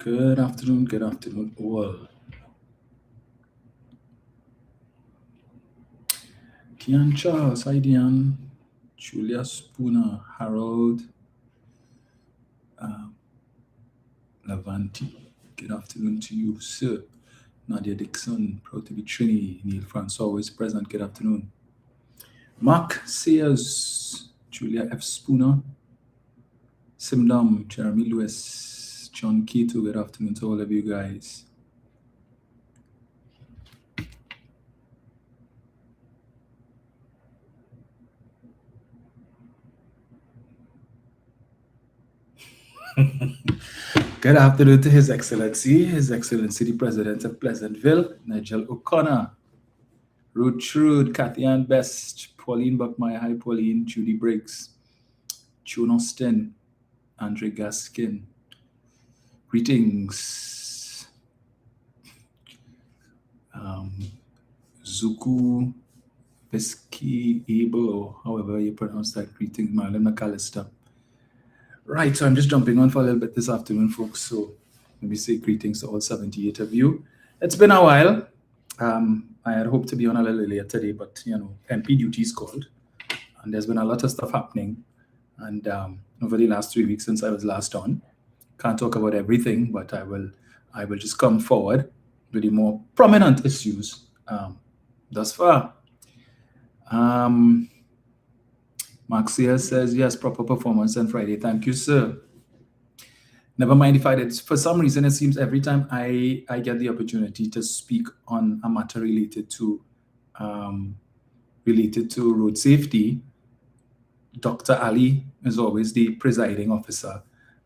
Good afternoon, all. Diane Charles, hi Diane. Julia Spooner, Harold Lavanti. Good afternoon to you, sir. Nadia Dixon, proud to be Trini. Neil Francois, always present. Good afternoon. Mark Sayers, Julia F. Spooner, Simdam, Jeremy Lewis, John Keto. Good afternoon to all of you guys. Good afternoon to His Excellency the President of Pleasantville, Nigel O'Connor, Ruth Trude, Kathy Ann Best, Pauline Buckmeyer, hi Pauline, Judy Briggs, June Austin, Andre Gaskin. Greetings. Zuku Veski Abel, or however you pronounce that. Greetings, Marlon McAllister. Right, so I'm just jumping on for a little bit this afternoon, folks. So let me say greetings to all 78 of you. It's been a while. I had hoped to be on a little earlier today, but MP duties called, and there's been a lot of stuff happening. And over the last 3 weeks since I was last on, can't talk about everything, but I will just come forward with the more prominent issues thus far. Maxia says, yes, proper performance on Friday. Thank you, sir. Never mind if I did. For some reason, it seems every time I get the opportunity to speak on a matter related to road safety, Dr. Ali is always the presiding officer.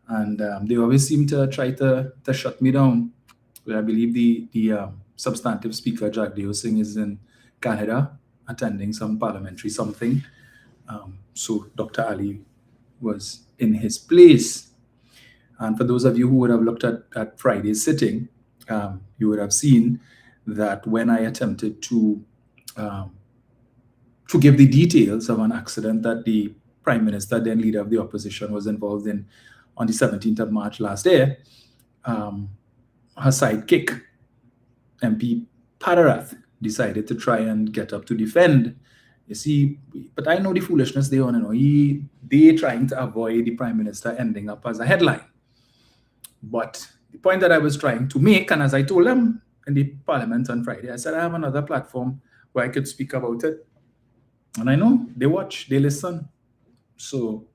And they always seem to try to shut me down. I believe the substantive speaker, Jagdeo Singh, is in Canada attending some parliamentary something. So Dr. Ali was in his place. And for those of you who would have looked at Friday's sitting, you would have seen that when I attempted to give the details of an accident that the Prime Minister, then leader of the opposition, was involved in on the 17th of March last year, her sidekick, MP Padarath, decided to try and get up to defend. You see, but I know the foolishness they want to know. They trying to avoid the Prime Minister ending up as a headline. But the point that I was trying to make, and as I told them in the Parliament on Friday, I said I have another platform where I could speak about it. And I know they watch, they listen. So,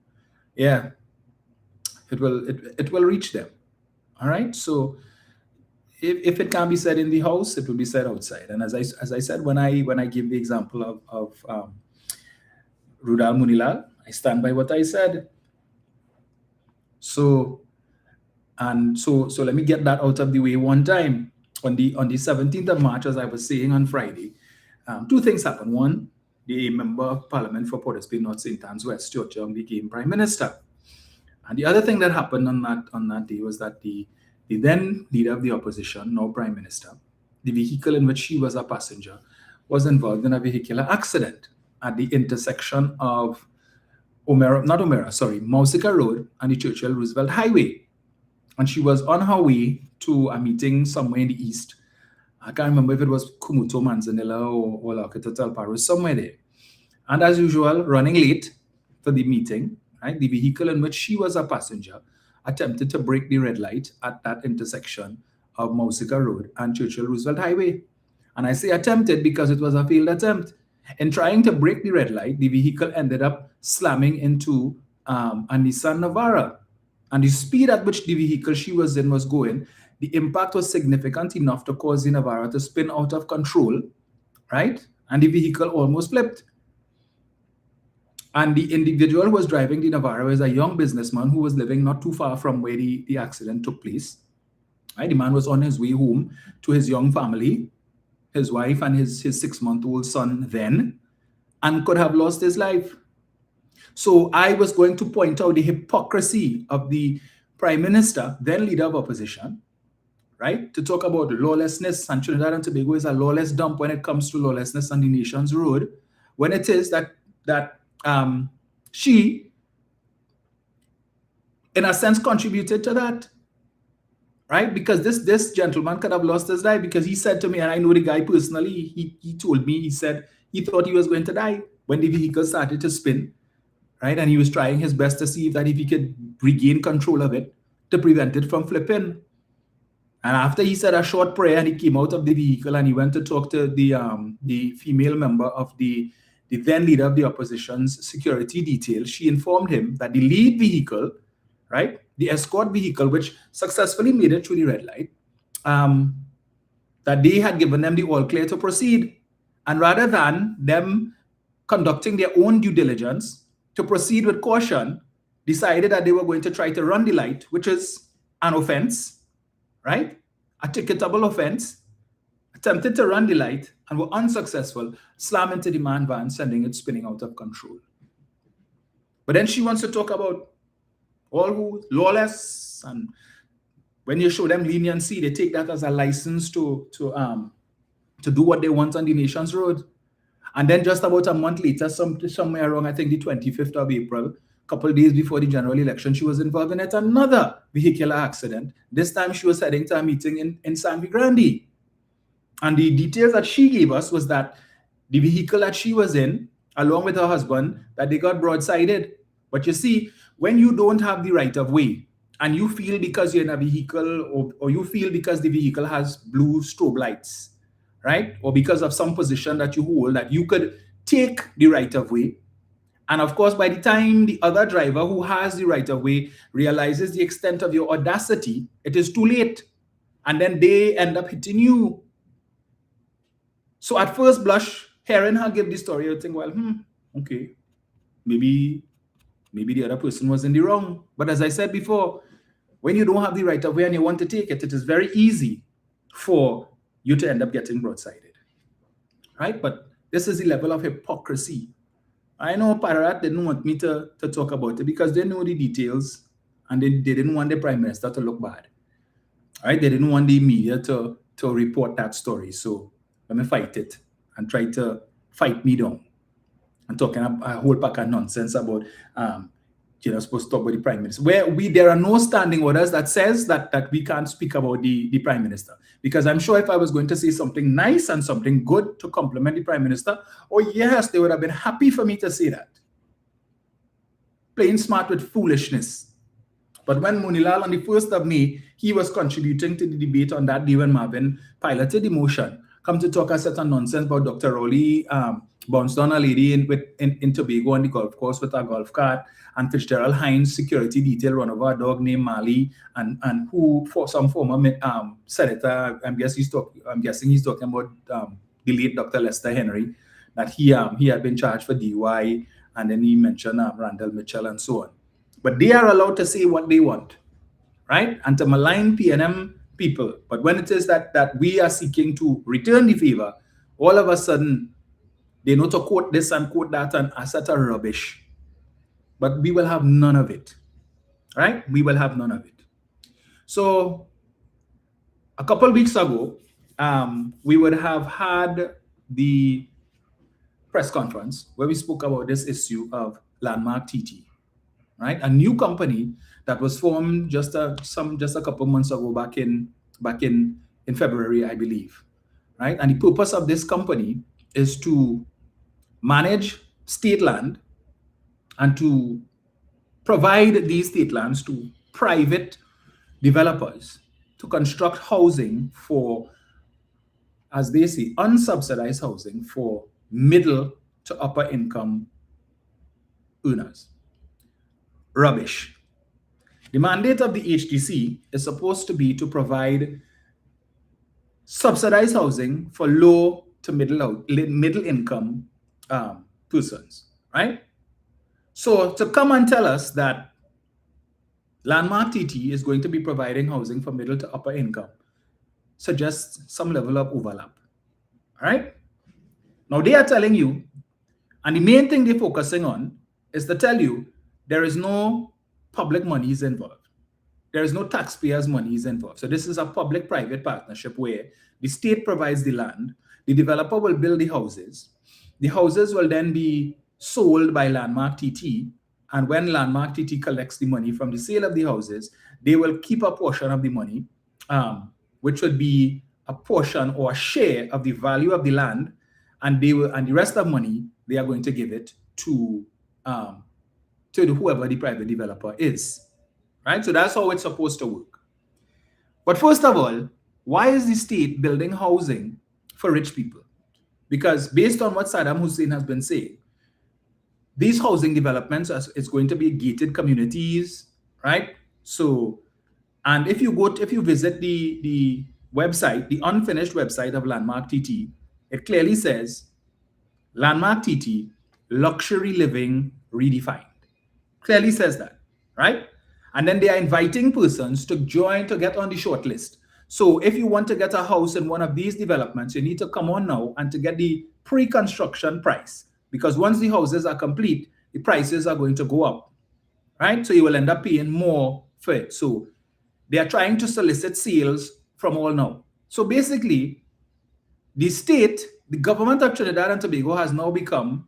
yeah, it will reach them. All right. So, if it can be said in the house, it will be said outside. And as I said, when I give the example of Rudal Munilal, I stand by what I said. So let me get that out of the way one time. On the 17th of March, as I was saying on Friday, two things happened. One, the member of Parliament for Port of Spain, North St. Anne's West, Stuart Young, became Prime Minister. And the other thing that happened on that day was that the then leader of the opposition, now Prime Minister, the vehicle in which she was a passenger, was involved in a vehicular accident at the intersection of Mausika Road and the Churchill Roosevelt Highway. And she was on her way to a meeting somewhere in the east. I can't remember if it was Kumuto, Manzanilla, or Lakota Talparo, somewhere there. And as usual, running late for the meeting, right? The vehicle in which she was a passenger attempted to break the red light at that intersection of Mausika Road and Churchill Roosevelt Highway. And I say attempted because it was a failed attempt. In trying to break the red light, the vehicle ended up slamming into a Nissan Navara. And the speed at which the vehicle she was in was going, the impact was significant enough to cause the Navara to spin out of control, right? And the vehicle almost flipped. And the individual who was driving the Navara was a young businessman who was living not too far from where the accident took place. Right? The man was on his way home to his young family, his wife and his 6-month-old son then, and could have lost his life. So I was going to point out the hypocrisy of the Prime Minister, then leader of opposition, right? To talk about lawlessness, and Trinidad and Tobago is a lawless dump when it comes to lawlessness on the nation's road, when it is that she, in a sense, contributed to that, right? Because this gentleman could have lost his life, because he said to me, and I know the guy personally, he told me, he said he thought he was going to die when the vehicle started to spin, right? And he was trying his best to see that if he could regain control of it to prevent it from flipping. And after he said a short prayer and he came out of the vehicle and he went to talk to the female member of the then leader of the opposition's security detail, she informed him that the lead vehicle, right, the escort vehicle, which successfully made it through the red light, that they had given them the all clear to proceed. And rather than them conducting their own due diligence to proceed with caution, decided that they were going to try to run the light, which is an offense, right? A ticketable offense, attempted to run the light and were unsuccessful, slam into the man van, sending it spinning out of control. But then she wants to talk about all who lawless, and when you show them leniency, they take that as a license to do what they want on the nation's road. And then just about a month later, somewhere around, I think the 25th of April, a couple of days before the general election, she was involved in yet another vehicular accident. This time she was heading to a meeting in San Grande. And the details that she gave us was that the vehicle that she was in, along with her husband, that they got broadsided. But you see, when you don't have the right of way, and you feel because you're in a vehicle, or you feel because the vehicle has blue strobe lights, right? Or because of some position that you hold, that you could take the right of way. And of course, by the time the other driver who has the right of way realizes the extent of your audacity, it is too late. And then they end up hitting you. So at first blush, hearing her give the story, you think, well, okay, maybe the other person was in the wrong. But as I said before, when you don't have the right of way and you want to take it, it is very easy for you to end up getting broadsided, right? But this is the level of hypocrisy. I know Pararat didn't want me to talk about it because they know the details, and they didn't want the Prime Minister to look bad, right? They didn't want the media to report that story. So let me fight it and try to fight me down. I'm talking a whole pack of nonsense about you're not supposed to talk about the Prime Minister. There are no standing orders that says that we can't speak about the Prime Minister. Because I'm sure if I was going to say something nice and something good to compliment the Prime Minister, oh yes, they would have been happy for me to say that. Playing smart with foolishness. But when Munilal on the 1st of May, he was contributing to the debate on that day when Marvin piloted the motion, come to talk a certain nonsense about Dr. Rowley bounced on a lady in Tobago on the golf course with a golf cart, and Fitzgerald Hines, security detail, run over a dog named Mali, and who, for some former senator, I'm guessing he's talking about the late Dr. Lester Henry, that he had been charged for DUI, and then he mentioned Randall Mitchell and so on. But they are allowed to say what they want, right? And to malign PNM people. But when it is that we are seeking to return the favor, all of a sudden, they know to quote this and quote that and a set of rubbish. But we will have none of it, right? We will have none of it. So a couple of weeks ago, we would have had the press conference where we spoke about this issue of Landmark TT, right? A new company that was formed just a couple months ago, back in February, I believe, right? And the purpose of this company is to manage state land and to provide these state lands to private developers to construct housing for, as they say, unsubsidized housing for middle to upper income earners. Rubbish. The mandate of the HDC is supposed to be to provide subsidized housing for low to middle income persons, right? So to come and tell us that Landmark TT is going to be providing housing for middle to upper income suggests some level of overlap, all right? Now they are telling you, and the main thing they're focusing on is to tell you there is no public monies involved. There is no taxpayers' monies involved. So this is a public-private partnership where the state provides the land, the developer will build the houses. The houses will then be sold by Landmark TT, and when Landmark TT collects the money from the sale of the houses, they will keep a portion of the money which would be a portion or a share of the value of the land, and the rest of money they are going to give it to whoever the private developer is, right? So that's how it's supposed to work. But first of all, why is the state building housing for rich people? Because based on what Saddam Hussein has been saying, these housing developments is going to be gated communities, right? So, and if you visit the website, the unfinished website of Landmark TT, it clearly says Landmark TT luxury living redefined. Clearly says that, right? And then they are inviting persons to join to get on the short list. So if you want to get a house in one of these developments, you need to come on now and to get the pre-construction price, because once the houses are complete, the prices are going to go up, right? So you will end up paying more for it. So they are trying to solicit sales from all now. So basically, the state, the government of Trinidad and Tobago has now become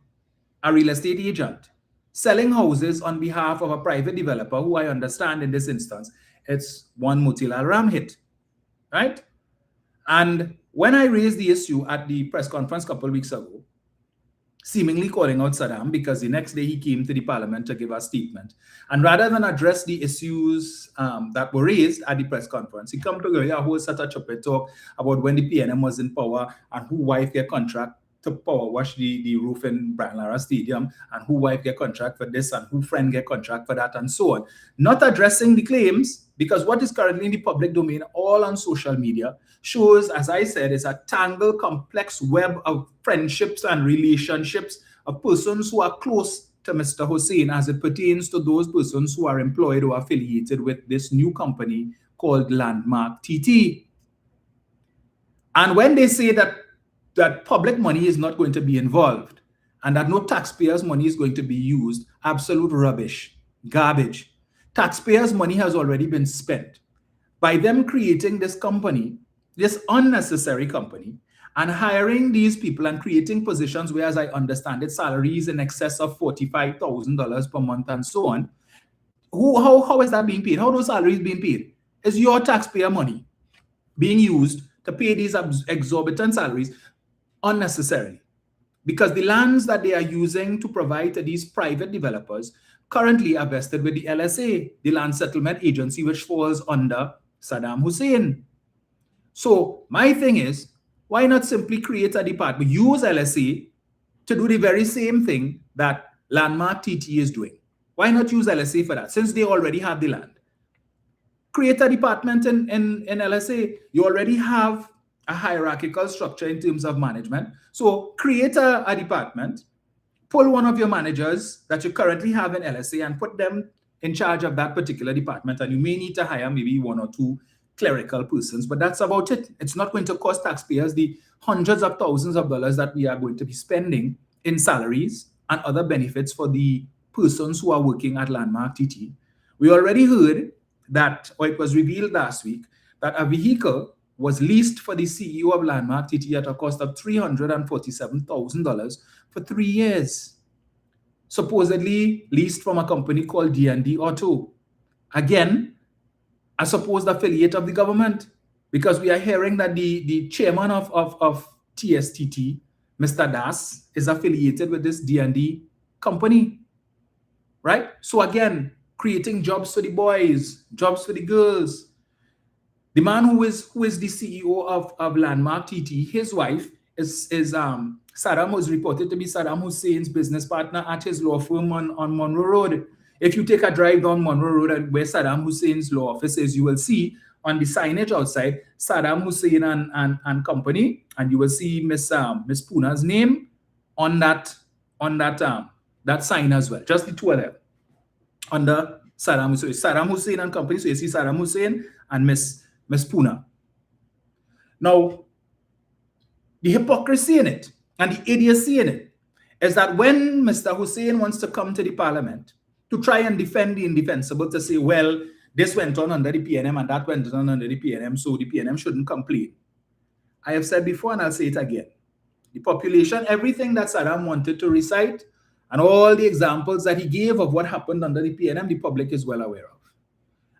a real estate agent, selling houses on behalf of a private developer who I understand in this instance, it's one Motilal Ramhit, right? And when I raised the issue at the press conference a couple of weeks ago, seemingly calling out Saddam, because the next day he came to the parliament to give a statement. And rather than address the issues that were raised at the press conference, he come to give a whole set of choppy talk about when the PNM was in power and who wife their contract to power wash the roof in Brian Lara Stadium, and who wife get contract for this and who friend get contract for that, and so on. Not addressing the claims, because what is currently in the public domain, all on social media, shows, as I said, is a tangled, complex web of friendships and relationships of persons who are close to Mr. Hussein as it pertains to those persons who are employed or affiliated with this new company called Landmark TT. And when they say that public money is not going to be involved and that no taxpayers' money is going to be used, absolute rubbish, garbage. Taxpayers' money has already been spent by them creating this company, this unnecessary company, and hiring these people and creating positions where, as I understand it, salaries in excess of $45,000 per month and so on. How is that being paid? How are those salaries being paid? Is your taxpayer money being used to pay these exorbitant salaries unnecessarily? Because the lands that they are using to provide to these private developers currently are vested with the LSA, the Land Settlement Agency, which falls under Saddam Hussein. So my thing is, why not simply create a department, use LSA to do the very same thing that Landmark TT is doing? Why not use LSA for that, since they already have the land? Create a department in LSA. You already have a hierarchical structure in terms of management. So create a department, pull one of your managers that you currently have in LSA and put them in charge of that particular department. And you may need to hire maybe one or two clerical persons, but that's about it. It's not going to cost taxpayers the hundreds of thousands of dollars that we are going to be spending in salaries and other benefits for the persons who are working at Landmark TT. We already heard that, or it was revealed last week, that a vehicle was leased for the CEO of Landmark TT at a cost of $347,000 for 3 years. Supposedly leased from a company called D&D Auto. Again, a supposed affiliate of the government, because we are hearing that the chairman of TSTT, Mr. Das, is affiliated with this D&D company, right? So again, creating jobs for the boys, jobs for the girls. The man who is the CEO of Landmark TT, his wife is Saddam, was reported to be Saddam Hussein's business partner at his law firm on Monroe Road. If you take a drive down Monroe Road and where Saddam Hussein's law office is, you will see on the signage outside Saddam Hussein and company, and you will see Miss Poona's name on that sign as well. Just the two of them under Saddam Hussein. Saddam Hussein and company. So you see Saddam Hussein and Miss Poona. Now, the hypocrisy in it and the idiocy in it is that when Mr. Hussein wants to come to the parliament to try and defend the indefensible, to say, well, this went on under the PNM and that went on under the PNM, so the PNM shouldn't complain. I have said before and I'll say it again. The population, everything that Saddam wanted to recite and all the examples that he gave of what happened under the PNM, the public is well aware of.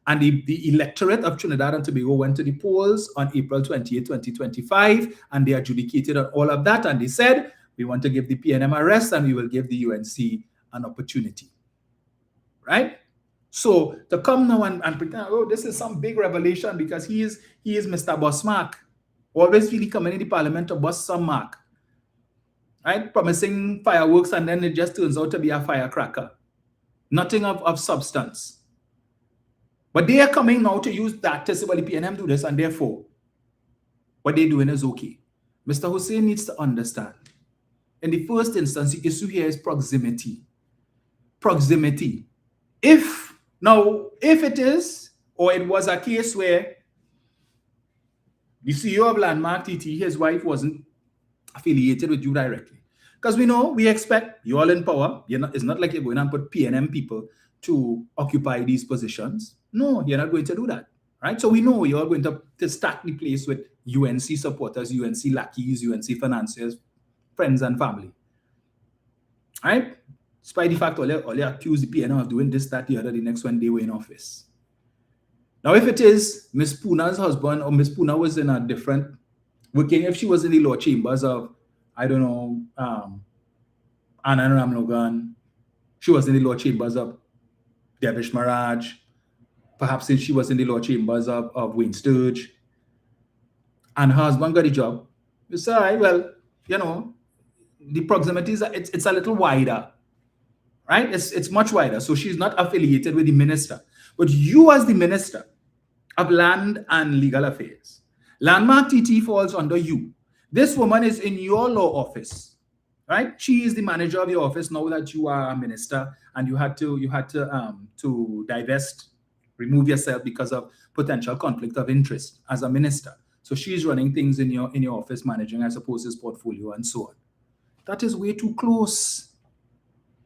And the electorate of Trinidad and Tobago went to the polls on April 28, 2025, and they adjudicated on all of that. And they said, we want to give the PNM a rest and we will give the UNC an opportunity. Right? So to come now and pretend, oh, this is some big revelation because he is Mr. Boss Mark. Always really coming in the parliament to bust some mark. Right? Promising fireworks and then it just turns out to be a firecracker. Nothing of substance. But they are coming now to use that to say, well, the PNM do this, and therefore, what they're doing is okay. Mr. Hussein needs to understand. In the first instance, the issue here is proximity. Proximity. If it is, or it was a case where the CEO of Landmark TT, his wife wasn't affiliated with you directly. Because we expect you all in power. It's not like you're going to put PNM people to occupy these positions. No, you're not going to do that, right? So we know you're going to stack the place with UNC supporters, UNC lackeys, UNC financiers, friends and family, right? Despite the fact all you accuse the PNM of doing this, that, the other, the next one they were in office. Now, if it is Miss Puna's husband or Miss Puna was in a different working, if she was in the law chambers of, I don't know, Anand Ramlogan, she was in the law chambers of Devish Maharaj, perhaps since she was in the law chambers of Wayne Sturge, and her husband got a job, you say, all right, well, the proximities, it's a little wider, right? It's much wider. So she's not affiliated with the minister. But you as the minister of Land and Legal Affairs, Landmark TT falls under you. This woman is in your law office, right? She is the manager of your office now that you are a minister and you had to divest, remove yourself because of potential conflict of interest as a minister. So she's running things in your office, managing, I suppose, his portfolio and so on. That is way too close.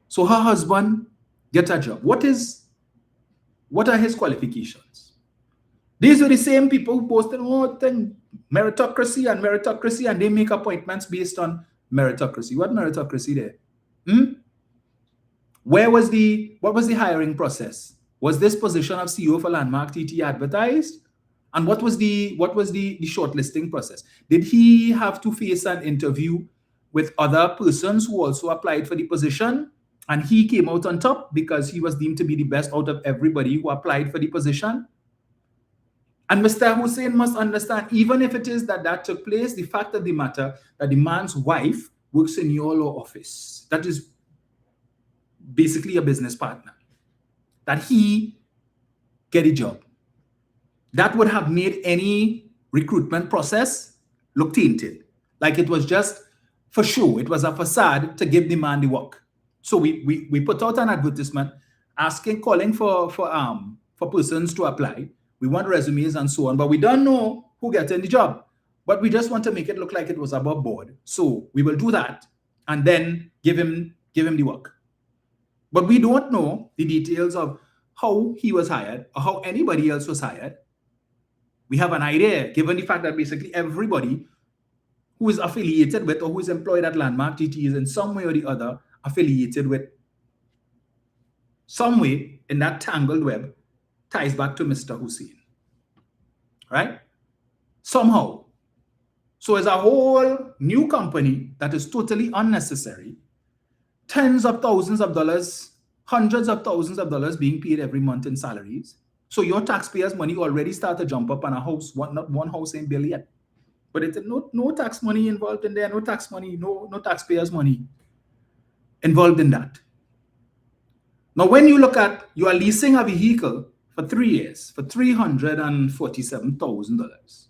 So her husband gets a job. What are his qualifications? These were the same people who posted, meritocracy, and they make appointments based on meritocracy. What meritocracy there? What was the hiring process? Was this position of CEO for Landmark TT advertised? And what was the shortlisting process? Did he have to face an interview with other persons who also applied for the position? And he came out on top because he was deemed to be the best out of everybody who applied for the position. And Mr. Hussein must understand, even if it is that took place, the fact of the matter that the man's wife works in your law office. That is basically a business partner. That he get a job. That would have made any recruitment process look tainted. Like it was just for show. It was a facade to give the man the work. So we put out an advertisement calling for persons to apply. We want resumes and so on, but we don't know who gets in the job. But we just want to make it look like it was above board. So we will do that and then give him the work. But we don't know the details of how he was hired or how anybody else was hired. We have an idea, given the fact that basically everybody who is affiliated with or who is employed at Landmark TT is in some way or the other affiliated with some way in that tangled web ties back to Mr. Hussein, right? Somehow. So it's a whole new company that is totally unnecessary. Tens of thousands of dollars, hundreds of thousands of dollars being paid every month in salaries. So your taxpayers' money already start to jump up on a house, not one house ain't built yet. But it's no tax money involved in there, no tax money, no taxpayers' money involved in that. Now, when you look at, you are leasing a vehicle for 3 years for $347,000,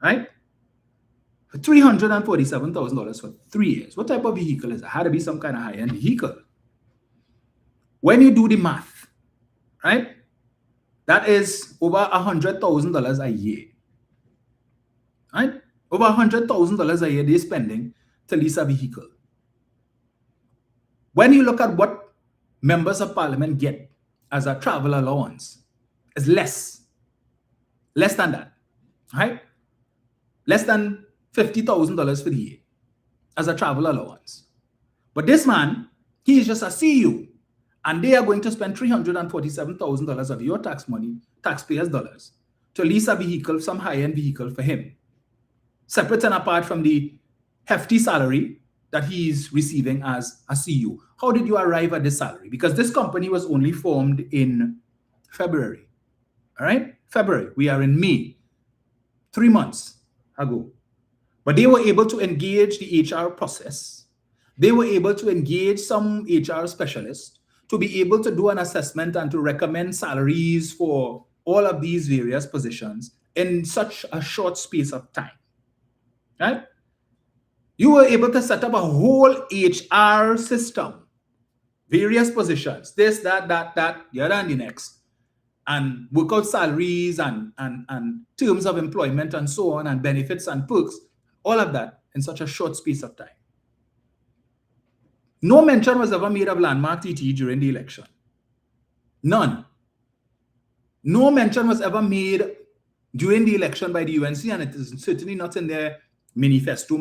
right? For $347,000 for 3 years. What type of vehicle is it? Had to be some kind of high-end vehicle. When you do the math, right? That is over $100,000 a year, right? Over $100,000 a year they're spending to lease a vehicle. When you look at what members of parliament get as a travel allowance, it's less than that, right? Less than $50,000 for the year as a travel allowance. But this man, he is just a CEO And they are going to spend $347,000 of your tax money, taxpayers' dollars, to lease a vehicle, some high-end vehicle for him, separate and apart from the hefty salary that he's receiving as a CEO. How did you arrive at this salary? Because this company was only formed in February. All right? February. We are in May. 3 months ago. But they were able to engage the HR process. They were able to engage some HR specialists to be able to do an assessment and to recommend salaries for all of these various positions in such a short space of time. Right? You were able to set up a whole HR system, various positions, this, that, the other, and the next, and work out salaries and terms of employment and so on, and benefits and perks, all of that in such a short space of time. No mention was ever made of landmark TT during the election. None. No mention was ever made during the election by the UNC, and it is certainly not in their manifesto.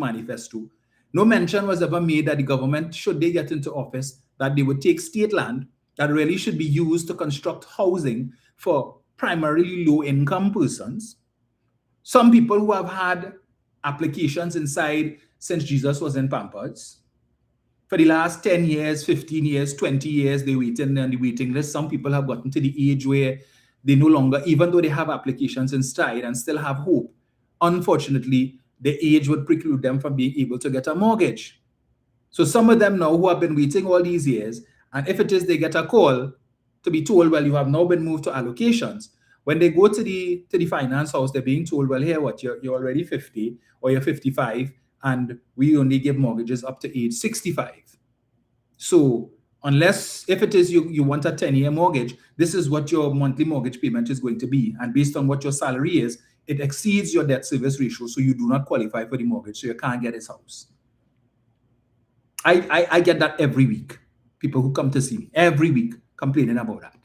No mention was ever made that the government, should they get into office, that they would take state land that really should be used to construct housing for primarily low-income persons. Some people who have had applications inside since Jesus was in Pampers. For the last 10 years, 15 years, 20 years, they're waiting on the waiting list. Some people have gotten to the age where they no longer, even though they have applications inside and still have hope, unfortunately, the age would preclude them from being able to get a mortgage. So some of them now who have been waiting all these years, and if it is they get a call to be told, well, you have now been moved to allocations. When they go to the finance house, they're being told, well, here, what, you're already 50 or you're 55, and we only give mortgages up to age 65. So unless, if it is you want a 10-year mortgage, this is what your monthly mortgage payment is going to be. And based on what your salary is, it exceeds your debt service ratio, so you do not qualify for the mortgage, so you can't get this house. I get that every week. People who come to see me every week complaining about that.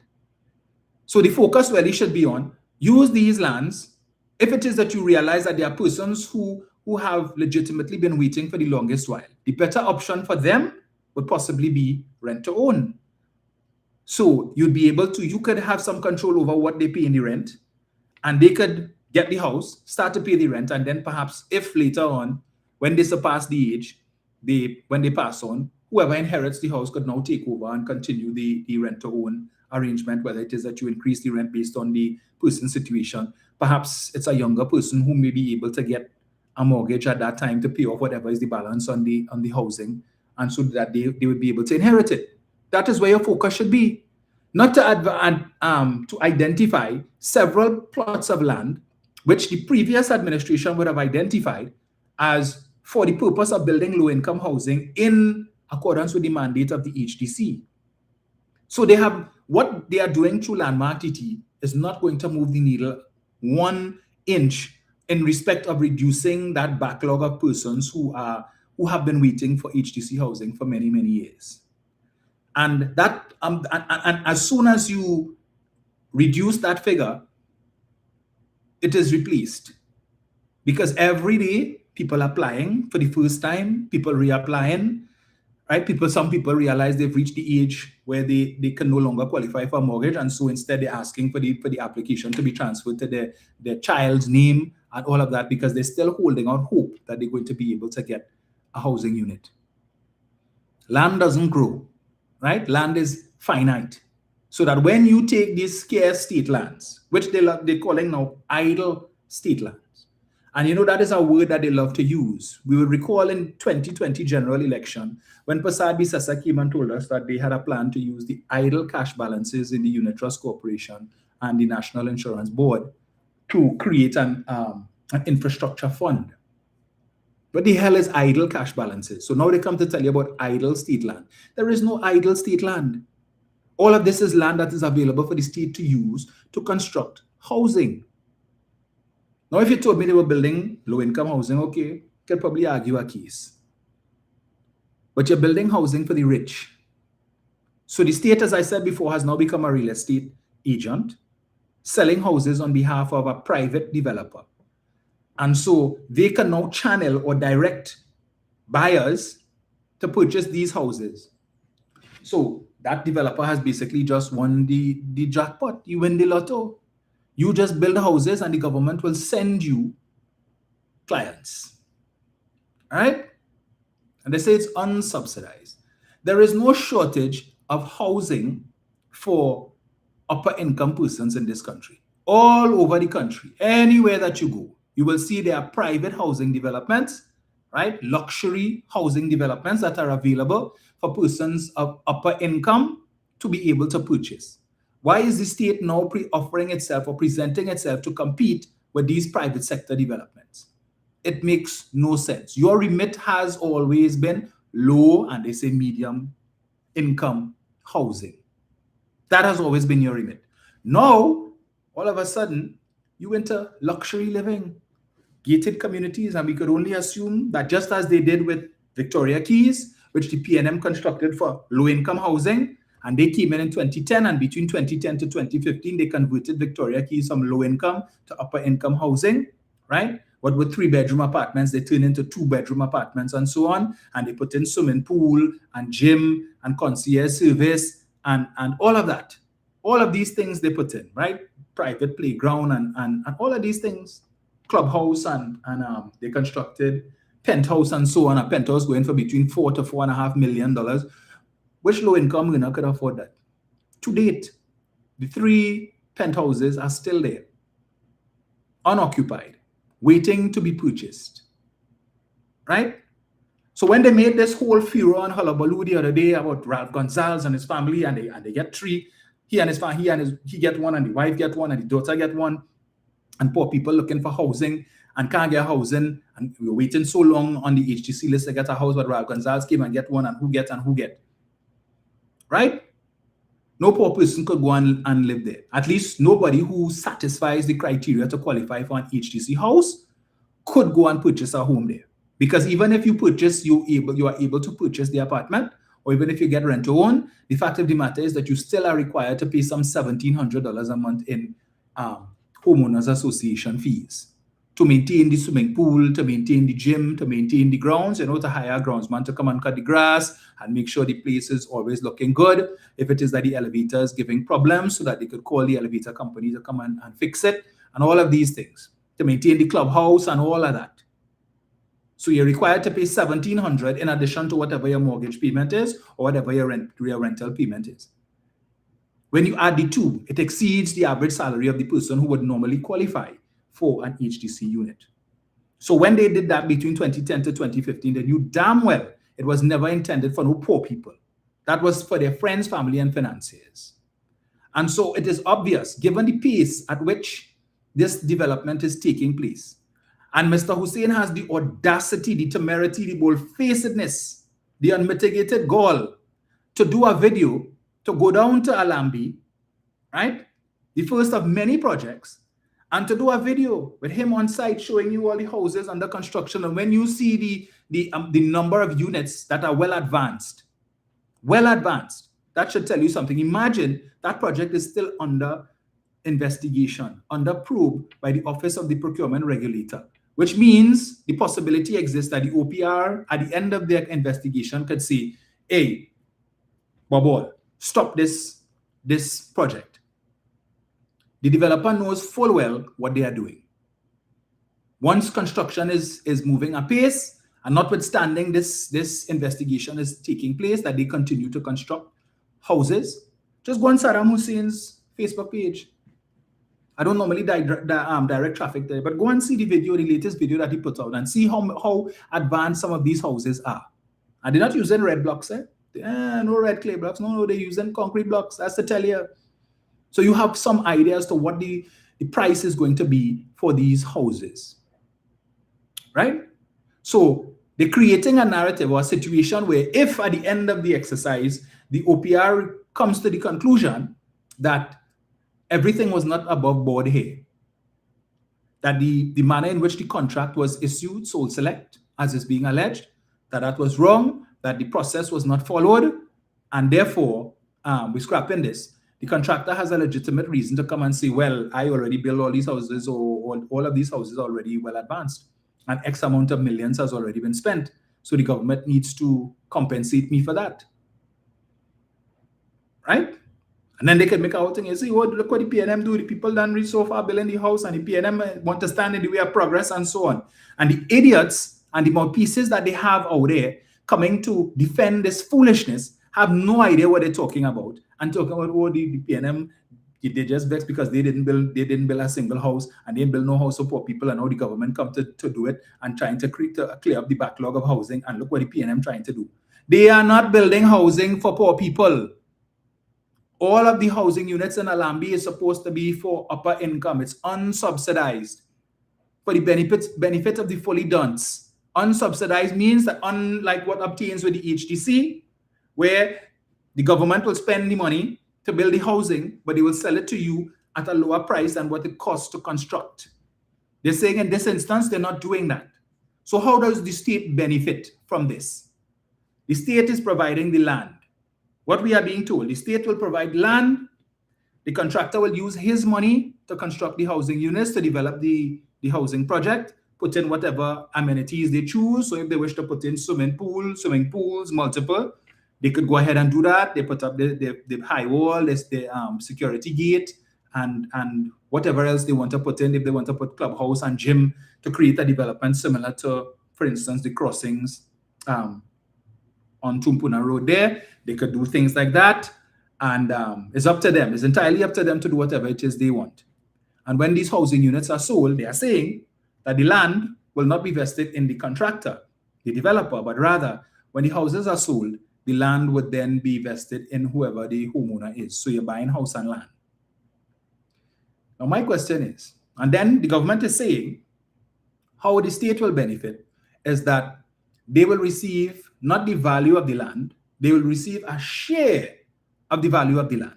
So the focus really should be on use these lands. If it is that you realize that there are persons who have legitimately been waiting for the longest while, the better option for them would possibly be rent to own. So you'd be able to, you could have some control over what they pay in the rent, and they could get the house, start to pay the rent, and then perhaps if later on, when they surpass the age, when they pass on, whoever inherits the house could now take over and continue the rent to own arrangement, whether it is that you increase the rent based on the person's situation. Perhaps it's a younger person who may be able to get a mortgage at that time to pay off whatever is the balance on the housing, and so that they would be able to inherit it. That is where your focus should be. Not to identify several plots of land which the previous administration would have identified as for the purpose of building low-income housing in accordance with the mandate of the HDC. So what they are doing through Landmark TT is not going to move the needle 1 inch in respect of reducing that backlog of persons who have been waiting for HDC housing for many, many years. And that and as soon as you reduce that figure, it is replaced. Because every day, people applying for the first time, people reapplying, right? Some people realize they've reached the age where they can no longer qualify for a mortgage, and so instead they're asking for the application to be transferred to their child's name and all of that, because they're still holding out hope that they're going to be able to get a housing unit. Land doesn't grow, right? Land is finite. So that when you take these scarce state lands, which they're calling now idle state lands, and that is a word that they love to use. We will recall in 2020 general election, when Prasad Bisesa came and told us that they had a plan to use the idle cash balances in the Unit Trust Corporation and the National Insurance Board to create an infrastructure fund. What the hell is idle cash balances? So now they come to tell you about idle state land. There is no idle state land. All of this is land that is available for the state to use to construct housing. Now, if you told me they were building low-income housing, okay, could probably argue a case. But you're building housing for the rich. So the state, as I said before, has now become a real estate agent, selling houses on behalf of a private developer. And so they can now channel or direct buyers to purchase these houses. So that developer has basically just won the jackpot. You win the lotto. You just build houses and the government will send you clients. All right? And they say it's unsubsidized. There is no shortage of housing for upper income persons in this country. All over the country, anywhere that you go, you will see there are private housing developments, right? Luxury housing developments that are available for persons of upper income to be able to purchase. Why is the state now offering itself or presenting itself to compete with these private sector developments? It makes no sense. Your remit has always been low and they say medium income housing. That has always been your remit. Now, all of a sudden, you enter luxury living, gated communities, and we could only assume that just as they did with Victoria Keys, which the PNM constructed for low-income housing, and they came in 2010, and between 2010 to 2015, they converted Victoria Keys from low-income to upper-income housing, right? What were 3-bedroom apartments, they turned into 2-bedroom apartments and so on, and they put in swimming pool and gym and concierge service and all of that. All of these things they put in, right? Private playground and all of these things, clubhouse and they constructed penthouse and so on. A penthouse going for between $4 to $4.5 million. Which low-income earner could afford that? To date, the 3 penthouses are still there, unoccupied, waiting to be purchased, right? So when they made this whole furor and hullabaloo the other day about Ralph Gonzalez and his family, and they get 3, he get one, and the wife get one, and the daughter get one, and poor people looking for housing and can't get housing, and we're waiting so long on the HTC list to get a house, but Ralph Gonzalez came and get one, and who get, right? No poor person could go and live there. At least nobody who satisfies the criteria to qualify for an HTC house could go and purchase a home there. Because even if you purchase, you are able to purchase the apartment, or even if you get rent to own, the fact of the matter is that you still are required to pay some $1,700 a month in homeowners association fees to maintain the swimming pool, to maintain the gym, to maintain the grounds, to hire a groundsman to come and cut the grass and make sure the place is always looking good. If it is that the elevator is giving problems, so that they could call the elevator company to come and fix it, and all of these things, to maintain the clubhouse and all of that. So you're required to pay $1,700 in addition to whatever your mortgage payment is or whatever your rental payment is. When you add the two, it exceeds the average salary of the person who would normally qualify for an HTC unit. So when they did that between 2010 to 2015, they knew damn well it was never intended for no poor people. That was for their friends, family, and financiers. And so it is obvious, given the pace at which this development is taking place, and Mr. Hussein has the audacity, the temerity, the bold-facedness, the unmitigated gall to do a video, to go down to Alambi, right? The first of many projects, and to do a video with him on site showing you all the houses under construction. And when you see the number of units that are well advanced, that should tell you something. Imagine that project is still under investigation, under probe by the Office of the Procurement Regulator, which means the possibility exists that the OPR at the end of their investigation could say, hey, Bobol, stop this project. The developer knows full well what they are doing. Once construction is moving apace, and notwithstanding this investigation is taking place, that they continue to construct houses, just go on Saddam Hussein's Facebook page. I don't normally direct traffic there, but go and see the video, the latest video that he put out, and see how advanced some of these houses are. And they're not using red blocks, no red clay blocks. No, they're using concrete blocks. That's to tell you. So you have some idea as to what the price is going to be for these houses, right? So they're creating a narrative or a situation where if at the end of the exercise, the OPR comes to the conclusion that everything was not above board here, that the manner in which the contract was issued, sole select, as is being alleged, that was wrong, that the process was not followed, and therefore, we're scrapping this. The contractor has a legitimate reason to come and say, well, I already built all these houses, or all of these houses are already well advanced, and X amount of millions has already been spent. So the government needs to compensate me for that. right? And then they can make a whole thing and say, oh, look what the PNM do. The people done reach so far building the house, and the PNM want to stand in the way of progress and so on. And the idiots and the mouthpieces that they have out there coming to defend this foolishness have no idea what they're talking about. And talking about, oh, the PNM, they just vexed because they didn't build a single house, and they didn't build no house for poor people, and now the government come to do it and trying to clear up the backlog of housing. And look what the PNM trying to do. They are not building housing for poor people. All of the housing units in Alambi is supposed to be for upper income. It's unsubsidized for the benefit of the fully dunce. Unsubsidized means that unlike what obtains with the HDC, where the government will spend the money to build the housing, but they will sell it to you at a lower price than what it costs to construct. They're saying in this instance, they're not doing that. So how does the state benefit from this? The state is providing the land. What we are being told, the state will provide land, the contractor will use his money to construct the housing units, to develop the housing project, put in whatever amenities they choose. So if they wish to put in swimming pools, multiple, they could go ahead and do that. They put up the high wall, the security gate, and whatever else they want to put in. If they want to put clubhouse and gym to create a development similar to, for instance, the crossings on Tumpuna Road there, they could do things like that. And it's up to them. It's entirely up to them to do whatever it is they want. And when these housing units are sold, they are saying that the land will not be vested in the contractor, the developer, but rather when the houses are sold, the land would then be vested in whoever the homeowner is. So you're buying house and land. Now my question is, and then the government is saying how the state will benefit is that they will receive not the value of the land, they will receive a share of the value of the land.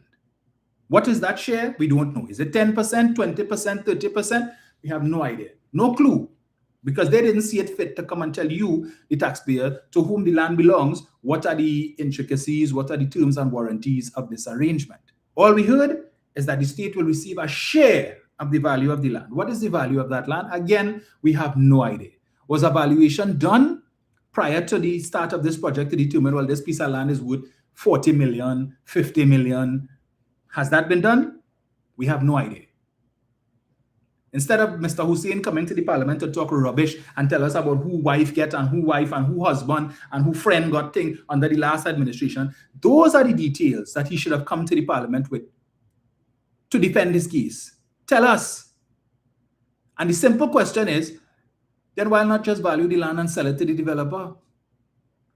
What is that share? We don't know. Is it 10%, 20%, 30%? We have no idea. No clue. Because they didn't see it fit to come and tell you, the taxpayer, to whom the land belongs, what are the intricacies, what are the terms and warranties of this arrangement. All we heard is that the state will receive a share of the value of the land. What is the value of that land? Again, we have no idea. Was a valuation done prior to the start of this project to determine, well, this piece of land is worth 40 million, 50 million. Has that been done? We have no idea. Instead of Mr. Hussein coming to the parliament to talk rubbish and tell us about who wife get and who wife and who husband and who friend got thing under the last administration, those are the details that he should have come to the parliament with to defend his case. Tell us. And the simple question is, then why not just value the land and sell it to the developer?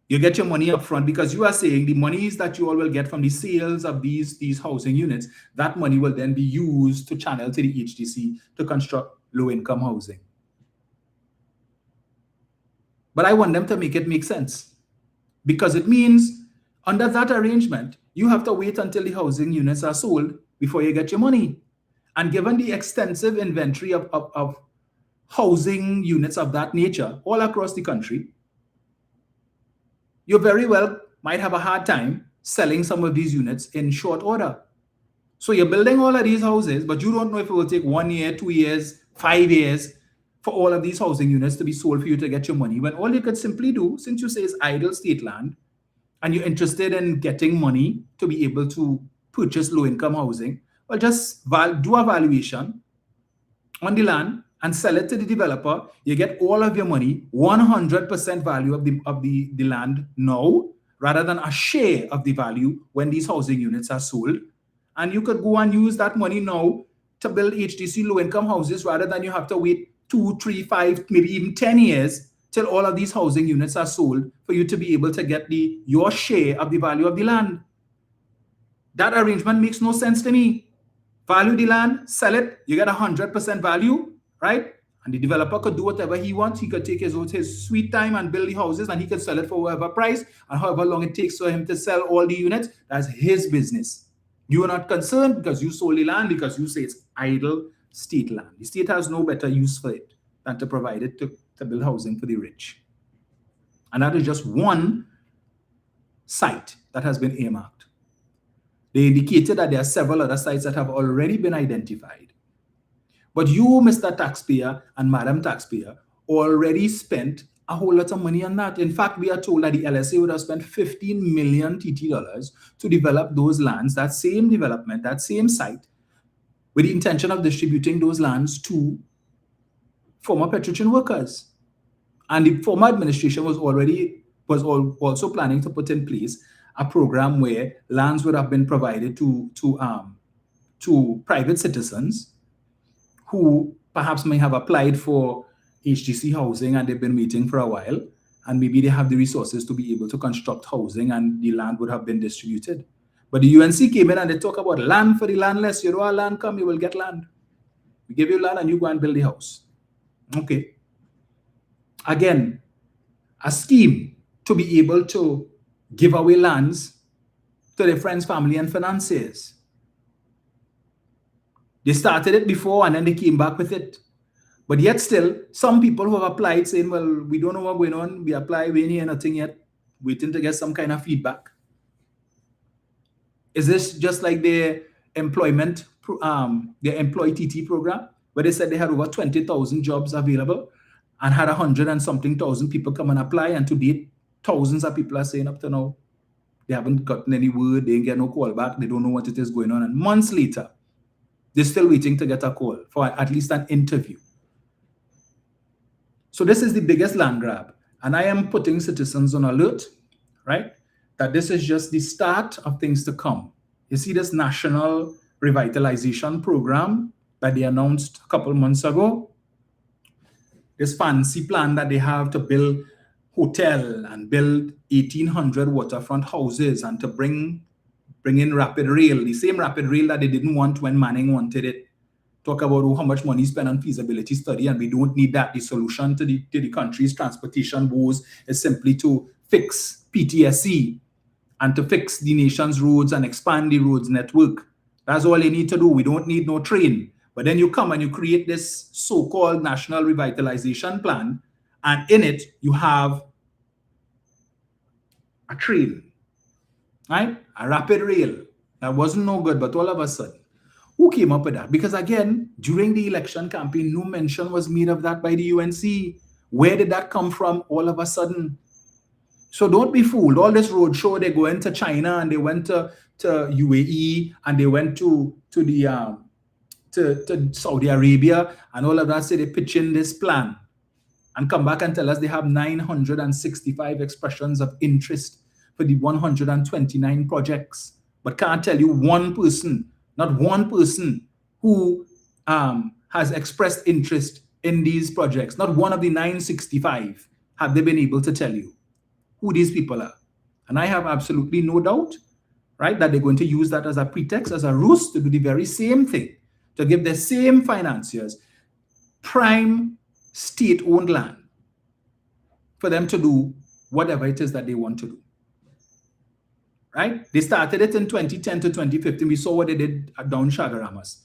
You get your money up front, because you are saying the monies that you all will get from the sales of these housing units, that money will then be used to channel to the HDC to construct low-income housing. But I want them to make it make sense, because it means under that arrangement, you have to wait until the housing units are sold before you get your money. And given the extensive inventory of housing units of that nature all across the country, you very well might have a hard time selling some of these units in short order. So you're building all of these houses, but you don't know if it will take 1 year, 2 years, 5 years for all of these housing units to be sold for you to get your money, when all you could simply do, since you say it's idle state land, and you're interested in getting money to be able to purchase low-income housing, well, just do a valuation on the land and sell it to the developer. You get all of your money, 100% value of the land now, rather than a share of the value when these housing units are sold. And you could go and use that money now to build HDC low-income houses, rather than you have to wait 2, 3, 5, maybe even 10 years till all of these housing units are sold for you to be able to get your share of the value of the land. That arrangement makes no sense to me. Value the land, sell it, you get 100% value, right? And the developer could do whatever he wants. He could take his sweet time and build the houses, and he could sell it for whatever price, and however long it takes for him to sell all the units, that's his business. You are not concerned because you sold the land, because you say it's idle state land. The state has no better use for it than to provide it to build housing for the rich. And that is just one site that has been earmarked. They indicated that there are several other sites that have already been identified. But you, Mr. Taxpayer and Madam Taxpayer, already spent a whole lot of money on that. In fact, we are told that the LSA would have spent 15 million TT dollars to develop those lands, that same development, that same site, with the intention of distributing those lands to former Petrochem workers. And the former administration was also planning to put in place a program where lands would have been provided to private citizens who perhaps may have applied for HGC housing and they've been waiting for a while, and maybe they have the resources to be able to construct housing and the land would have been distributed. But the UNC came in and they talk about land for the landless. You know, our land come, you will get land. We give you land and you go and build the house. Okay. Again, a scheme to be able to give away lands to their friends, family, and financiers. They started it before and then they came back with it. But yet still, some people who have applied saying, well, we don't know what's going on. We apply, we ain't hear nothing yet. Waiting to get some kind of feedback. Is this just like their employment, their employee TT program, where they said they had over 20,000 jobs available and had 100 and something thousand people come and apply, and to date, thousands of people are saying up to now, they haven't gotten any word, they ain't get no call back, they don't know what it is going on. And months later, they're still waiting to get a call for at least an interview. So this is the biggest land grab. And I am putting citizens on alert, right? That this is just the start of things to come. You see this national revitalization program that they announced a couple months ago. This fancy plan that they have to build hotel and build 1,800 waterfront houses and to bring in rapid rail, the same rapid rail that they didn't want when Manning wanted it. Talk about how much money spent on feasibility study, and we don't need that. The solution to the country's transportation woes is simply to fix PTSE and to fix the nation's roads and expand the roads network. That's all they need to do. We don't need no train. But then you come and you create this so-called national revitalization plan, and in it you have a train, right? A rapid rail. That wasn't no good, but all of a sudden, who came up with that? Because again, during the election campaign, no mention was made of that by the UNC. Where did that come from all of a sudden? So don't be fooled. All this roadshow, they go into China and they went to UAE and they went to Saudi Arabia and all of that. Say they pitch in this plan and come back and tell us they have 965 expressions of interest for the 129 projects, but can't tell you one person, not one person who has expressed interest in these projects. Not one of the 965 have they been able to tell you who these people are. And I have absolutely no doubt, right, that they're going to use that as a pretext, as a ruse to do the very same thing, to give the same financiers prime state-owned land for them to do whatever it is that they want to do. Right? They started it in 2010 to 2015. We saw what they did down Shagaramas.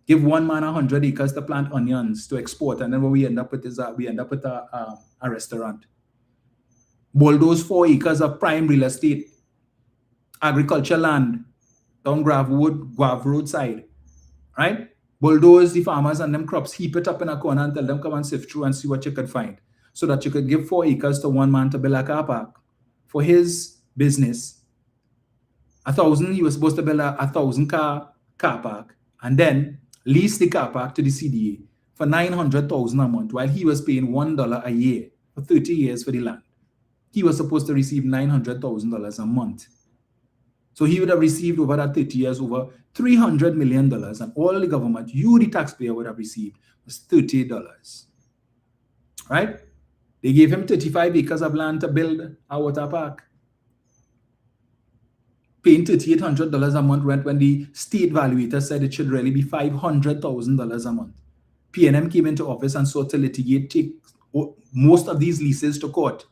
Give one man 100 acres to plant onions to export, and then what we end up with is a restaurant. Bulldoze 4 acres of prime real estate, agriculture land down Guav roadside, right? Bulldoze the farmers and them crops, heap it up in a corner and tell them come and sift through and see what you could find, so that you could give 4 acres to one man to build a car park for his business. 1,000, he was supposed to build a 1,000 car park and then lease the car park to the CDA for $900,000 a month, while he was paying $1 a year for 30 years for the land. He was supposed to receive $900,000 a month. So he would have received over that 30 years over $300 million, and all the government, you the taxpayer, would have received was $30. Right? They gave him 35 acres of land to build a water park, paying $3,800 a month rent when the state valuator said it should really be $500,000 a month. PNM came into office and sought to litigate, take most of these leases to court.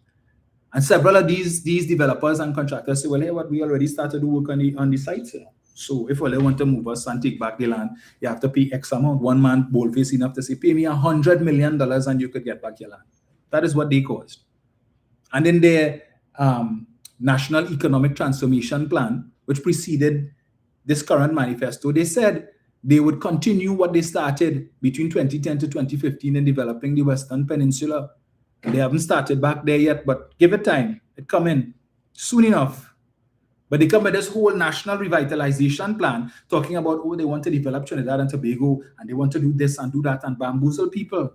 And several of these developers and contractors say, well, hey, what, we already started to work on the sites here. So if they want to move us and take back the land, you have to pay X amount. One man boldface enough to say, pay me $100 million and you could get back your land. That is what they caused. And in their National Economic Transformation Plan, which preceded this current manifesto, they said they would continue what they started between 2010 to 2015 in developing the Western Peninsula. They haven't started back there yet, but give it time. It come in soon enough. But they come with this whole national revitalization plan, talking about, oh, they want to develop Trinidad and Tobago, and they want to do this and do that, and bamboozle people.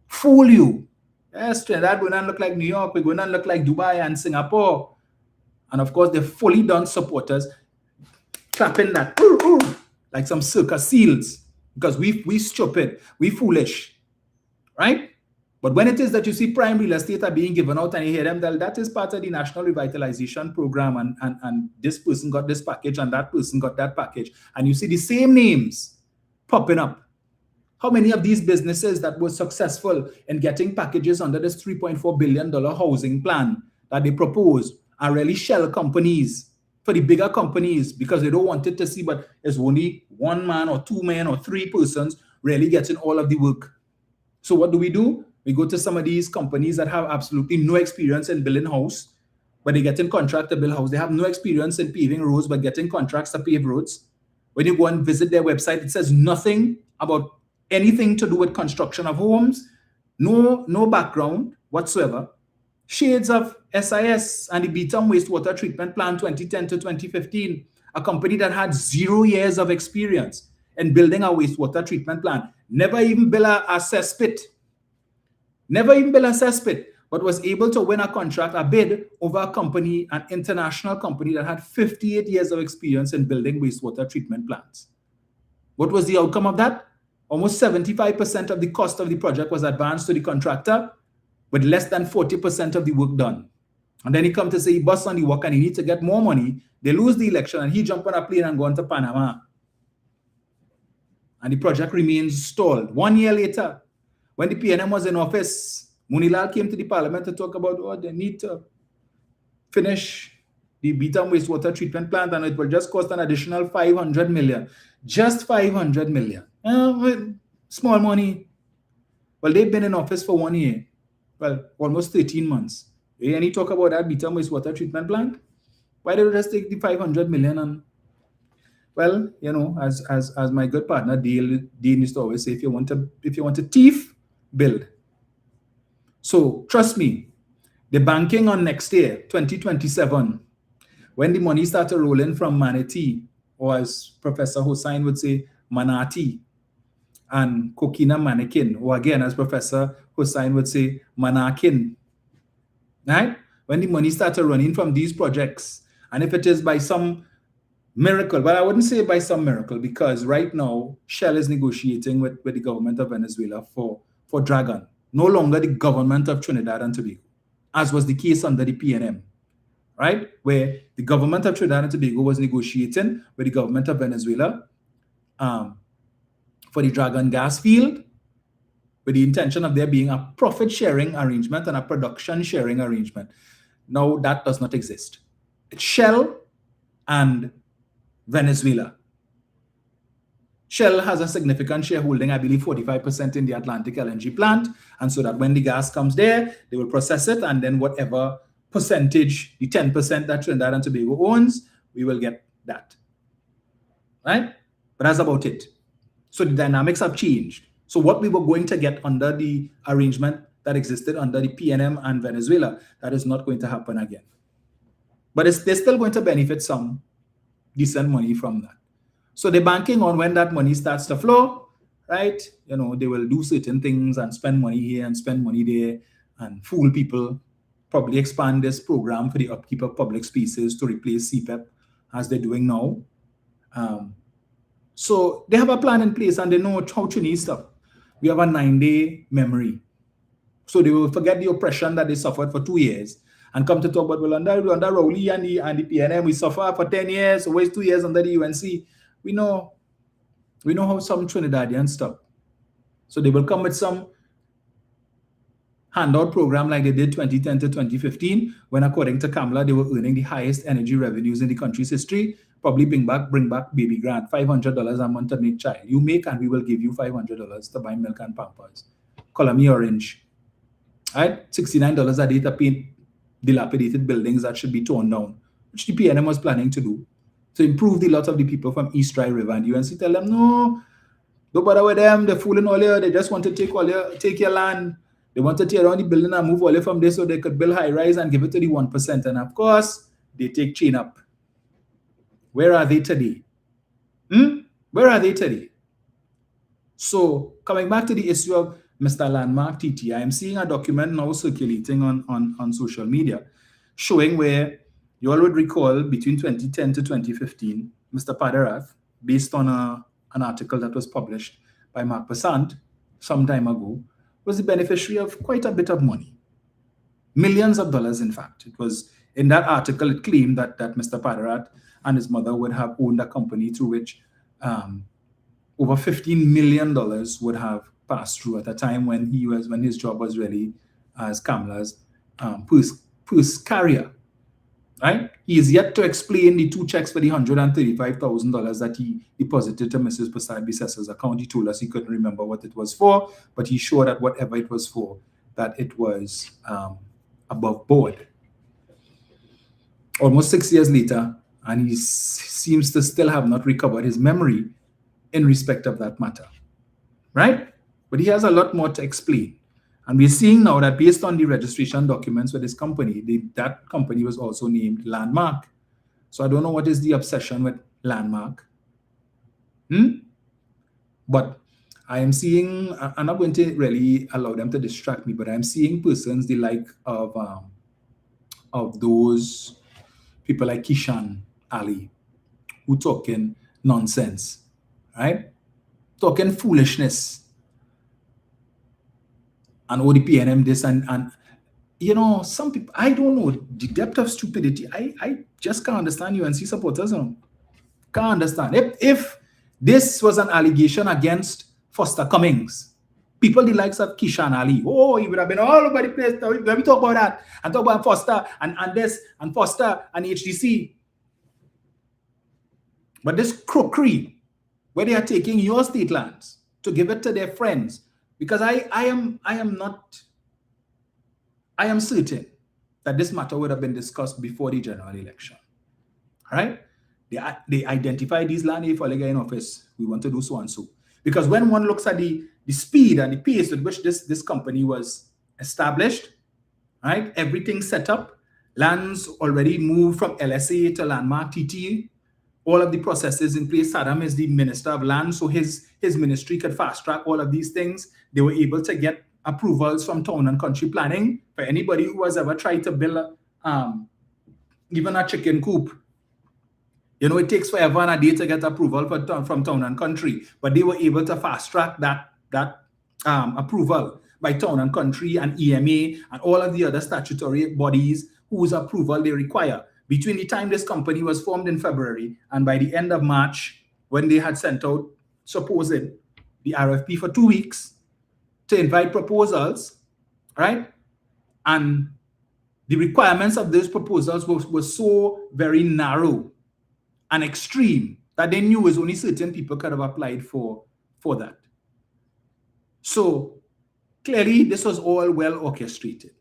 Fool you. Yes, Trinidad going to look like New York, we're going to look like Dubai and Singapore. And of course, they're fully done supporters clapping that, ooh, ooh, like some circus seals, because we stupid, we foolish, right? But when it is that you see prime real estate are being given out and you hear them tell that is part of the national revitalization program, and this person got this package and that person got that package, and you see the same names popping up. How many of these businesses that were successful in getting packages under this $3.4 billion housing plan that they proposed are really shell companies for the bigger companies, because they don't want it to see, but it's only one man or two men or three persons really getting all of the work. So what do? We go to some of these companies that have absolutely no experience in building house, but they get in contract to build house. They have no experience in paving roads, but getting contracts to pave roads. When you go and visit their website, it says nothing about anything to do with construction of homes, no background whatsoever. Shades of SIS and the Beetham Wastewater Treatment Plan 2010 to 2015, a company that had 0 years of experience in building a wastewater treatment plant, never even built a cesspit, but was able to win a contract, a bid over a company, an international company that had 58 years of experience in building wastewater treatment plants. What was the outcome of that? Almost 75% of the cost of the project was advanced to the contractor, with less than 40% of the work done. And then he come to say he busts on the work and he needs to get more money. They lose the election and he jump on a plane and go on to Panama. And the project remains stalled. 1 year later, when the PNM was in office, Munilal came to the parliament to talk about, oh, they need to finish the Beetham wastewater treatment plant, and it will just cost an additional 500 million. Just 500 million. Small money. Well, they've been in office for 1 year. Well, almost 13 months. And he talk about that Beetham wastewater treatment plant. Why don't we just take the 500 million and, well, you know, as my good partner Dean used to always say, if you want to thief, build. So trust me, the banking on next year, 2027, when the money started rolling from Manatee, or as Professor Hossain would say, Manati, and Kokina Manikin, or again, as Professor Hossain would say, Manakin, right? When the money started running from these projects, and if it is by some miracle, but I wouldn't say by some miracle, because right now, Shell is negotiating with the government of Venezuela for Dragon, no longer the government of Trinidad and Tobago, as was the case under the PNM, right? Where the government of Trinidad and Tobago was negotiating with the government of Venezuela for the Dragon gas field, with the intention of there being a profit-sharing arrangement and a production-sharing arrangement. Now, that does not exist. It's Shell and Venezuela. Shell has a significant shareholding, I believe 45% in the Atlantic LNG plant, and so that when the gas comes there, they will process it, and then whatever percentage, the 10% that Trinidad and Tobago owns, we will get that, right? But that's about it. So the dynamics have changed. So what we were going to get under the arrangement that existed under the PNM and Venezuela, that is not going to happen again. But they're still going to benefit some decent money from that. So they're banking on when that money starts to flow, right? You know, they will do certain things and spend money here and spend money there and fool people, probably expand this program for the upkeep of public spaces to replace CPEP as they're doing now. So they have a plan in place and they know how to need stuff. We have a 9-day memory. So they will forget the oppression that they suffered for 2 years and come to talk about, well, under Rowley and the PNM, we suffer for 10 years, so waste 2 years under the UNC. We know how some Trinidadians stuff. So they will come with some handout program like they did 2010 to 2015, when according to Kamala, they were earning the highest energy revenues in the country's history. Probably bring back baby grant, $500 a month to make child. You make and we will give you $500 to buy milk and Pampers. Color me orange. Right? $69 a day to paint dilapidated buildings that should be torn down, which the PNM was planning to do, to improve the lot of the people from East Dry River. And UNC tell them, no, don't bother with them. They're fooling all you. They just want to take your land. They want to tear down the building and move away from this so they could build high-rise and give it to the 1%. And of course, they take chain up. Where are they today? Where are they today? So coming back to the issue of Mr. Landmark TT, I am seeing a document now circulating on social media showing where you all would recall between 2010 to 2015, Mr. Padarath, based on an article that was published by Mark Passant some time ago, was the beneficiary of quite a bit of money. Millions of dollars, in fact. It was in that article, it claimed that Mr. Padarath and his mother would have owned a company through which over $15 million would have passed through at a time when his job was really as Kamla's purse carrier. Right? He is yet to explain the 2 checks for the $135,000 that he deposited to Mrs. Prasad Bises's account. He told us he couldn't remember what it was for, but he showed that whatever it was for, that it was above board. Almost 6 years later, and he seems to still have not recovered his memory in respect of that matter. Right? But he has a lot more to explain. And we're seeing now that based on the registration documents for this company, that company was also named Landmark. So I don't know what is the obsession with Landmark. But I am seeing, I'm not going to really allow them to distract me, but I'm seeing persons the like of those people like Kishan Ali, who talking nonsense, right? Talking foolishness. And ODPNM this and you know, some people, I don't know the depth of stupidity. I just can't understand UNC supporters. Can't understand. If this was an allegation against Foster Cummings, people the likes of Kishan Ali, oh, he would have been all over the place. When we talk about that and talk about Foster and this and Foster and HDC. But this crookery, where they are taking your state lands to give it to their friends. Because I am certain that this matter would have been discussed before the general election. All right? They identify these land if they get in office, we want to do so and so. Because when one looks at the speed and the pace with which this company was established, right? Everything set up, lands already moved from LSA to Landmark TT, all of the processes in place. Saddam is the Minister of Land, so his ministry could fast track all of these things. They were able to get approvals from Town and Country Planning. For anybody who has ever tried to build even a chicken coop, you know, it takes forever and a day to get approval from Town and Country, but they were able to fast track that approval by Town and Country and EMA and all of the other statutory bodies whose approval they require. Between the time this company was formed in February and by the end of March, when they had sent out, supposed the RFP for 2 weeks to invite proposals, right? And the requirements of those proposals were so very narrow and extreme that they knew was only certain people could have applied for that. So clearly this was all well orchestrated.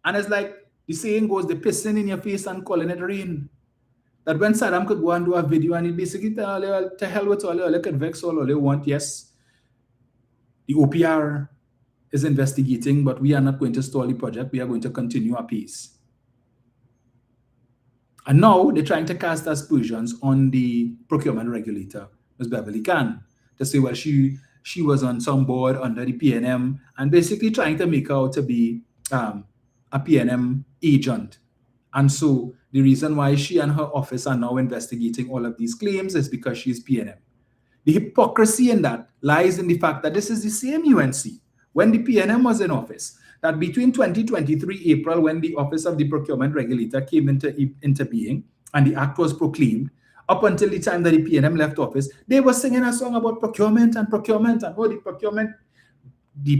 And it's like the saying goes, the pissing in your face and calling it rain. That when Saddam could go and do a video and he basically tell you, to hell with all you could vex all they want. Yes, the OPR is investigating, but we are not going to stall the project. We are going to continue our pace. And now they're trying to cast aspersions on the procurement regulator, Ms. Beverly Khan, to say, well, she was on some board under the PNM and basically trying to make her out to be a PNM agent. And so the reason why she and her office are now investigating all of these claims is because she's PNM. The hypocrisy in that lies in the fact that this is the same UNC, when the PNM was in office, that between 2023 April, when the Office of the Procurement Regulator came into being and the act was proclaimed, up until the time that the PNM left office, they were singing a song about procurement and oh, the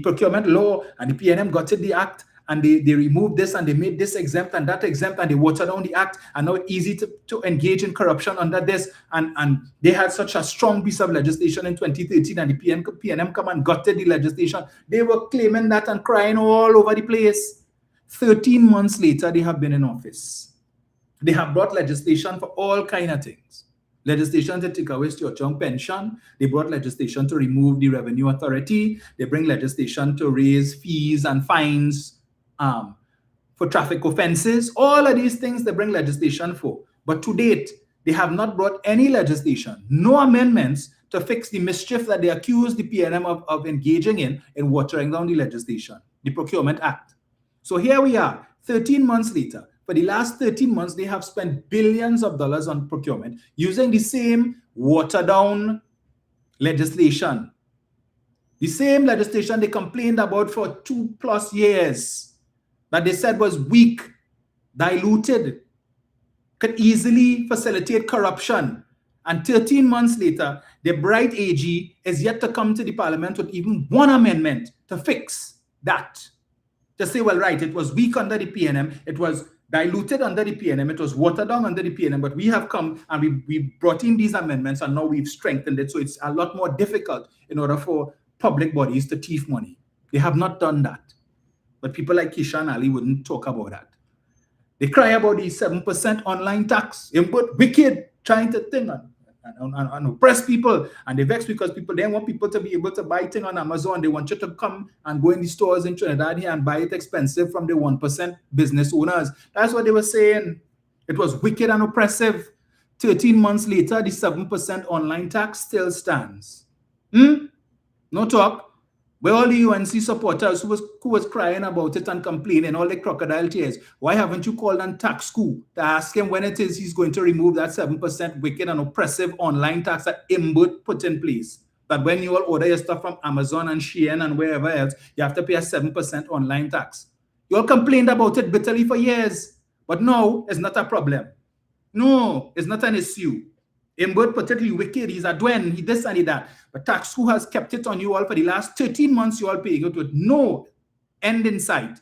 procurement law, and the PNM got the act, and they removed this and they made this exempt and that exempt, and they watered down the act, and now it's easy to engage in corruption under this. And they had such a strong piece of legislation in 2013, and the PNM come and gutted the legislation. They were claiming that and crying all over the place. 13 months later, they have been in office. They have brought legislation for all kinds of things. Legislation to take away your young pension. They brought legislation to remove the revenue authority. They bring legislation to raise fees and fines for traffic offenses. All of these things they bring legislation for. But to date, they have not brought any legislation, no amendments to fix the mischief that they accuse the PNM of engaging in watering down the legislation, the Procurement Act. So here we are, 13 months later. For the last 13 months, they have spent billions of dollars on procurement using the same watered-down legislation. The same legislation they complained about for 2+ years that they said was weak, diluted, could easily facilitate corruption. And 13 months later, the bright AG is yet to come to the parliament with even one amendment to fix that. To say, well, right, it was weak under the PNM, it was diluted under the PNM, it was watered down under the PNM, but we have come and we brought in these amendments and now we've strengthened it. So it's a lot more difficult in order for public bodies to thief money. They have not done that. But people like Kisha and Ali wouldn't talk about that. They cry about the 7% online tax. But wicked, trying to think and oppress people. And they vex because people, they want people to be able to buy things on Amazon. They want you to come and go in the stores in Trinidad here and buy it expensive from the 1% business owners. That's what they were saying. It was wicked and oppressive. 13 months later, the 7% online tax still stands. No talk. Where all the UNC supporters who was crying about it and complaining, all the crocodile tears, why haven't you called on tax school to ask him when it is he's going to remove that 7% wicked and oppressive online tax that EMBD put in place? That when you all order your stuff from Amazon and Shein and wherever else, you have to pay a 7% online tax. You all complained about it bitterly for years, but no, it's not a problem. No, it's not an issue. EMBD particularly wicked, he's a dwen, he this and he that. But tax who has kept it on you all for the last 13 months, you all paying it with no end in sight.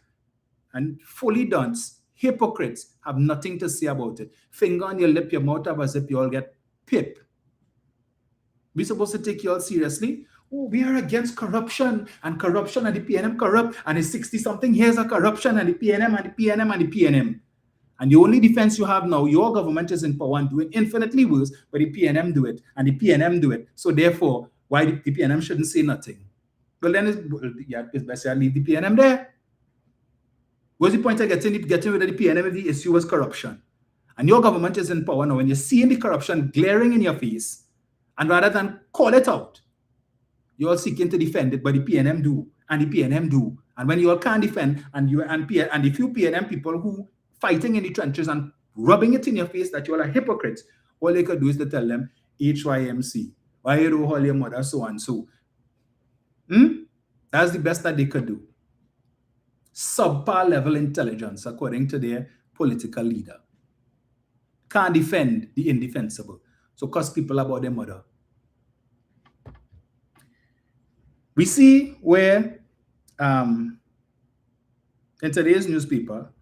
And fully dunce, hypocrites have nothing to say about it. Finger on your lip, your mouth up as if you all get pip. We supposed to take you all seriously? Oh, we are against corruption and the PNM corrupt and it's 60-something years of corruption and the PNM and the PNM and the PNM. And the only defense you have now, your government is in power and doing infinitely worse, but the PNM do it, and the PNM do it. So therefore, why the PNM shouldn't say nothing? Well, then it's best to leave the PNM there. What's the point of getting rid of the PNM if the issue was corruption? And your government is in power now, and you're seeing the corruption glaring in your face, and rather than call it out, you're all seeking to defend it, but the PNM do, and the PNM do. And when you all can't defend, and the few PNM people who fighting in the trenches and rubbing it in your face that you all are hypocrites, all they could do is to tell them, HYMC, why you don't call your mother so and so. That's the best that they could do. Subpar level intelligence, according to their political leader. Can't defend the indefensible. So cuss people about their mother. We see where in today's newspaper,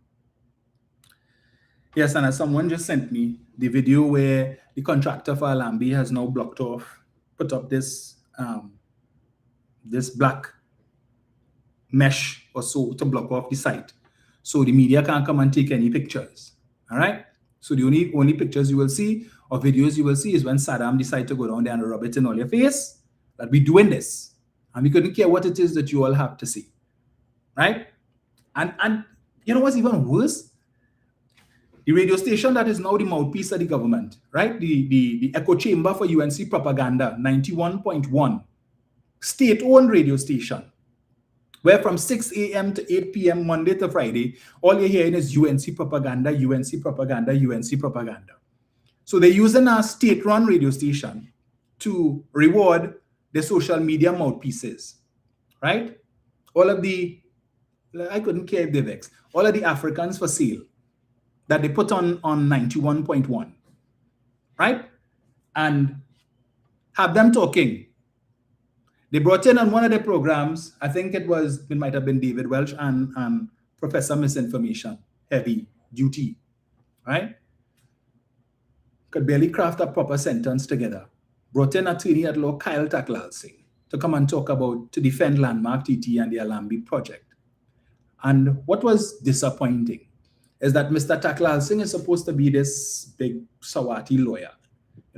yes, and as someone just sent me the video where the contractor for Alambi has now blocked off, put up this this black mesh or so to block off the site. So the media can't come and take any pictures. All right? So the only pictures you will see or videos you will see is when Saddam decided to go down there and rub it in all your face, that we're doing this. And we couldn't care what it is that you all have to see. Right? And you know what's even worse? The radio station that is now the mouthpiece of the government, right? The echo chamber for UNC propaganda, 91.1, state-owned radio station, where from 6 a.m. to 8 p.m. Monday to Friday, all you're hearing is UNC propaganda, UNC propaganda, UNC propaganda. So they're using our state-run radio station to reward the social media mouthpieces, right? All of the, I couldn't care if they vex, all of the Africans for sale that they put on 91.1, right? And have them talking. They brought in on one of their programs, I think it might have been David Welch and Professor Misinformation, heavy duty, right? Could barely craft a proper sentence together. Brought in attorney at law Kyle Taklal Singh to come and talk about, to defend Landmark TT and the Alambi project. And what was disappointing is that Mr. Taklal Singh is supposed to be this big Sawati lawyer,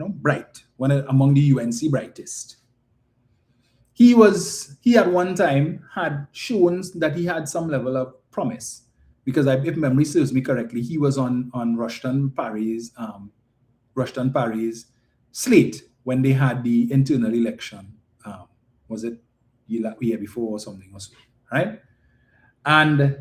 bright, among the UNC brightest. He at one time had shown that he had some level of promise, because if memory serves me correctly, he was on Rushton Parry's slate when they had the internal election. Was it year before or something or so, right? And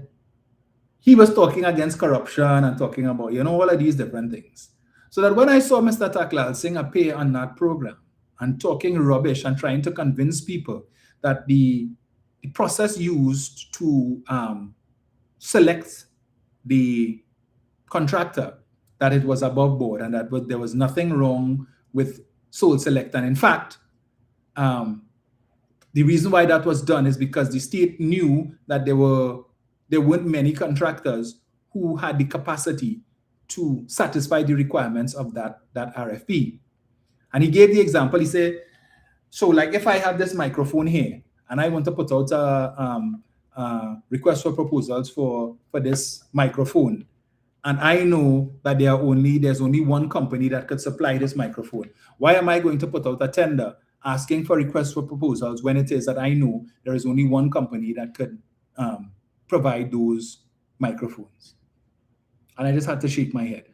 he was talking against corruption and talking about, all of these different things. So that when I saw Mr. Taklal Singh appear on that program and talking rubbish and trying to convince people that the process used to select the contractor, that it was above board and that there was nothing wrong with sole select. And in fact, the reason why that was done is because the state knew that there weren't many contractors who had the capacity to satisfy the requirements of that RFP. And he gave the example. He said, so like if I have this microphone here and I want to put out a request for proposals for this microphone, and I know that there's only one company that could supply this microphone, why am I going to put out a tender asking for requests for proposals when it is that I know there is only one company that could provide those microphones? And I just had to shake my head,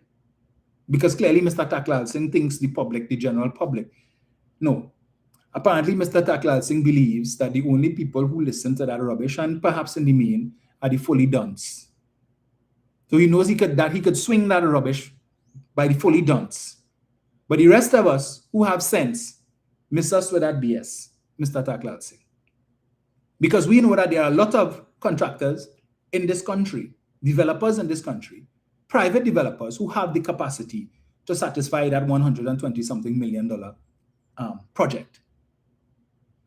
because clearly Mr. Taklal Singh thinks the general public. No, apparently Mr. Taklal Singh believes that the only people who listen to that rubbish, and perhaps in the main, are the fully dunce. So he knows he could swing that rubbish by the fully dunce. But the rest of us who have sense miss us with that BS, Mr. Taklal Singh. Because we know that there are a lot of contractors in this country, developers in this country, private developers who have the capacity to satisfy that $120-something million project.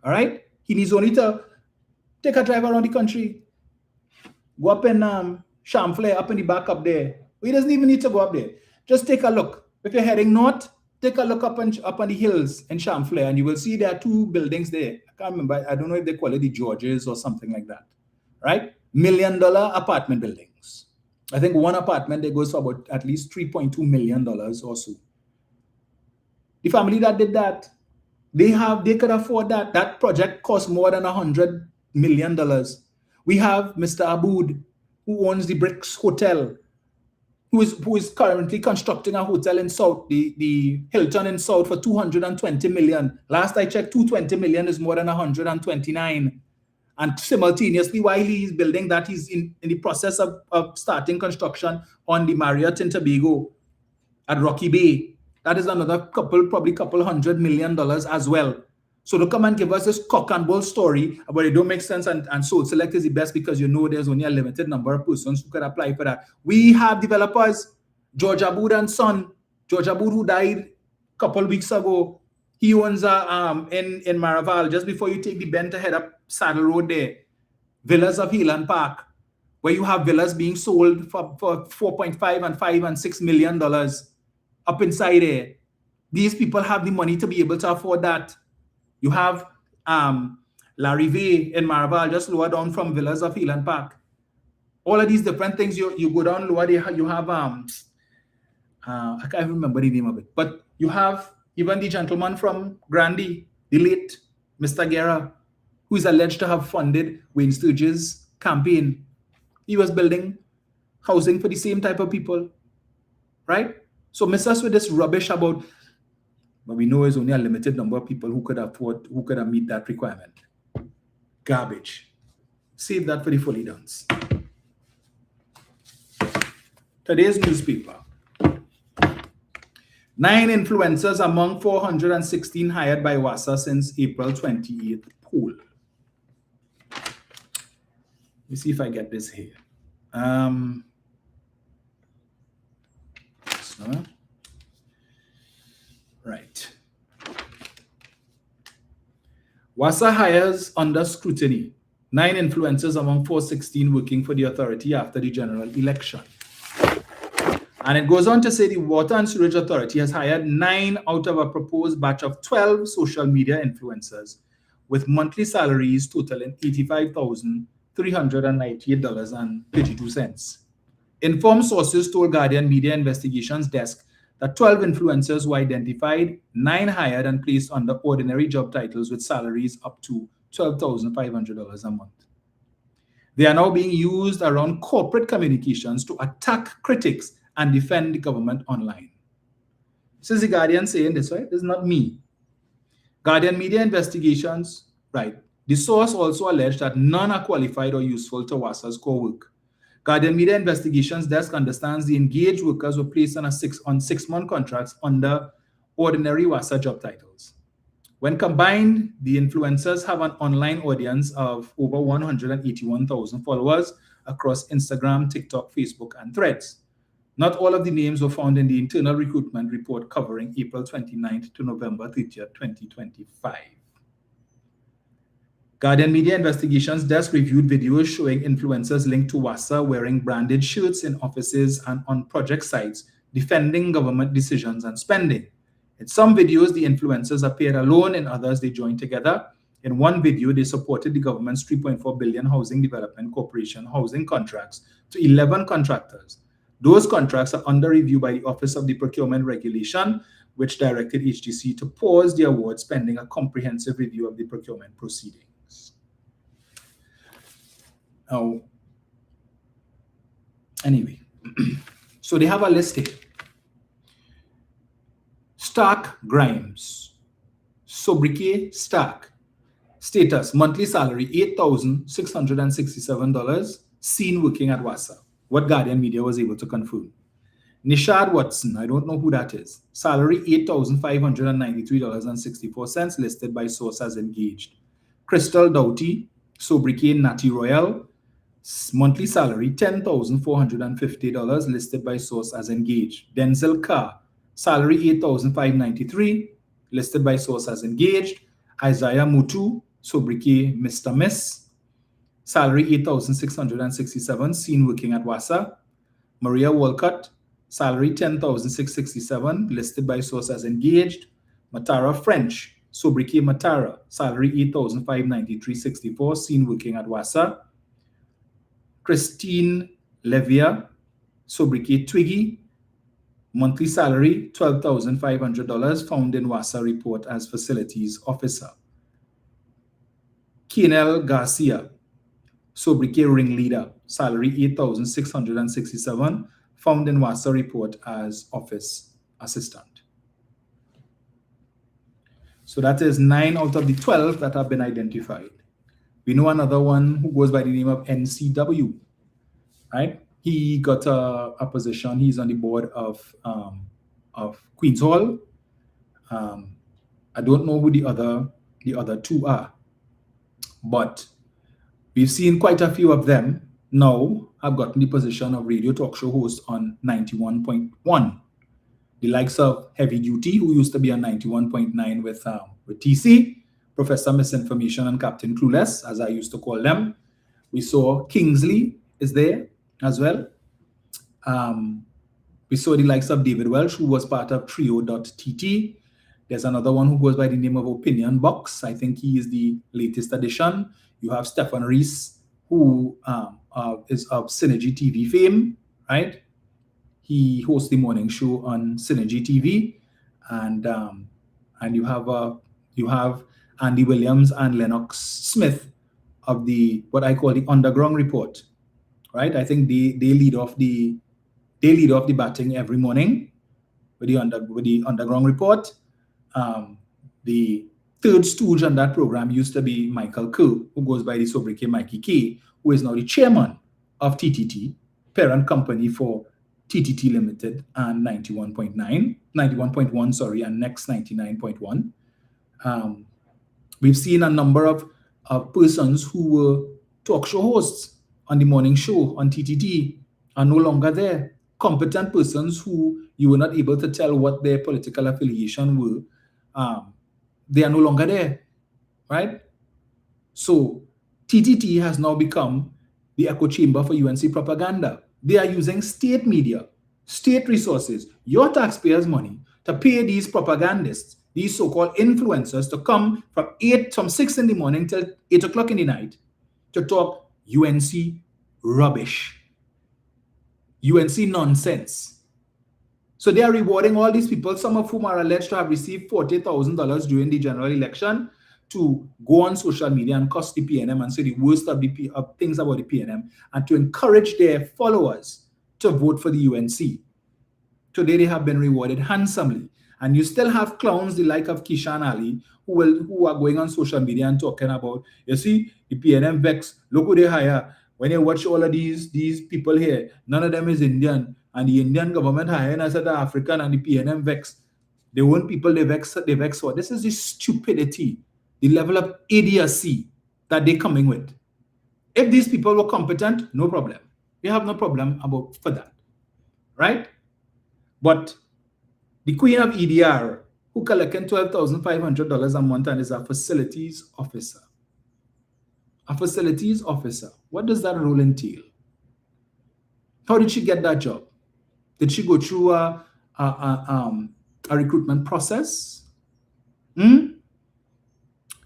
All right? He needs only to take a drive around the country, go up in Chamflair, up in the back up there. He doesn't even need to go up there. Just take a look. If you're heading north, take a look up on the hills in Chamflair, and you will see there are two buildings there. I can't remember. I don't know if they call it the Georges or something like that. Right? $1 million apartment buildings. I think one apartment there goes for about at least $3.2 million or so. The family that did that, they could afford that. That project cost more than $100 million. We have Mr. Aboud, who owns the Bricks Hotel, who is currently constructing a hotel in South, the Hilton in South, for $220 million. Last I checked, $220 million is more than $129. And simultaneously, while he's building that, he's in the process of starting construction on the Marriott in Tobago at Rocky Bay. That is another probably couple $100 million as well. So to come and give us this cock and bull story about it don't make sense and Sole Select is the best because there's only a limited number of persons who could apply for that. We have developers, George Aboud and son. George Aboud, who died a couple weeks ago, he owns in Maraval, just before you take the bend to head up Saddle Road there, Villas of Heelan Park, where you have villas being sold for $4.5 and $5 and $6 million up inside there. These people have the money to be able to afford that. You have La Rive in Maraval, just lower down from Villas of Heelan Park. All of these different things, you go down lower there, you have, I can't remember the name of it, but you have even the gentleman from Grandy, the late Mr. Guerra, who is alleged to have funded Wayne Sturgis' campaign. He was building housing for the same type of people, right? So miss us with this rubbish about, but we know there's only a limited number of people who could have meet that requirement. Garbage. Save that for the fully dunce. Today's newspaper. 9 influencers among 416 hired by WASA since April 28th poll. Let me see if I get this here. Right. WASA hires under scrutiny. 9 influencers among 416 working for the authority after the general election. And it goes on to say the Water and Sewerage Authority has hired 9 out of a proposed batch of 12 social media influencers with monthly salaries totaling $85,398.32. Informed sources told Guardian Media Investigations Desk that 12 influencers were identified, 9 hired and placed under ordinary job titles with salaries up to $12,500 a month. They are now being used around corporate communications to attack critics and defend the government online. This is the Guardian saying this, right? This is not me. Guardian Media Investigations, right? The source also alleged that none are qualified or useful to WASA's core work. Guardian Media Investigations desk understands the engaged workers were placed on 6-month contracts under ordinary WASA job titles. When combined, the influencers have an online audience of over 181,000 followers across Instagram, TikTok, Facebook, and Threads. Not all of the names were found in the internal recruitment report covering April 29th to November 30th, 2025. Guardian Media Investigations desk reviewed videos showing influencers linked to WASA wearing branded shirts in offices and on project sites, defending government decisions and spending. In some videos, the influencers appeared alone, in others, they joined together. In one video, they supported the government's $3.4 billion Housing Development Corporation housing contracts to 11 contractors. Those contracts are under review by the Office of the Procurement Regulation, which directed HDC to pause the awards pending a comprehensive review of the procurement proceedings. Now, anyway, so they have a list here. Stark Grimes, Sobriquet Stark, status, monthly salary $8,667, seen working at WASA, what Guardian Media was able to confirm. Nishad Watson, I don't know who that is, salary $8,593.64, listed by source as engaged. Crystal Doughty, Sobriquet Natty Royal, monthly salary $10,450, listed by source as engaged. Denzel Carr, salary $8,593, listed by source as engaged. Isaiah Mutu, sobriquet Mr. Miss, salary $8,667, seen working at WASA. Maria Walcott, salary $10,667, listed by source as engaged. Matara French, sobriquet Matara, salary $8,593.64, seen working at WASA. Christine Levia, sobriquet Twiggy, monthly salary $12,500, found in WASA report as facilities officer. Kenel Garcia, sobriquet ringleader, salary $8,667, found in WASA report as office assistant. So that is 9 out of the 12 that have been identified. We know another one who goes by the name of NCW, right? He got a position. He's on the board of Queen's Hall. I don't know who the other two are, but we've seen quite a few of them now have gotten the position of radio talk show host on 91.1. The likes of Heavy Duty, who used to be on 91.9 with TC, Professor Misinformation and Captain Clueless, as I used to call them. We saw Kingsley is there as well. We saw the likes of David Welch, who was part of Trio.tt. There's another one who goes by the name of Opinion Box. I think he is the latest addition. You have Stefan Rees, who is of Synergy TV fame, right? He hosts the morning show on Synergy TV, and you have Andy Williams and Lennox Smith of what I call the Underground Report, right? I think they lead off the batting every morning with the Underground Report. The third stooge on that program used to be Michael Kerr, who goes by the sobriquet Mikey K, who is now the chairman of TTT, parent company for TTT Limited and 91.1, sorry, and Next 99.1. We've seen a number of persons who were talk show hosts on the morning show on TTT are no longer there. Competent persons who you were not able to tell what their political affiliation were, they are no longer there, right? So TTT has now become the echo chamber for UNC propaganda. They are using state media, state resources, your taxpayers' money to pay these propagandists, these so-called influencers, to come from 6 in the morning till 8 o'clock in the night to talk UNC rubbish, UNC nonsense, So they are rewarding all these people, some of whom are alleged to have received $40,000 during the general election, to go on social media and cuss the PNM and say the worst of things about the PNM, and to encourage their followers to vote for the UNC. Today they have been rewarded handsomely. And you still have clowns the like of Kishan Ali who are going on social media and talking about, you see, the PNM vex, look who they hire. When you watch all of these people here, none of them is Indian. And the Indian government hiring as the African, and the PNM vex. They want people they vex for. This is the stupidity, the level of idiocy that they're coming with. If these people were competent, no problem. We have no problem for that. Right? But the Queen of EDR, who collected $12,500 a month and is a facilities officer. A facilities officer. What does that role entail? How did she get that job? Did she go through a recruitment process?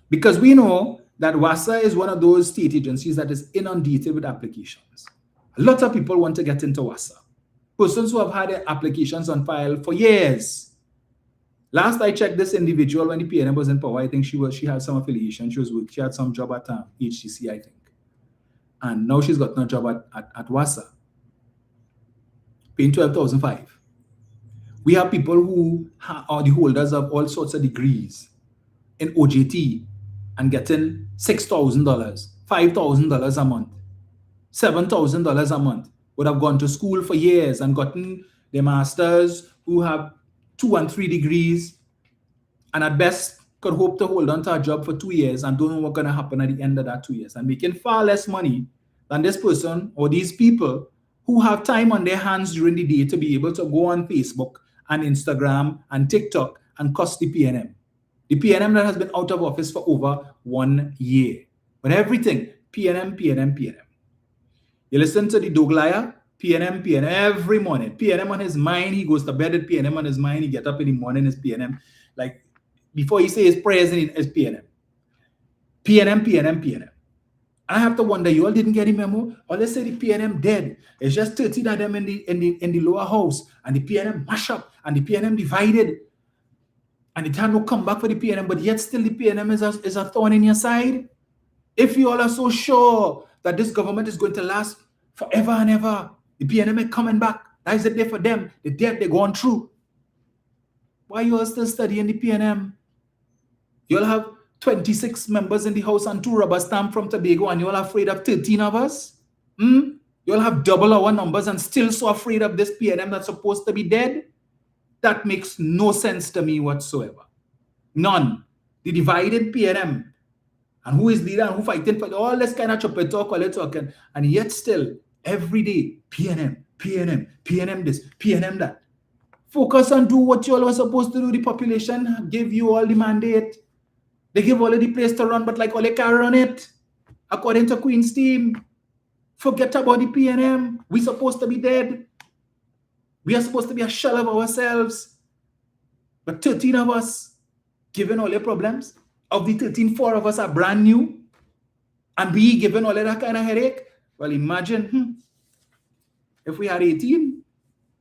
Because we know that WASA is one of those state agencies that is inundated with applications. A lot of people want to get into WASA. Persons who have had their applications on file for years. Last I checked, this individual, when the PNM was in power, I think she had some affiliation. She had some job at HTC, I think. And now she's got no job at WASA. Paying $12,500. We have people who are the holders of all sorts of degrees in OJT and getting $6,000, $5,000 a month, $7,000 a month. Would have gone to school for years and gotten their masters, who have 2 and 3 degrees, and at best could hope to hold on to a job for 2 years and don't know what's going to happen at the end of that 2 years, and making far less money than this person or these people who have time on their hands during the day to be able to go on Facebook and Instagram and TikTok and cuss the PNM. The PNM that has been out of office for over 1 year. But everything, PNM, PNM, PNM. You listen to the Doglaya, PNM, PNM, every morning. PNM on his mind, he goes to bed with PNM on his mind, he get up in the morning, it's PNM. Like, before he says his prayers, it's PNM. PNM, PNM, PNM. I have to wonder, you all didn't get a memo? Or let's say the PNM dead. It's just 13 of them in the lower house, and the PNM mash up, and the PNM divided. And the time will come back for the PNM, but yet still the PNM is a thorn in your side. If you all are so sure that this government is going to last forever and ever, the PNM is coming back. That is the day for them. The debt they're going through. Why you all still studying the PNM? You all have 26 members in the house and 2 rubber stamps from Tobago, and you all afraid of 13 of us? You all have double our numbers and still so afraid of this PNM that's supposed to be dead? That makes no sense to me whatsoever. None. The divided PNM, and who is leader and who fighting for all this kind of chopper talk, and yet still every day PNM, PNM, PNM this, PNM that. Focus on do what you all were supposed to do. The population give you all the mandate. They give all of the place to run, but like all they can't run it. According to Queen's team, forget about the PNM. We're supposed to be dead. We are supposed to be a shell of ourselves. But 13 of us, given all your problems, of the 13, 4 of us are brand new, and we given all of that kind of headache. Well, imagine if we had 18,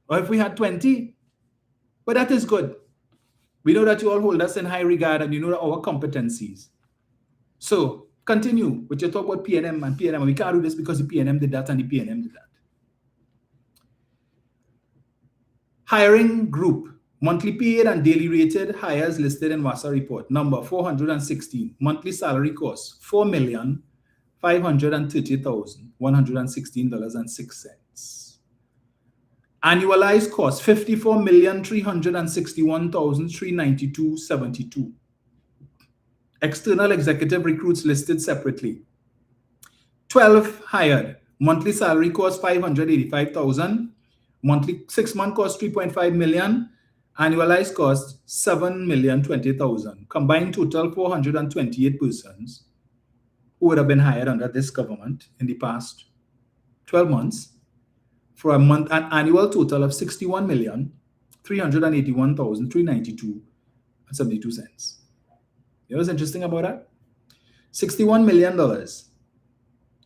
or if we had 20. But that is good. We know that you all hold us in high regard, and you know our competencies. So continue with your talk about PNM and PNM. We can't do this because the PNM did that and the PNM did that. Hiring group. Monthly paid and daily rated hires listed in WASA report. Number 416. Monthly salary cost $4,530,116.06. Annualized cost $54,361,392.72. External executive recruits listed separately. 12 hired. Monthly salary cost $585,000. Monthly 6-month cost $3.5 million. Annualized cost $7,020,000. Combined total 428 persons who would have been hired under this government in the past 12 months for an annual total of $61,381,392.72. You know what's interesting about that? $61 million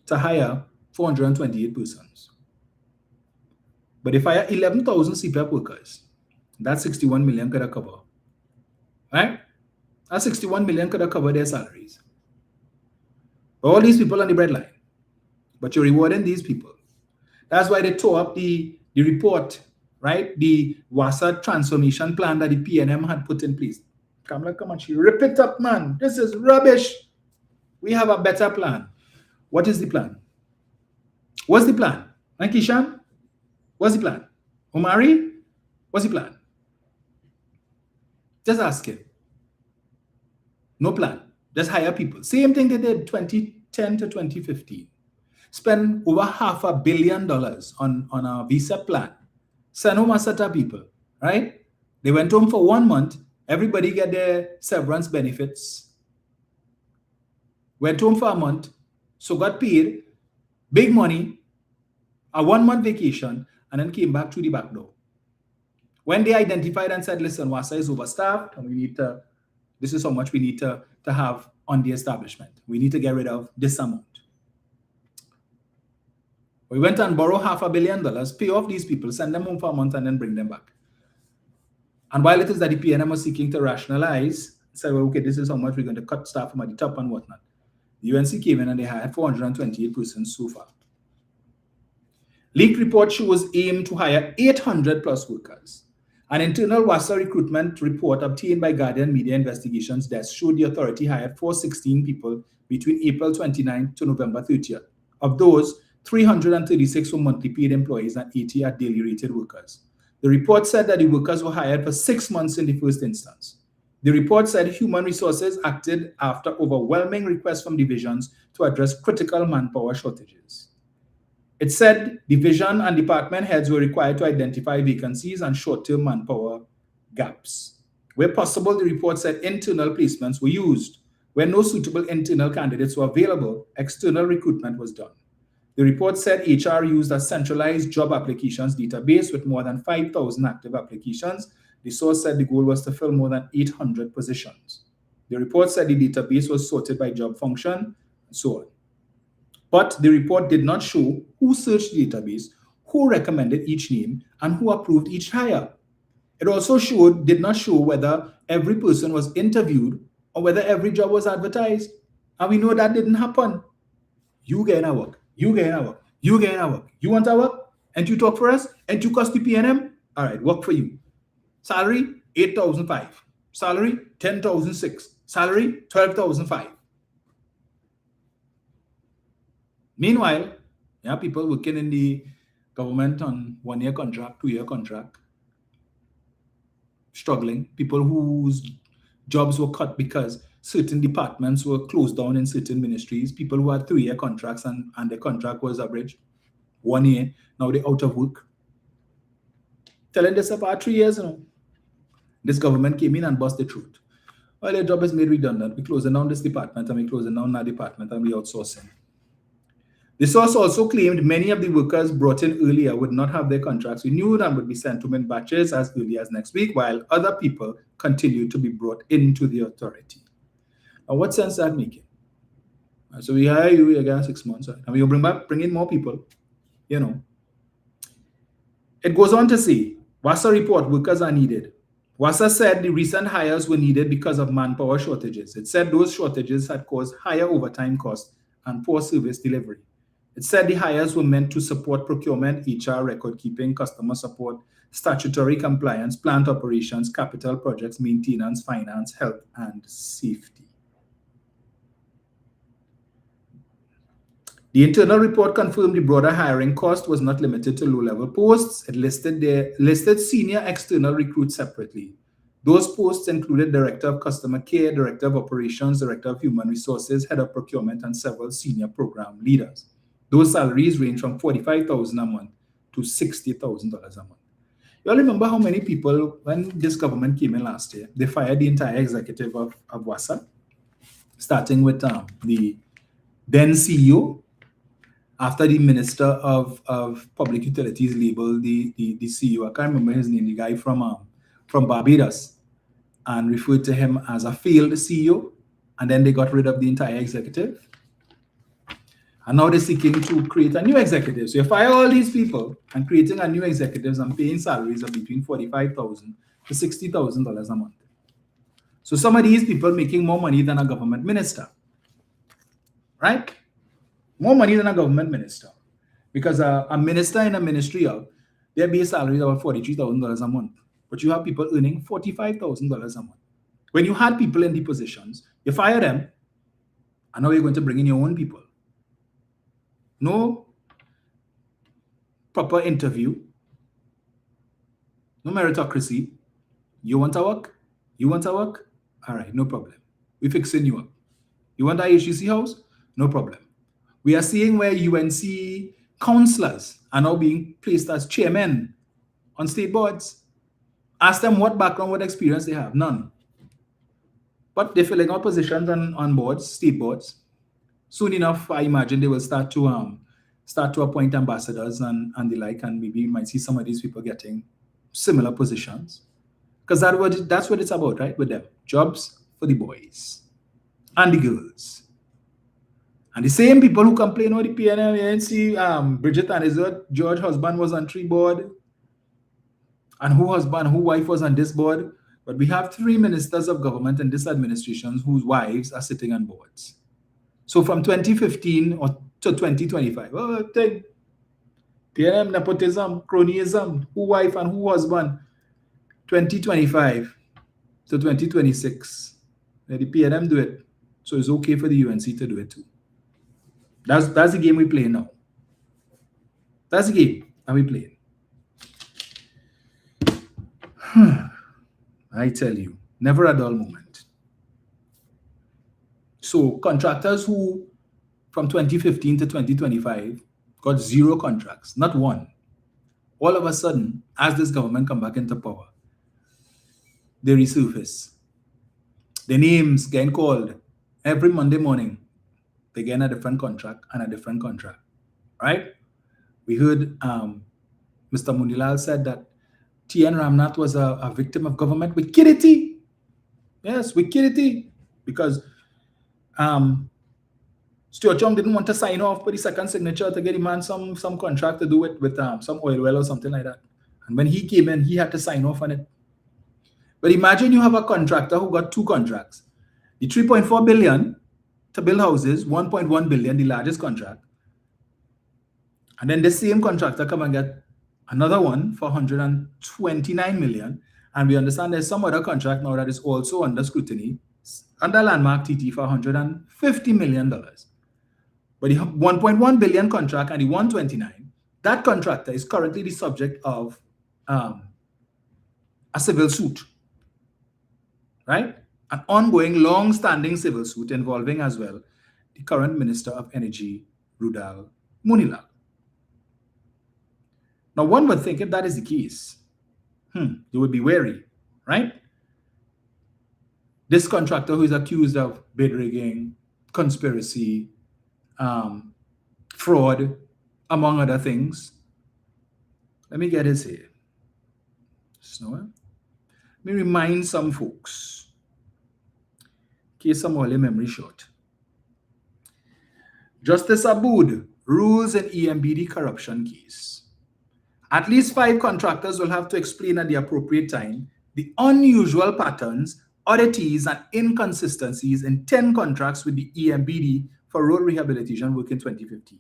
to hire 428 persons. But if I hire 11,000 CPAP workers, That 61 million could have covered. Right? That 61 million could have covered their salaries. All these people on the breadline. But you're rewarding these people. That's why they tore up the report, right? The WASA transformation plan that the PNM had put in place. Come on, she rip it up, man. This is rubbish. We have a better plan. What is the plan? What's the plan? Kishan? What's the plan? Omari? What's the plan? Just ask him. No plan. Just hire people. Same thing they did 2010 to 2015. Spend over $500 million on a visa plan. Send home a set of people, right? They went home for 1 month. Everybody get their severance benefits. Went home for a month. So got paid big money, a 1 month vacation, and then came back through the back door. When they identified and said, listen, WASA is overstaffed, and we need to, this is how much we need to have on the establishment. We need to get rid of this amount. We went and borrowed $500 million, pay off these people, send them home for a month, and then bring them back. And while it is that the PNM was seeking to rationalize, say, well, okay, this is how much we're going to cut staff from at the top and whatnot. The UNC came in and they hired 428 persons so far. Leaked report shows aim to hire 800 plus workers. An internal WASA recruitment report obtained by Guardian Media Investigations desk showed the authority hired 416 people between April 29th to November 30th. Of those, 336 were monthly paid employees and 80 are daily rated workers. The report said that the workers were hired for 6 months in the first instance. The report said human resources acted after overwhelming requests from divisions to address critical manpower shortages. It said division and department heads were required to identify vacancies and short-term manpower gaps. Where possible, the report said internal placements were used. Where no suitable internal candidates were available, external recruitment was done. The report said HR used a centralized job applications database with more than 5,000 active applications. The source said the goal was to fill more than 800 positions. The report said the database was sorted by job function and so on. But the report did not show who searched the database, who recommended each name, and who approved each hire. It also did not show whether every person was interviewed or whether every job was advertised. And we know that didn't happen. You get our work. You get our work. You get our work. You want our work? And you talk for us? And you cost the PNM? All right, work for you. Salary, 8,005. Salary, 10,006. Salary, 12,005. Meanwhile, people working in the government on 1-year contract, 2-year contract, struggling. People whose jobs were cut because certain departments were closed down in certain ministries. People who had 3-year contracts and their contract was average 1 year. Now they're out of work. Telling this about 3 years, This government came in and busted the truth. Well, their job is made redundant. We're closing down this department and we're closing down that department and we're outsourcing. The source also claimed many of the workers brought in earlier would not have their contracts renewed and would be sent home in batches as early as next week, while other people continued to be brought into the authority. Now, what sense that making? So we hire you again 6 months, and we will bring in more people. It goes on to say, WASA report, workers are needed. WASA said the recent hires were needed because of manpower shortages. It said those shortages had caused higher overtime costs and poor service delivery. It said the hires were meant to support procurement, HR, record keeping, customer support, statutory compliance, plant operations, capital projects, maintenance, finance, health, and safety. The internal report confirmed the broader hiring cost was not limited to low-level posts. It listed senior external recruits separately. Those posts included Director of Customer Care, Director of Operations, Director of Human Resources, Head of Procurement, and several senior program leaders. Those salaries range from $45,000 a month to $60,000 a month. You all remember how many people, when this government came in last year, they fired the entire executive of WASA, starting with the then CEO, after the Minister of Public Utilities labeled the CEO, I can't remember his name, the guy from Barbados, and referred to him as a failed CEO, and then they got rid of the entire executive. And now they're seeking to create a new executive. So you fire all these people and creating a new executives and paying salaries of between $45,000 to $60,000 a month. So some of these people making more money than a government minister, right? More money than a government minister. Because a minister in a ministry, their base salary is about $43,000 a month. But you have people earning $45,000 a month. When you had people in the positions, you fire them, and now you're going to bring in your own people. No proper interview, no meritocracy. You want to work? You want to work? All right, no problem. We're fixing you up. You want a HGC house? No problem. We are seeing where UNC councillors are now being placed as chairmen on state boards. Ask them what background, what experience they have. None. But they're filling out positions on boards, state boards. Soon enough, I imagine they will start to appoint ambassadors and the like, and maybe you might see some of these people getting similar positions. Because that's what it's about, right? With them. Jobs for the boys and the girls. And the same people who complain about the PNM, ANC, Bridget and his George husband was on 3 board, and who wife was on this board. But we have 3 ministers of government in this administration whose wives are sitting on boards. So from 2015 to 2025, PNM, nepotism, cronyism, who wife and who husband. 2025 to 2026, let the PNM do it. So it's okay for the UNC to do it too. That's the game we play now. That's the game that we play. I tell you, never a dull moment. So contractors who from 2015 to 2025 got 0 contracts, not one. All of a sudden, as this government come back into power, they resurface. Their names getting called every Monday morning. They get a different contract and a different contract, right? We heard Mr. Mundilal said that T.N. Ramnath was a victim of government wickedity. Yes, wickedity. Because Stuart Chung didn't want to sign off for the second signature to get him man some contract to do with some oil well or something like that. And when he came in, he had to sign off on it. But imagine you have a contractor who got 2 contracts. The 3.4 billion to build houses, 1.1 billion, the largest contract. And then the same contractor come and get another one for 129 million. And we understand there's some other contract now that is also under scrutiny, under Landmark TT for $150 million. But the 1.1 billion contract and the 129, that contractor is currently the subject of a civil suit. Right? An ongoing, long-standing civil suit involving as well the current Minister of Energy, Rudal Munilal. Now, one would think if that is the case, you would be wary, right? This contractor who is accused of bid rigging, conspiracy, fraud, among other things. Let me get this here. Let me remind some folks, in case some of their memory short. Justice Abood rules in EMBD corruption case. At least 5 contractors will have to explain at the appropriate time the unusual patterns, oddities, and inconsistencies in 10 contracts with the EMBD for road rehabilitation work in 2015.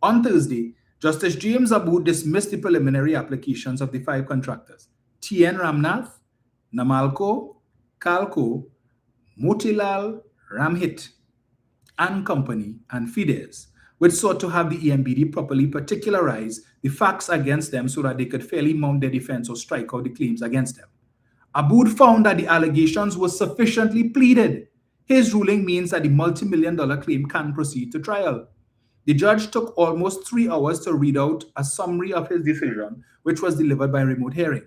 On Thursday, Justice James Abood dismissed the preliminary applications of the 5 contractors: T.N. Ramnath, Namalco, Calco, Motilal Ramhit and Company, and Fides, which sought to have the EMBD properly particularize the facts against them so that they could fairly mount their defense or strike out the claims against them. Abood found that the allegations were sufficiently pleaded. His ruling means that the multi-million-dollar claim can proceed to trial. The judge took almost 3 hours to read out a summary of his decision, which was delivered by remote hearing.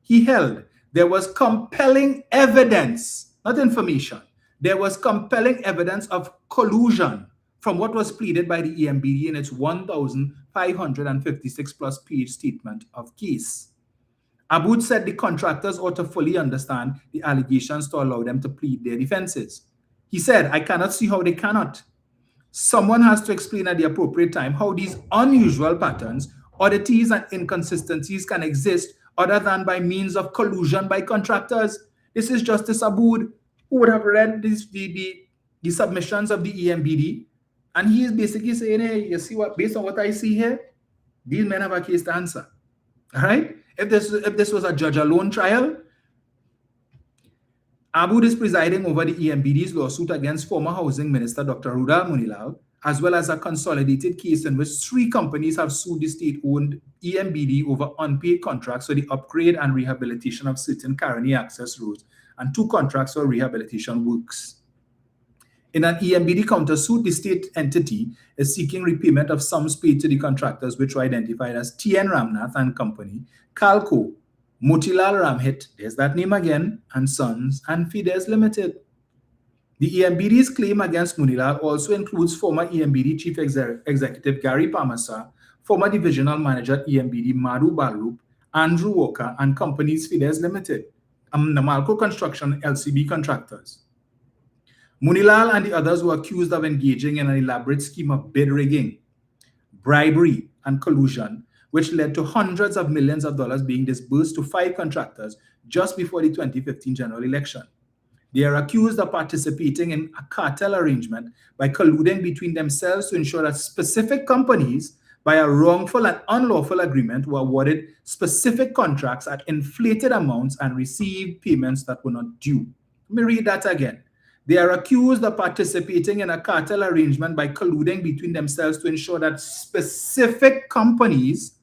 He held there was compelling evidence, not information. There was compelling evidence of collusion from what was pleaded by the EMBD in its 1,556 plus page statement of case. Abood said the contractors ought to fully understand the allegations to allow them to plead their defenses. He said, I cannot see how they cannot. Someone has to explain at the appropriate time how these unusual patterns, oddities, and inconsistencies can exist other than by means of collusion by contractors. This is Justice Abood, who would have read the submissions of the EMBD, and he is basically saying, hey, you see what, based on what I see here, these men have a case to answer. All right? If this was a judge alone trial, Abood is presiding over the EMBD's lawsuit against former Housing Minister Dr. Rudal Munilal, as well as a consolidated case in which 3 companies have sued the state-owned EMBD over unpaid contracts for the upgrade and rehabilitation of certain Caroni access roads, and 2 contracts for rehabilitation works. In an EMBD countersuit, the state entity is seeking repayment of sums paid to the contractors, which were identified as TN Ramnath and Company, Calco, Motilal Ramhit, there's that name again, and Sons, and Fides Limited. The EMBD's claim against Munilal also includes former EMBD Chief Executive Gary Pamasa, former Divisional Manager EMBD Madhu Balrup, Andrew Walker, and companies Fides Limited, Namalco Construction LCB contractors. Munilal and the others were accused of engaging in an elaborate scheme of bid rigging, bribery, and collusion, which led to hundreds of millions of dollars being disbursed to 5 contractors just before the 2015 general election. They are accused of participating in a cartel arrangement by colluding between themselves to ensure that specific companies, by a wrongful and unlawful agreement, were awarded specific contracts at inflated amounts and received payments that were not due. Let me read that again. They are accused of participating in a cartel arrangement by colluding between themselves to ensure that specific companies,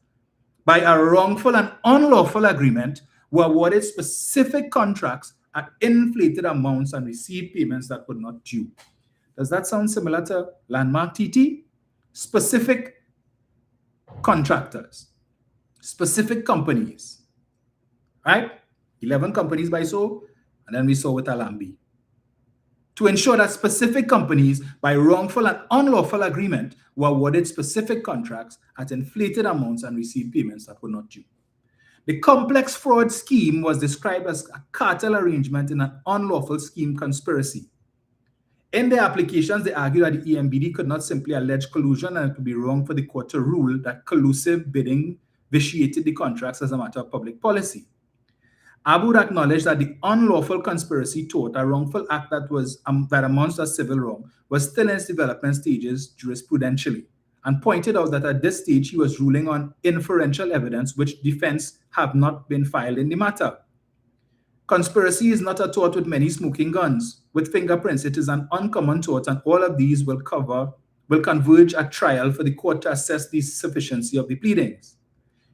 by a wrongful and unlawful agreement, were awarded specific contracts at inflated amounts and received payments that were not due. Does that sound similar to Landmark TT? Specific contractors, specific companies, right? 11 companies by so, and then we saw with Alambi. To ensure that specific companies, by wrongful and unlawful agreement, were awarded specific contracts at inflated amounts and received payments that were not due. The complex fraud scheme was described as a cartel arrangement in an unlawful scheme conspiracy. In their applications, they argue that the EMBD could not simply allege collusion, and it would be wrong for the court to rule that collusive bidding vitiated the contracts as a matter of public policy. Abood acknowledged that the unlawful conspiracy tort, a wrongful act that amounts to a civil wrong, was still in its development stages jurisprudentially, and pointed out that at this stage he was ruling on inferential evidence which defense have not been filed in the matter. Conspiracy is not a tort with many smoking guns. With fingerprints, it is an uncommon tort, and all of these will converge at trial for the court to assess the sufficiency of the pleadings.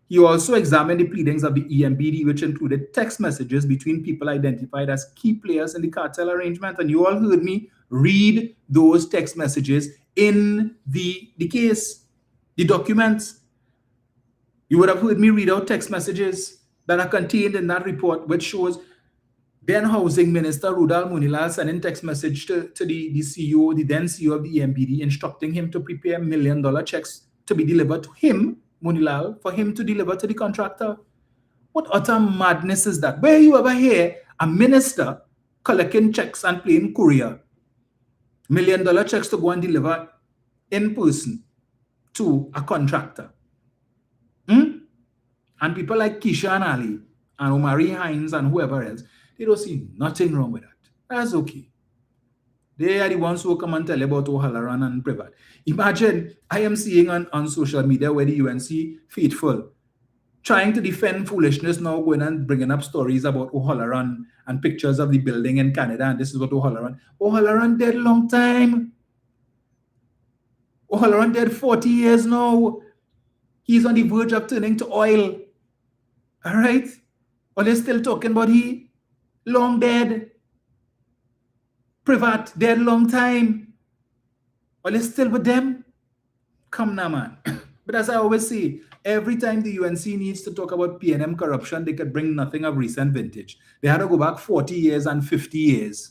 He also examined the pleadings of the EMBD, which included text messages between people identified as key players in the cartel arrangement. And you all heard me read those text messages in the case, the documents. You would have heard me read out text messages that are contained in that report, which shows then Housing Minister Rudal Munilal sending text message to the CEO, the then CEO of the EMBD, instructing him to prepare $1 million checks to be delivered to him, Munilal, for him to deliver to the contractor. What utter madness is that? Where you ever hear a minister collecting checks and playing courier, $1 million checks to go and deliver in person to a contractor? And people like Keisha and Ali and Omari Hines and whoever else, they don't see nothing wrong with that. That's okay. They are the ones who come and tell you about O'Halloran and Privat. Imagine, I am seeing on social media where the UNC faithful trying to defend foolishness now, going and bringing up stories about O'Halloran and pictures of the building in Canada, and this is what O'Halloran dead long time. O'Halloran dead 40 years now. He's on the verge of turning to oil. All right? Or they're still talking about he long dead. Privat dead long time. Or they're still with them. Come now, man. But as I always say, every time the UNC needs to talk about PNM corruption, they could bring nothing of recent vintage. They had to go back 40 years and 50 years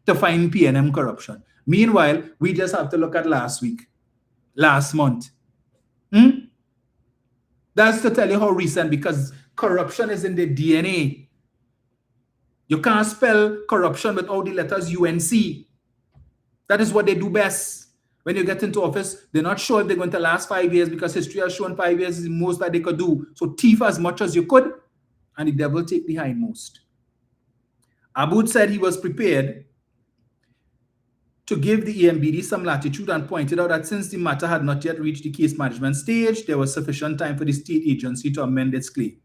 to find PNM corruption. Meanwhile, we just have to look at last week, last month. That's to tell you how recent, because corruption is in the DNA. You can't spell corruption without the letters UNC. That is what they do best. When you get into office, they're not sure if they're going to last 5 years, because history has shown 5 years is the most that they could do. So thief as much as you could and the devil take the hindmost. Aboud said he was prepared to give the EMBD some latitude and pointed out that since the matter had not yet reached the case management stage, there was sufficient time for the state agency to amend its claim.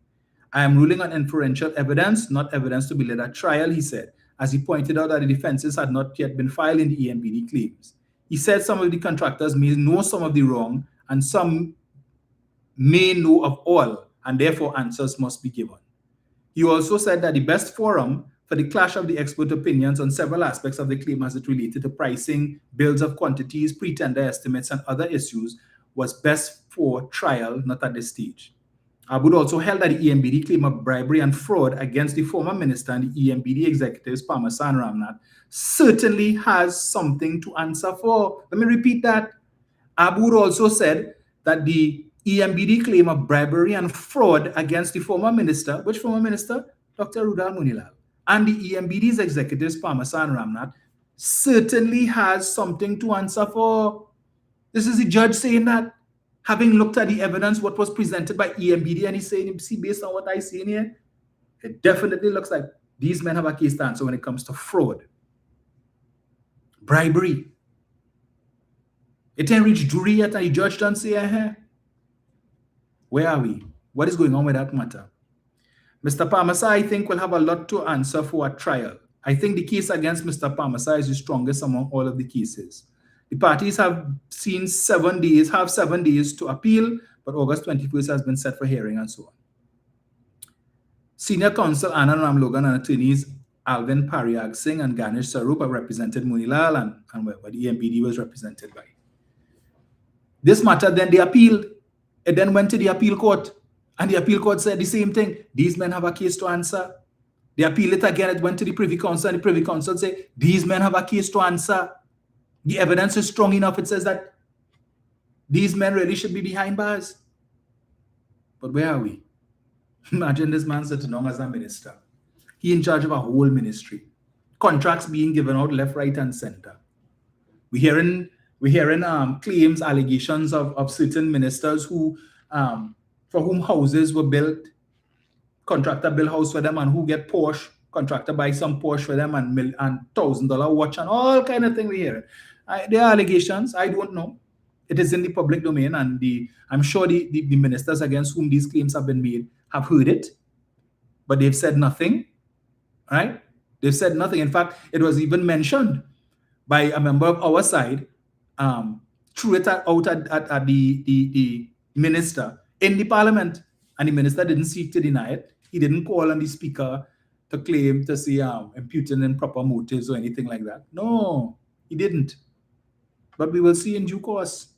I am ruling on inferential evidence, not evidence to be led at trial, he said, as he pointed out that the defenses had not yet been filed in the EMBD claims. He said some of the contractors may know some of the wrong and some may know of all, and therefore answers must be given. He also said that the best forum for the clash of the expert opinions on several aspects of the claim as it related to pricing, bills of quantities, pre-tender estimates, and other issues was best for trial, not at this stage. Aboud also held that the EMBD claim of bribery and fraud against the former minister and the EMBD executives, Parmesan and Ramnath, certainly has something to answer for. Let me repeat that. Aboud also said that the EMBD claim of bribery and fraud against the former minister, which former minister? Dr. Rudal Munilal, and the EMBD's executives, Parmesan and Ramnath, certainly has something to answer for. This is the judge saying that, having looked at the evidence, what was presented by EMBD, and he's saying, see, based on what I see in here, it definitely looks like these men have a case to answer when it comes to fraud, bribery. It ain't reached jury yet, and the judge don't say, where are we? What is going on with that matter? Mr. Parmesan, I think, will have a lot to answer for at trial. I think the case against Mr. Parmesan is the strongest among all of the cases. The parties have 7 days to appeal, but August 21st has been set for hearing and so on. Senior counsel Anand Ramlogan and attorneys Alvin Pariag Singh and Ganesh Sarup have represented Munilal and what the EMBD was represented by. This matter, then they appealed. It then went to the appeal court, and the appeal court said the same thing. These men have a case to answer. They appealed it again. It went to the Privy Council, and the Privy Council said, these men have a case to answer. The evidence is strong enough. It says that these men really should be behind bars. But where are we? Imagine this man sitting down as a minister. He in charge of a whole ministry. Contracts being given out left, right, and center. We're hearing claims, allegations of certain ministers who, for whom houses were built, contractor build house for them, and who get Porsche, contractor buy some Porsche for them, and $1,000 watch, and all kind of thing we hear. There are allegations. I don't know. It is in the public domain, and I'm sure the ministers against whom these claims have been made have heard it, but they've said nothing, right? They've said nothing. In fact, it was even mentioned by a member of our side, threw it out at the minister in the parliament, and the minister didn't seek to deny it. He didn't call on the speaker to claim to say imputing improper motives or anything like that. No, he didn't. But we will see in due course.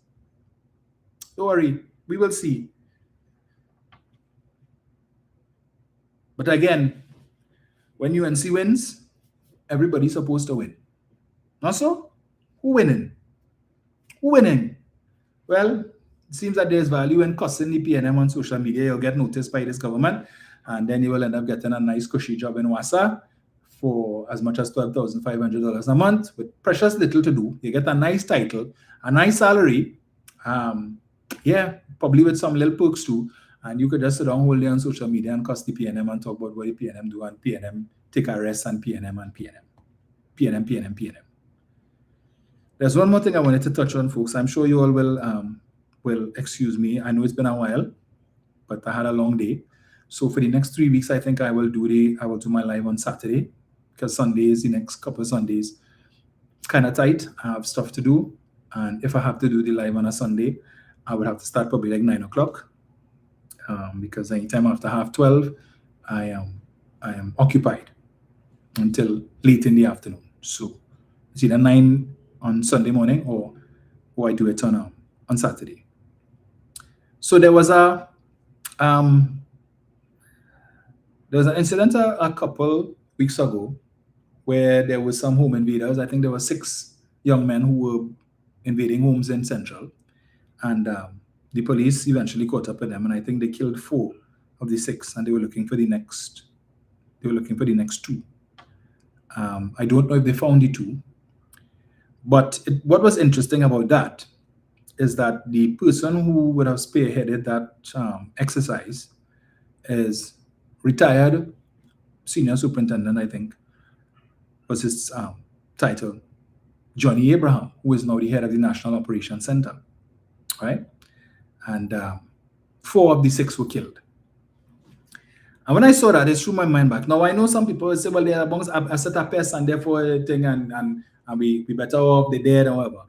Don't worry, we will see. But again, when UNC wins, everybody's supposed to win. Not so? Who winning? Who winning? Well, it seems that there's value in cussing the PNM on social media. You'll get noticed by this government, and then you will end up getting a nice cushy job in WASA for as much as $12,500 a month with precious little to do. You get a nice title, a nice salary, yeah, probably with some little perks too, and you could just sit down whole day on social media and cuss the PNM and talk about what the PNM do, and PNM take a rest, and PNM. There's one more thing I wanted to touch on, folks. I'm sure you all will excuse me. I know it's been a while, but I had a long day. So for the next 3 weeks, I think I will do my live on Saturday, because Sundays, the next couple of Sundays, it's kind of tight. I have stuff to do, and if I have to do the live on a Sunday, I would have to start probably like 9 o'clock, because anytime after 12:30, I am occupied until late in the afternoon. So it's either 9 on Sunday morning or I do it on Saturday. So there was an incident a couple weeks ago where there was some home invaders. I think there were 6 young men who were invading homes in Central, and the police eventually caught up with them, and I think they killed 4 of the 6, and they were looking for the next 2. I don't know if they found the 2, but what was interesting about that is that the person who would have spearheaded that exercise is retired senior superintendent, I think, was his title, Johnny Abraham, who is now the head of the National Operations Center, right? And 4 of the 6 were killed. And when I saw that, it threw my mind back. Now, I know some people will say, well, they are amongst a set of pests and therefore thing, and we better off, they're dead and whatever.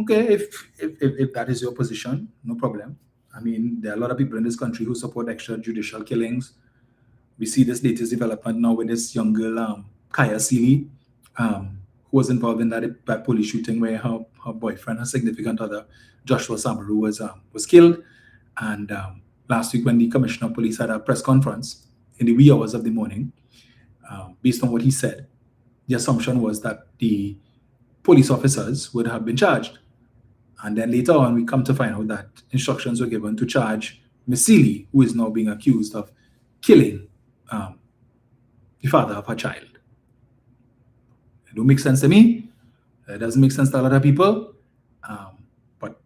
Okay, if that is your position, no problem. I mean, there are a lot of people in this country who support extrajudicial killings. We see this latest development now with this young girl, Kaya Seeley, who was involved in that police shooting where her boyfriend, her significant other, Joshua Samaru, was killed. And last week when the commissioner of police had a press conference in the wee hours of the morning, based on what he said, the assumption was that the police officers would have been charged. And then later on, we come to find out that instructions were given to charge Miss Seeley, who is now being accused of killing the father of her child. It don't make sense to me. It doesn't make sense to a lot of people. But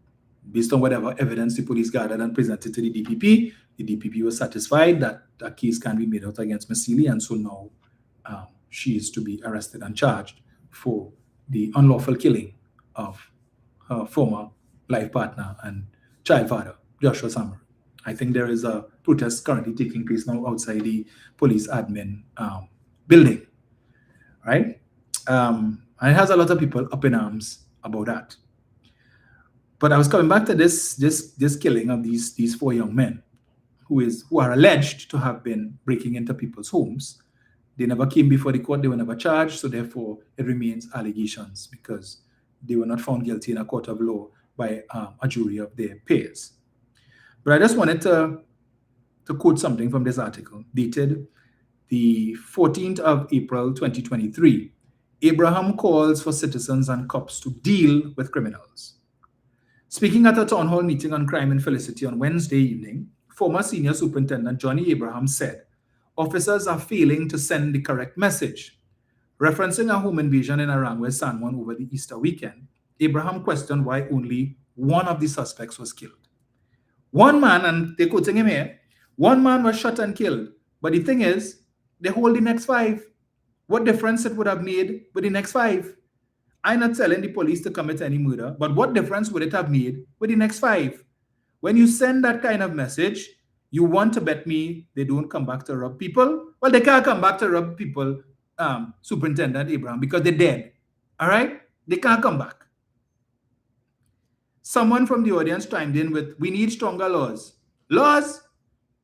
based on whatever evidence the police gathered and presented to the DPP was satisfied that a case can be made out against Miss Seeley, and so now she is to be arrested and charged for the unlawful killing of her former life partner and child father, Joshua Samaru. I think there is a protest currently taking place now outside the police admin building, right? And it has a lot of people up in arms about that. But I was coming back to this killing of these 4 young men who are alleged to have been breaking into people's homes. They never came before the court, they were never charged, so therefore it remains allegations because they were not found guilty in a court of law by a jury of their peers. But I just wanted to quote something from this article, dated the 14th of April, 2023. Abraham calls for citizens and cops to deal with criminals. Speaking at a town hall meeting on crime and Felicity on Wednesday evening, former senior superintendent Johnny Abraham said, officers are failing to send the correct message. Referencing a home invasion in Arangwe, Sanwan over the Easter weekend, Abraham questioned why only 1 of the suspects was killed. 1 man, and they're quoting him here, 1 man was shot and killed. But the thing is, they hold the next 5. What difference it would have made with the next 5? I'm not telling the police to commit any murder, but what difference would it have made with the next 5? When you send that kind of message, you want to bet me they don't come back to rob people? Well, they can't come back to rob people, Superintendent Abraham, because they're dead. All right? They can't come back. Someone from the audience chimed in with, we need stronger laws. Laws?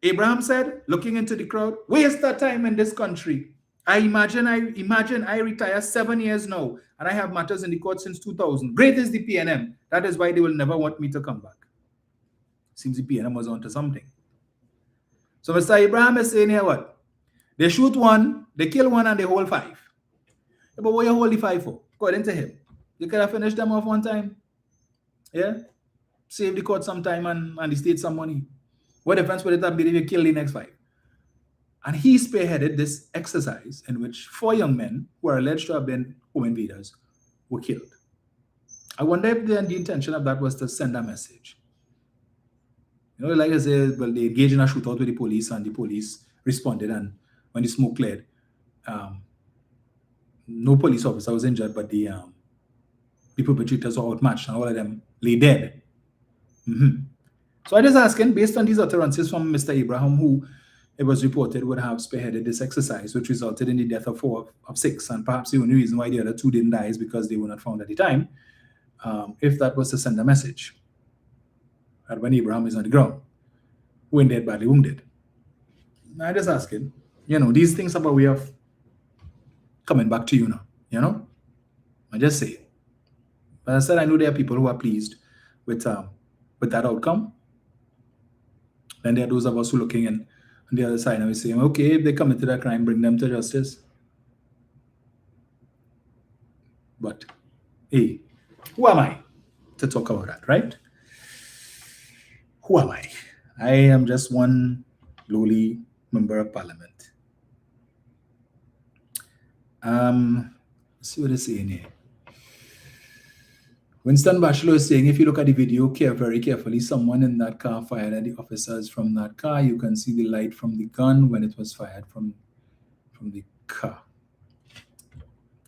Abraham said, looking into the crowd, waste that time in this country. I imagine I retire 7 years now, and I have matters in the court since 2000. Great is the PNM. That is why they will never want me to come back. Seems the PNM was onto something. So Mr. Abraham is saying here what? They shoot 1, they kill 1, and they hold 5. Yeah, but what you hold the 5 for? According to him. You could have finished them off one time. Yeah? Save the court some time and the state some money. What difference would it have made if you kill the next 5? And he spearheaded this exercise in which 4 young men who are alleged to have been home invaders were killed. I wonder if the intention of that was to send a message. You know, like I said, well, they engaged in a shootout with the police and the police responded, and when the smoke cleared, no police officer was injured, but the perpetrators were outmatched and all of them lay dead. So I just asking, based on these utterances from Mr. Abraham, who it was reported would have spearheaded this exercise, which resulted in the death of 4 of 6, and perhaps the only reason why the other 2 didn't die is because they were not found at the time, if that was to send a message that when Abraham is on the ground, when dead, badly wounded. I just asking, you know, these things have a way of coming back to you now, you know? I just say, but I said I know there are people who are pleased with that outcome. Then there are those of us who are looking in on the other side and we say, okay, if they committed a crime, bring them to justice. But hey, who am I to talk about that, right? Who am I? I am just one lowly member of parliament. Let's see what they say in here. Winston Bachelor is saying, if you look at the video very carefully, someone in that car fired at the officers from that car. You can see the light from the gun when it was fired from the car.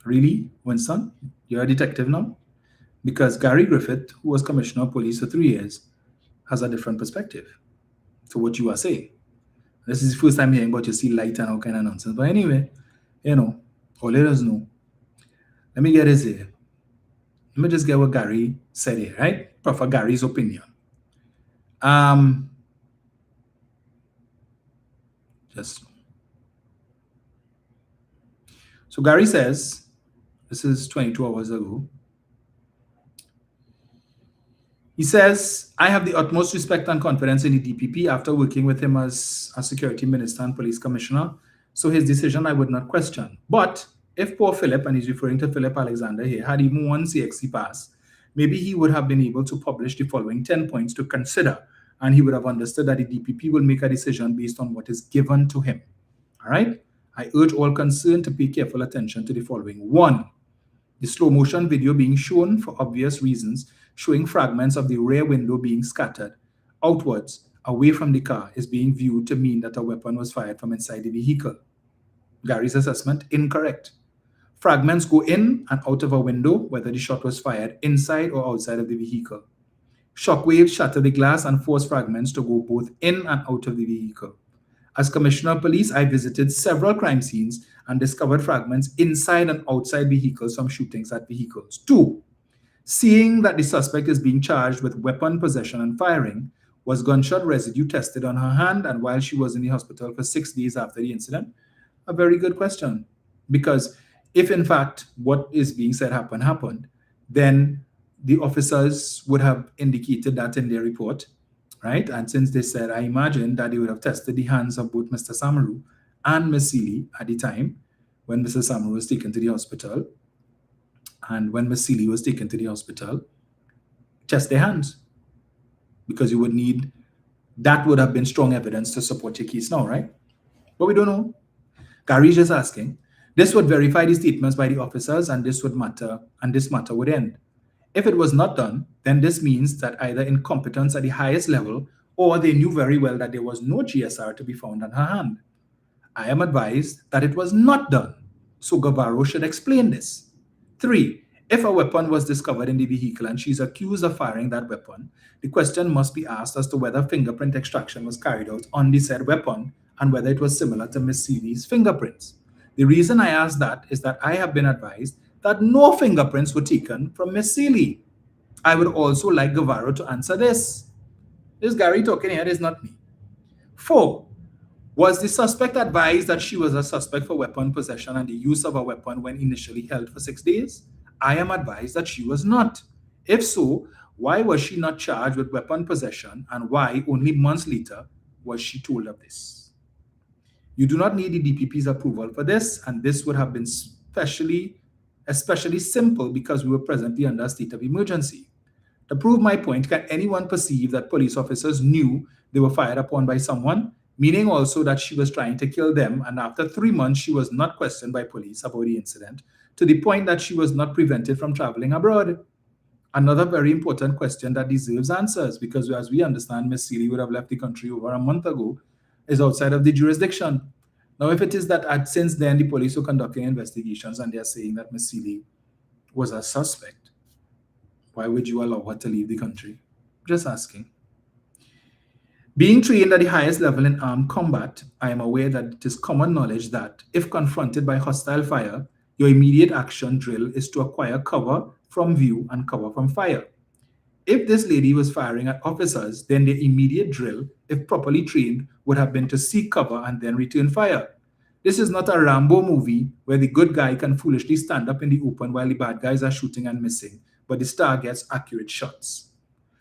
Really, Winston? You're a detective now? Because Gary Griffith, who was commissioner of police for 3 years, has a different perspective to what you are saying. This is the first time hearing about you see light and all kind of nonsense. But anyway, or let us know. Let me get this here. Let me just get what Gary said here, right? Proper Gary's opinion. So Gary says, this is 22 hours ago. He says, I have the utmost respect and confidence in the DPP after working with him as a security minister and police commissioner. So his decision I would not question. But if poor Philip, and he's referring to Philip Alexander here, had even one CXC pass, maybe he would have been able to publish the following 10 points to consider, and he would have understood that the DPP will make a decision based on what is given to him. All right? I urge all concerned to pay careful attention to the following. 1, the slow motion video being shown for obvious reasons, showing fragments of the rear window being scattered outwards away from the car, is being viewed to mean that a weapon was fired from inside the vehicle. Gary's assessment, incorrect. Fragments go in and out of a window, whether the shot was fired inside or outside of the vehicle. Shockwaves shatter the glass and force fragments to go both in and out of the vehicle. As Commissioner of Police, I visited several crime scenes and discovered fragments inside and outside vehicles from shootings at vehicles. 2, seeing that the suspect is being charged with weapon possession and firing, was gunshot residue tested on her hand and while she was in the hospital for 6 days after the incident? A very good question. Because if in fact what is being said happened, then the officers would have indicated that in their report, right? And since they said, I imagine that they would have tested the hands of both Mr. Samaru and Ms. Seeley at the time when Mr. Samaru was taken to the hospital. And when Ms. Seeley was taken to the hospital, test their hands. Because you would need, that would have been strong evidence to support your case now, right? But we don't know. Gary's just asking. This would verify the statements by the officers and this matter would end. If it was not done, then this means that either incompetence at the highest level or they knew very well that there was no GSR to be found on her hand. I am advised that it was not done, so Guevara should explain this. 3, if a weapon was discovered in the vehicle and she's accused of firing that weapon, the question must be asked as to whether fingerprint extraction was carried out on the said weapon and whether it was similar to Ms. Seeley's fingerprints. The reason I ask that is that I have been advised that no fingerprints were taken from Ms. Seeley. I would also like Guevara to answer this. This Gary talking here is not me. 4, was the suspect advised that she was a suspect for weapon possession and the use of a weapon when initially held for 6 days? I am advised that she was not. If so, why was she not charged with weapon possession and why only months later was she told of this? You do not need the DPP's approval for this, and this would have been especially simple because we were presently under a state of emergency. To prove my point, can anyone perceive that police officers knew they were fired upon by someone, meaning also that she was trying to kill them, and after 3 months she was not questioned by police about the incident, to the point that she was not prevented from traveling abroad? Another very important question that deserves answers, because as we understand, Ms. Seeley would have left the country over a month ago, is outside of the jurisdiction. Now, if it is that since then the police were conducting investigations and they're saying that Ms. Seeley was a suspect, why would you allow her to leave the country? Just asking. Being trained at the highest level in armed combat, I am aware that it is common knowledge that if confronted by hostile fire, your immediate action drill is to acquire cover from view and cover from fire. If this lady was firing at officers, then the immediate drill, if properly trained, would have been to seek cover and then return fire. This is not a Rambo movie where the good guy can foolishly stand up in the open while the bad guys are shooting and missing, but the star gets accurate shots.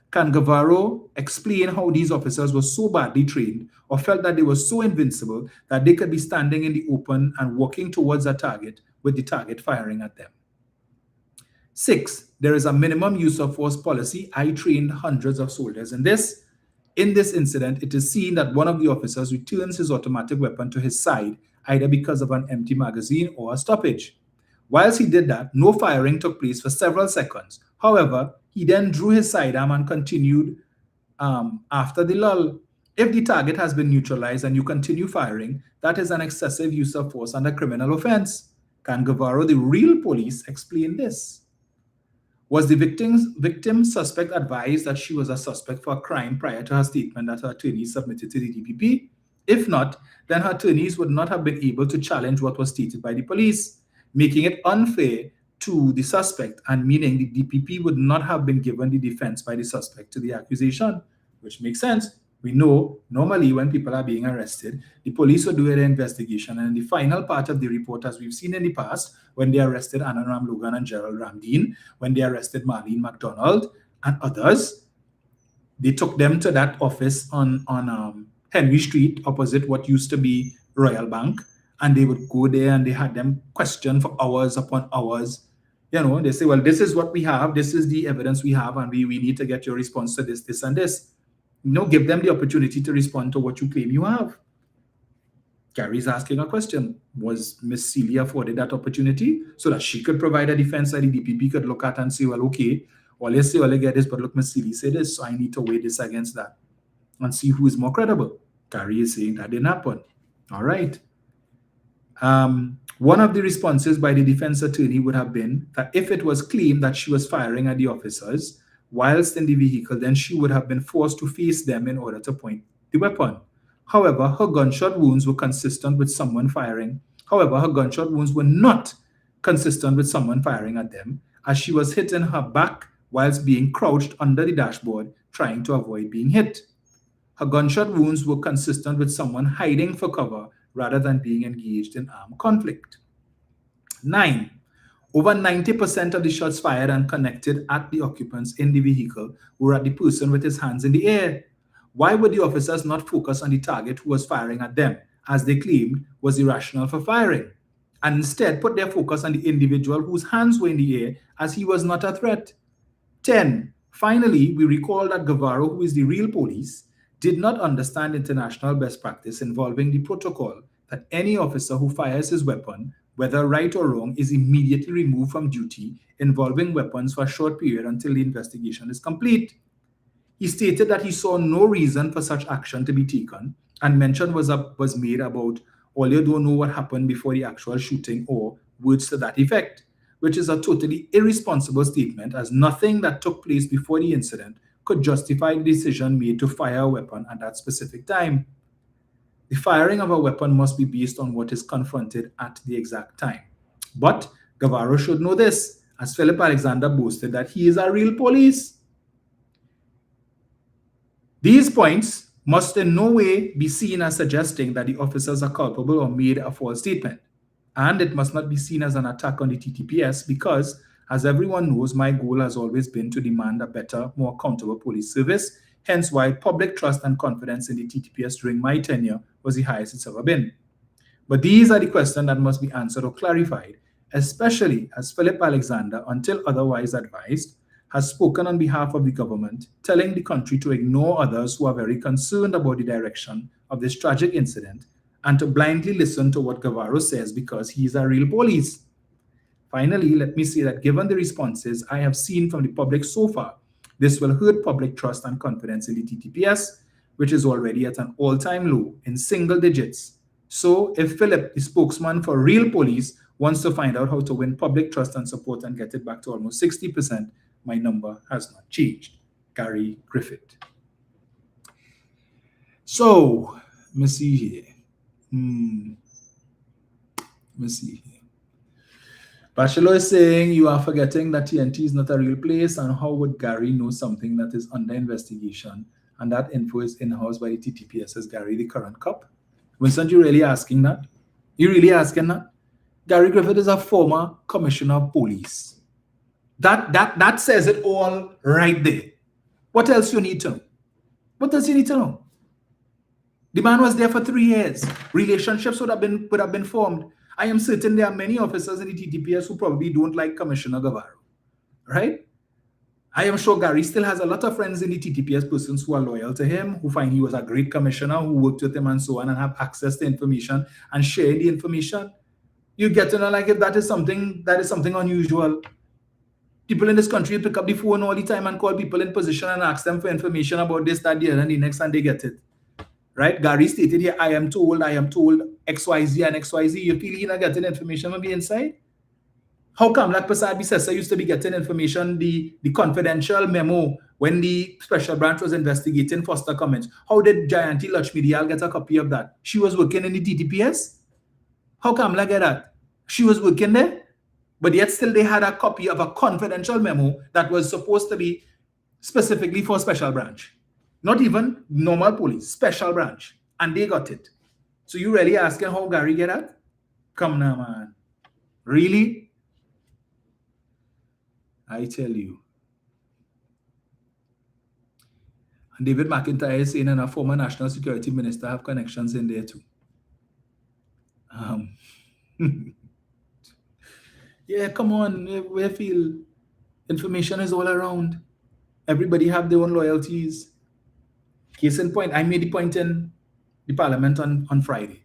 Can Guevara explain how these officers were so badly trained or felt that they were so invincible that they could be standing in the open and walking towards a target with the target firing at them? 6, there is a minimum use of force policy. I trained hundreds of soldiers in this. In this incident, it is seen that one of the officers returns his automatic weapon to his side, either because of an empty magazine or a stoppage. Whilst he did that, no firing took place for several seconds. However, He then drew his sidearm and continued after the lull. If the target has been neutralized and you continue firing, that is an excessive use of force and a criminal offense. Can Guevara, the real police, explain this? Was the victim suspect advised that she was a suspect for a crime prior to her statement that her attorneys submitted to the DPP? If not, then her attorneys would not have been able to challenge what was stated by the police, making it unfair to the suspect and meaning the DPP would not have been given the defense by the suspect to the accusation, which makes sense. We know normally when people are being arrested, the police will do their investigation, and in the final part of the report, as we've seen in the past, when they arrested Ananram Logan and Gerald Ramdeen, when they arrested Marlene McDonald and others, they took them to that office on Henry Street opposite what used to be Royal Bank, and they would go there and they had them questioned for hours upon hours. You know, they say, well, this is what we have, this is the evidence we have, and we need to get your response to this, this, and this. You know, give them the opportunity to respond to what you claim you have. Gary's asking a question. Was Miss Celia afforded that opportunity so that she could provide a defense that the DPP could look at and say, well, okay, all you say, all you get this, but look, Miss Celia said this, so I need to weigh this against that and see who is more credible. Gary is saying that didn't happen. All right. One of the responses by the defense attorney would have been that if it was claimed that she was firing at the officers whilst in the vehicle, then she would have been forced to face them in order to point the weapon. However, her gunshot wounds were consistent with someone firing. However, her gunshot wounds were not consistent with someone firing at them, as she was hit in her back whilst being crouched under the dashboard, trying to avoid being hit. Her gunshot wounds were consistent with someone hiding for cover rather than being engaged in armed conflict. 9. Over 90% of the shots fired and connected at the occupants in the vehicle were at the person with his hands in the air. Why would the officers not focus on the target who was firing at them, as they claimed was the rationale for firing, and instead put their focus on the individual whose hands were in the air, as he was not a threat? 10. Finally, we recall that Guevara, who is the real police, did not understand international best practice involving the protocol that any officer who fires his weapon, whether right or wrong, is immediately removed from duty involving weapons for a short period until the investigation is complete. He stated that he saw no reason for such action to be taken, and mention was made about all you don't know what happened before the actual shooting, or words to that effect, which is a totally irresponsible statement, as nothing that took place before the incident could justify the decision made to fire a weapon at that specific time. The firing of a weapon must be based on what is confronted at the exact time. But Guevara should know this, as Philip Alexander boasted that he is a real police. These points must in no way be seen as suggesting that the officers are culpable or made a false statement. And it must not be seen as an attack on the TTPS because, as everyone knows, my goal has always been to demand a better, more accountable police service, hence why public trust and confidence in the TTPS during my tenure was the highest it's ever been. But these are the questions that must be answered or clarified, especially as Philip Alexander, until otherwise advised, has spoken on behalf of the government, telling the country to ignore others who are very concerned about the direction of this tragic incident and to blindly listen to what Guevara says because he is a real police. Finally, let me say that given the responses I have seen from the public so far, this will hurt public trust and confidence in the TTPS, which is already at an all-time low in single digits. So if Philip, the spokesman for real police, wants to find out how to win public trust and support and get it back to almost 60%, my number has not changed. Gary Griffith. So, let me see here. Let me see here. Bachelor is saying you are forgetting that TNT is not a real place, and how would Gary know something that is under investigation and that info is in-house by the TTPS? Is Gary the current cop? Winston, you really asking that? You really asking that? Gary Griffith is a former commissioner of police. That says it all right there. What else you need to know? What else you need to know? The man was there for 3 years. Relationships would have been formed. I am certain there are many officers in the TTPS who probably don't like Commissioner Guevara, right? I am sure Gary still has a lot of friends in the TTPS, persons who are loyal to him, who find he was a great commissioner, who worked with him and so on, and have access to information and share the information. You get to know, like, if that is something unusual. People in this country pick up the phone all the time and call people in position and ask them for information about this, that, the other, and the next, and they get it. Right? Gary stated here, I am told XYZ and XYZ. You feel you're not getting information from the inside? How come like Prasad Bisesa used to be getting information, the confidential memo when the special branch was investigating Foster Cummins? How did Jayanti Lakshmi Diyal get a copy of that? She was working in the TTPS? How come like that? She was working there, but yet still they had a copy of a confidential memo that was supposed to be specifically for special branch. Not even normal police, special branch. And they got it. So you really asking how Gary get that? Come now, man. Really? I tell you. And David McIntyre is saying, and a former national security minister have connections in there too. Yeah, come on. We feel information is all around. Everybody have their own loyalties. Case in point, I made the point in the parliament on Friday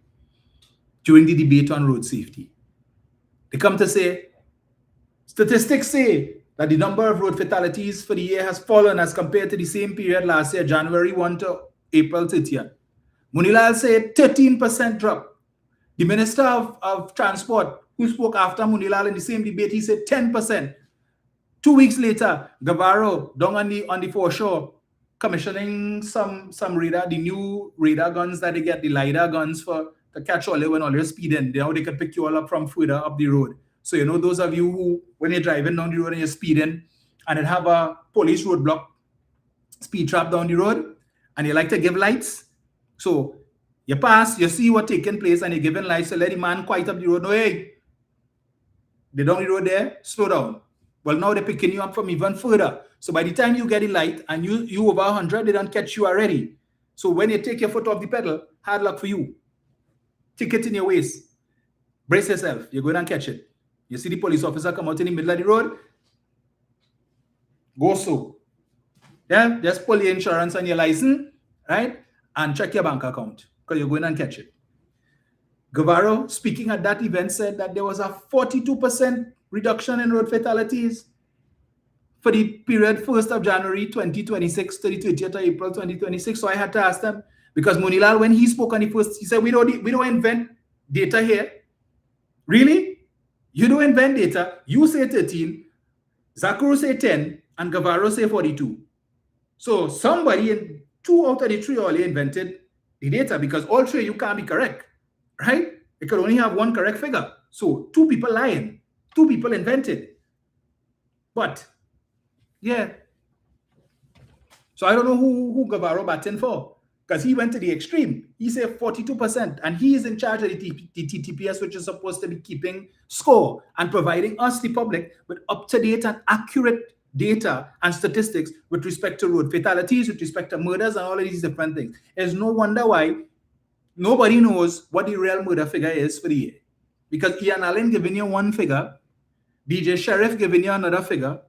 during the debate on road safety. They come to say, statistics say that the number of road fatalities for the year has fallen as compared to the same period last year, January 1 to April 30th. Munilal said 13% drop. The Minister of Transport, who spoke after Munilal in the same debate, he said 10%. 2 weeks later, Guevara, down on the foreshore, commissioning some radar, the new radar guns that they get, the LiDAR guns to catch all when all you're speeding. Now they can pick you all up from further up the road. So, you know, those of you who, when you're driving down the road and you're speeding and it have a police roadblock, speed trap down the road, and you like to give lights. So you pass, you see what's taking place, and you're giving lights to let the man quiet up the road. No, hey, they down the road there, slow down. Well, now they're picking you up from even further. So by the time you get the light and you over 100, they don't catch you already. So when you take your foot off the pedal, hard luck for you. Ticket in your waist. Brace yourself. You're going to catch it. You see the police officer come out in the middle of the road. Go slow. Yeah, just pull your insurance and your license, right? And check your bank account because you're going to catch it. Guevara, speaking at that event, said that there was a 42% reduction in road fatalities for the period 1st of January 2026 to the 30th of April 2026. So I had to ask them, because Munilal, when he spoke on the first, he said, we don't invent data here. Really? You don't invent data. You say 13, Zakuru say 10, and Guevara say 42. So somebody in 2 out of the 3 only invented the data, because all 3 you can't be correct, right? You could only have one correct figure. So 2 people lying, 2 people invented. But yeah. So I don't know who Guevara batting for, because he went to the extreme. He said 42%, and he is in charge of the TTPS, which is supposed to be keeping score and providing us, the public, with up-to-date and accurate data and statistics with respect to road fatalities, with respect to murders, and all of these different things. There's no wonder why nobody knows what the real murder figure is for the year. Because Ian Allen giving you one figure, DJ Sheriff giving you another figure.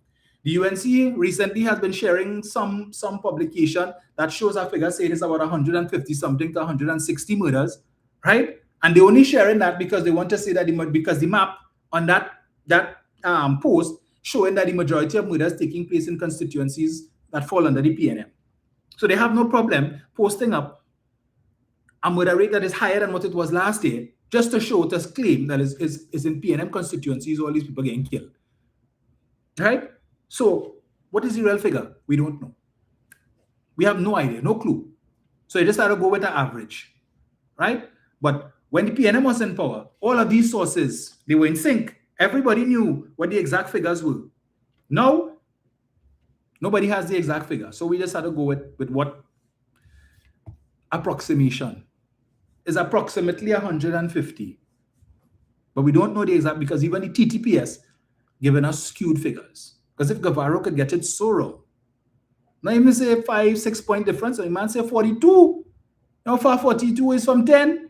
The UNC recently has been sharing some publication that shows a figure saying it's about 150 something to 160 murders, right? And they only sharing that because they want to say that because the map on that post showing that the majority of murders taking place in constituencies that fall under the PNM. So they have no problem posting up a murder rate that is higher than what it was last year, just to show, to claim that is in PNM constituencies, all these people getting killed, right? So what is the real figure? We don't know. We have no idea, no clue. So you just have to go with the average, right? But when the PNM was in power, all of these sources, they were in sync. Everybody knew what the exact figures were. Now, nobody has the exact figure. So we just had to go with what approximation is approximately 150. But we don't know the exact, because even the TTPS giving us skewed figures. Because if Guevara could get it so wrong, now even say 5-6 point difference, or you might say 42. Now far 42 is from 10.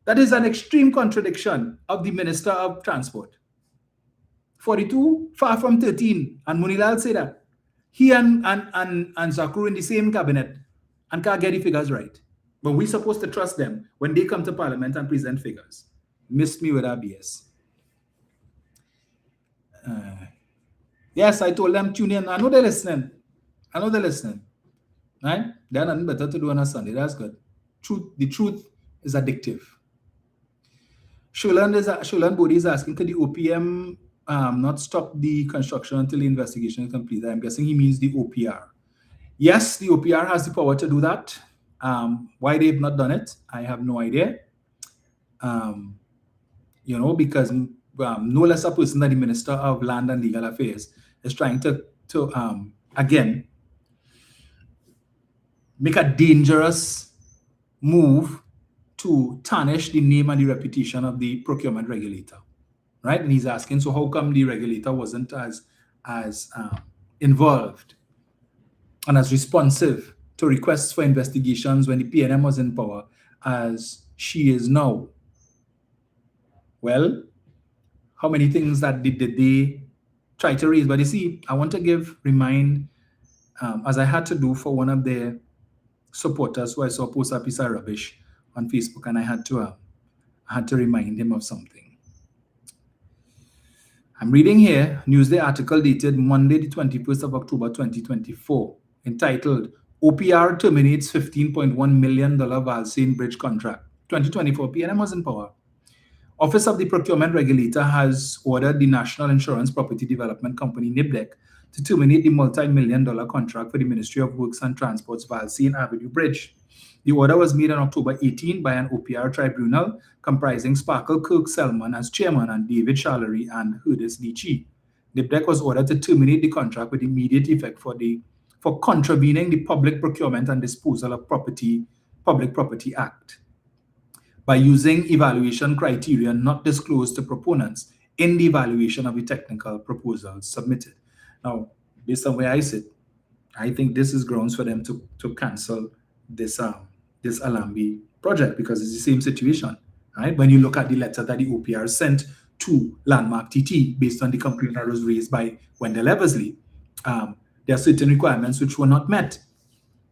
That is an extreme contradiction of the Minister of Transport. 42 far from 13. And Munilal say that. He and Zakuru in the same cabinet and can't get the figures right. But we're supposed to trust them when they come to Parliament and present figures. Missed me with our BS. Yes, I told them tune in. I know they're listening. Right? They're nothing better to do on a Sunday. That's good. The truth is addictive. Shulan Bodhi is asking, could the OPM not stop the construction until the investigation is complete? I'm guessing he means the OPR. Yes, the OPR has the power to do that. Why they've not done it, I have no idea. Because no less a person than the Minister of Land and Legal Affairs is trying to again, make a dangerous move to tarnish the name and the reputation of the procurement regulator, right? And he's asking, so how come the regulator wasn't as involved and as responsive to requests for investigations when the PNM was in power as she is now? Well, how many things that did they try to raise? But you see, I want to remind, as I had to do for one of their supporters who I saw post a piece of rubbish on Facebook, and I had to remind him of something. I'm reading here, Newsday article dated Monday, the 21st of October, 2024, entitled, OPR terminates $15.1 million Valsane Bridge contract. 2024, PNM was in power. Office of the Procurement Regulator has ordered the National Insurance Property Development Company, NIBDEC, to terminate the multi-million-dollar contract for the Ministry of Works and Transport's Valsane Avenue Bridge. The order was made on October 18 by an OPR tribunal comprising Sparkle Kirk Selman as chairman and David Shallery and Herdis Leachy. NIBDEC was ordered to terminate the contract with immediate effect for contravening the Public Procurement and Disposal of Public Property Act by using evaluation criteria not disclosed to proponents in the evaluation of the technical proposals submitted. Now, based on where I sit, I think this is grounds for them to cancel this Alambi project, because it's the same situation, right? When you look at the letter that the OPR sent to Landmark TT based on the complaint that was raised by Wendell Eversley, there are certain requirements which were not met,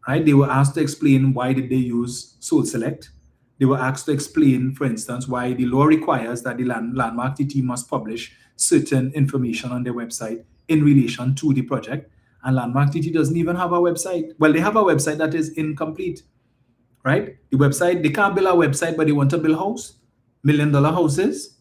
right? They were asked to explain why did they use Sole Select. They were asked to explain, for instance, why the law requires that the Landmark TT must publish certain information on their website in relation to the project. And Landmark TT doesn't even have a website. Well, they have a website that is incomplete, right? The website, they can't build a website, but they want to build $1 million houses.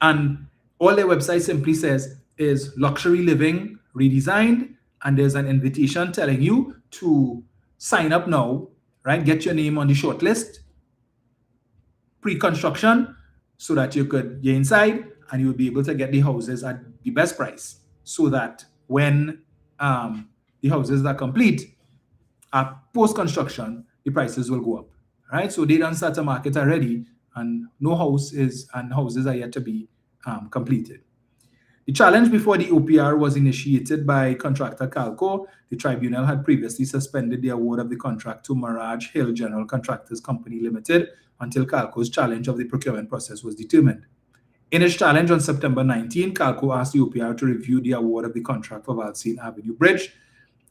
And all their website simply says is luxury living redesigned. And there's an invitation telling you to sign up now, right? Get your name on the short list, pre-construction, so that you're inside and you'll be able to get the houses at the best price, so that when the houses are complete, post-construction, the prices will go up, right? So they don't start a market already, and houses are yet to be completed. The challenge before the OPR was initiated by contractor Calco. The tribunal had previously suspended the award of the contract to Mirage Hill General Contractors Company Limited until Calco's challenge of the procurement process was determined. In its challenge on September 19, Calco asked the OPR to review the award of the contract for Valsane Avenue Bridge,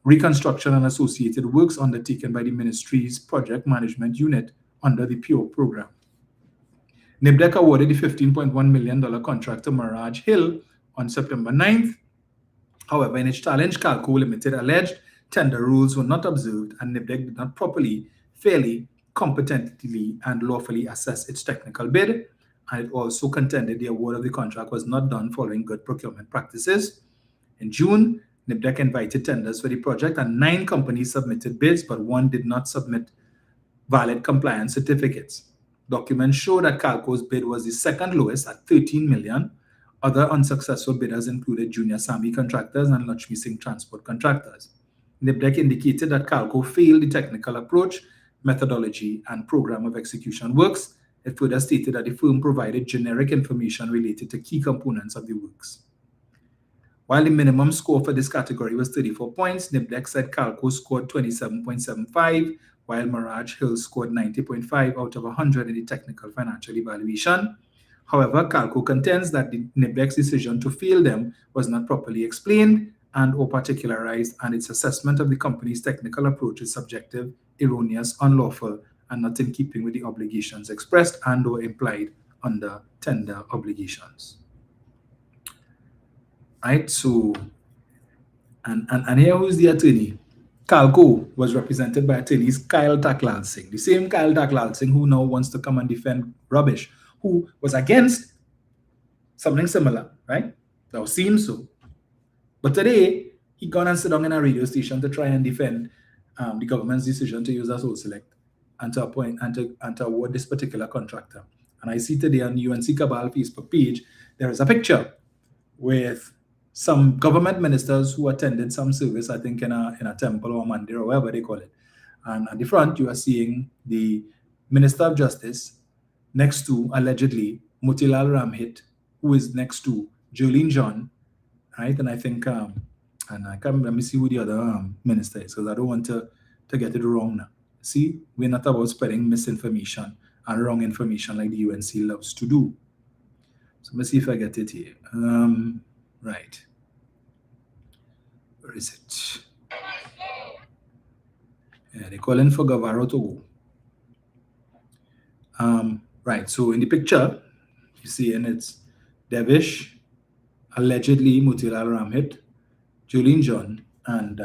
reconstruction and associated works undertaken by the ministry's project management unit under the PURE program. NIBDEC awarded the $15.1 million contract to Mirage Hill on September 9th. However, in its challenge, Calco Limited alleged tender rules were not observed and NIBDEC did not properly, fairly, competently, and lawfully assess its technical bid. And it also contended the award of the contract was not done following good procurement practices. In June, NIBDEC invited tenders for the project and 9 companies submitted bids, but 1 did not submit valid compliance certificates. Documents show that Calco's bid was the second lowest at $13 million. Other unsuccessful bidders included Junior Sami Contractors and Lakshmi Singh Transport Contractors. NIBDEC indicated that Calco failed the technical approach, methodology, and program of execution works. It further stated that the firm provided generic information related to key components of the works. While the minimum score for this category was 34 points, NIBDEC said Calco scored 27.75, while Mirage Hill scored 90.5 out of 100 in the technical financial evaluation. However, Calco contends that the NIBDEC's decision to fail them was not properly explained and or particularized, and its assessment of the company's technical approach is subjective, erroneous, unlawful, and not in keeping with the obligations expressed and or implied under tender obligations. right? So, and here who's the attorney? Calco was represented by attorneys Kyle Taklal Singh, the same Kyle Taklal Singh who now wants to come and defend rubbish, who was against something similar, right? That seems so. But today, he gone and sit down in a radio station to try and defend the government's decision to use a soul select and to appoint and to award this particular contractor. And I see today on UNC Cabal Facebook page, there is a picture with some government ministers who attended some service, I think in a temple or mandir or whatever they call it. And at the front, you are seeing the Minister of Justice next to, allegedly, Motilal Ramhit, who is next to Jolene John, right? And I think, and I can't let me see who the other minister is, because I don't want to get it wrong now. See, we're not about spreading misinformation and wrong information like the UNC loves to do. So let me see if I get it here. Right. Where is it? Yeah, they're calling for Gavaro to go. Right, so in the picture, you see, and it's Devish, allegedly Motilal Ramhit, Jolene John, and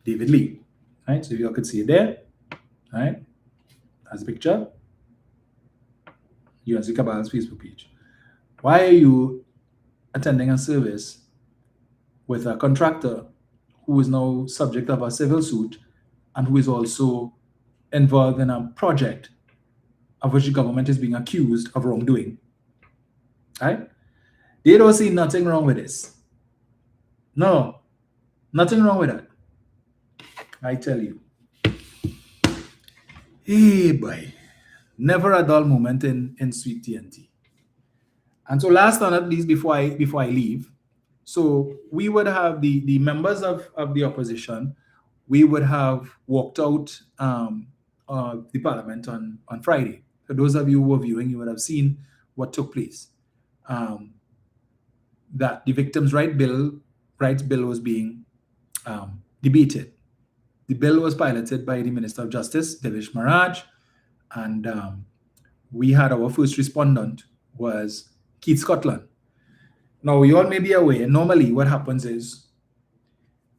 David Lee. Right, so you all can see it there. Right, that's the picture. UNC Cabal's Facebook page. Why are you attending a service with a contractor who is now subject of a civil suit and who is also involved in a project of which the government is being accused of wrongdoing? Right? They don't see nothing wrong with this. No, nothing wrong with that. I tell you. Hey, boy. Never a dull moment in Sweet TNT. And so last but not least, before I leave, so we would have the members of the opposition, we would have walked out the parliament on Friday. For those of you who were viewing, you would have seen what took place. That the victims' rights bill was being debated. The bill was piloted by the Minister of Justice, Devish Maharaj, and we had our first respondent was Keith Scotland. Now, you all may be aware, normally what happens is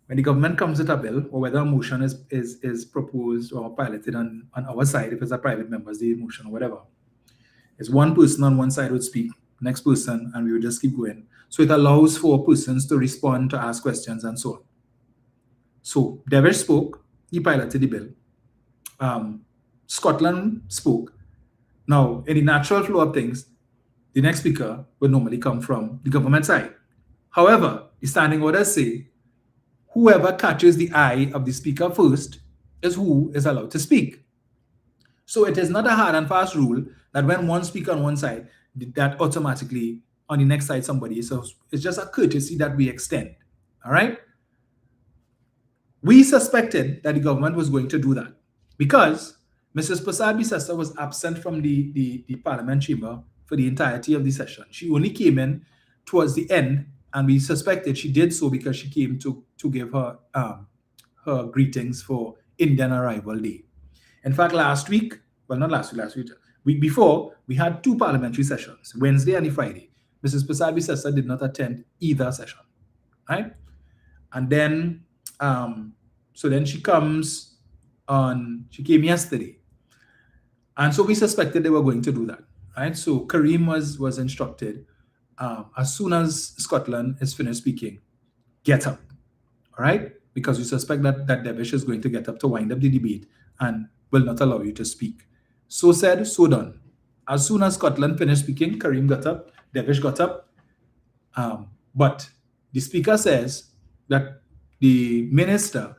when the government comes with a bill, or whether a motion is proposed or piloted on our side, if it's a private member's the motion or whatever, it's one person on one side would speak, next person, and we would just keep going. So it allows for persons to respond, to ask questions, and so on. So Devish spoke, he piloted the bill. Scotland spoke. Now, in the natural flow of things, the next speaker would normally come from the government side. However, the standing orders say whoever catches the eye of the speaker first is who is allowed to speak. So it is not a hard and fast rule that when one speaker on one side, that automatically on the next side somebody. So it's just a courtesy that we extend. All right? We suspected that the government was going to do that because Mrs. Prasad Bisesta was absent from the parliament chamber for the entirety of the session. She only came in towards the end, and we suspected she did so because she came to give her greetings for Indian Arrival Day. In fact, last week, week before, we had two parliamentary sessions, Wednesday and Friday. Mrs. Prasad Bisesta did not attend either session, right? And then, so then she came yesterday. And so we suspected they were going to do that, right? So Kareem was instructed, as soon as Scotland is finished speaking, get up, all right? Because we suspect that Devish is going to get up to wind up the debate and will not allow you to speak. So said, so done. As soon as Scotland finished speaking, Kareem got up, Devish got up. But the speaker says that the Minister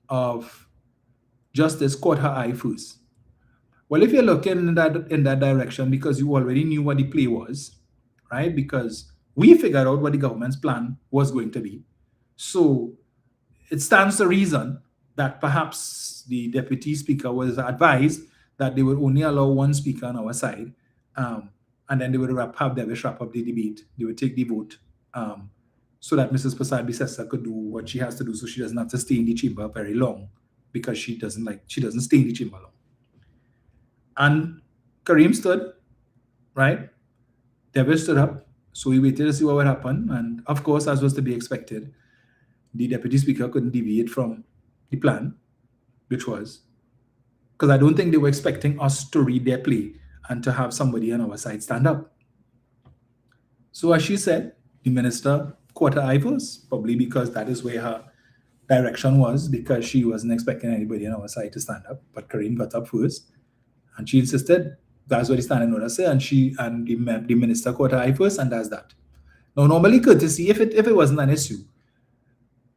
of Justice caught her eye first. Well, if you're looking in that direction because you already knew what the play was, right? Because we figured out what the government's plan was going to be. So it stands to reason that perhaps the deputy speaker was advised that they would only allow one speaker on our side, and then they would have Devish wrap up the debate. They would take the vote so that Mrs. Prasad Bisesta could do what she has to do so she doesn't have to stay in the chamber very long because she doesn't stay in the chamber long. And Kareem stood, right? Devish stood up. So we waited to see what would happen. And of course, as was to be expected, the Deputy Speaker couldn't deviate from the plan, which was, because I don't think they were expecting us to read their play and to have somebody on our side stand up. So as she said, the minister caught her eye first, probably because that is where her direction was, because she wasn't expecting anybody on our side to stand up. But Kareem got up first, and she insisted that's what the standing order said, and the minister caught her eye first, and that's that. Now, normally courtesy, if it wasn't an issue,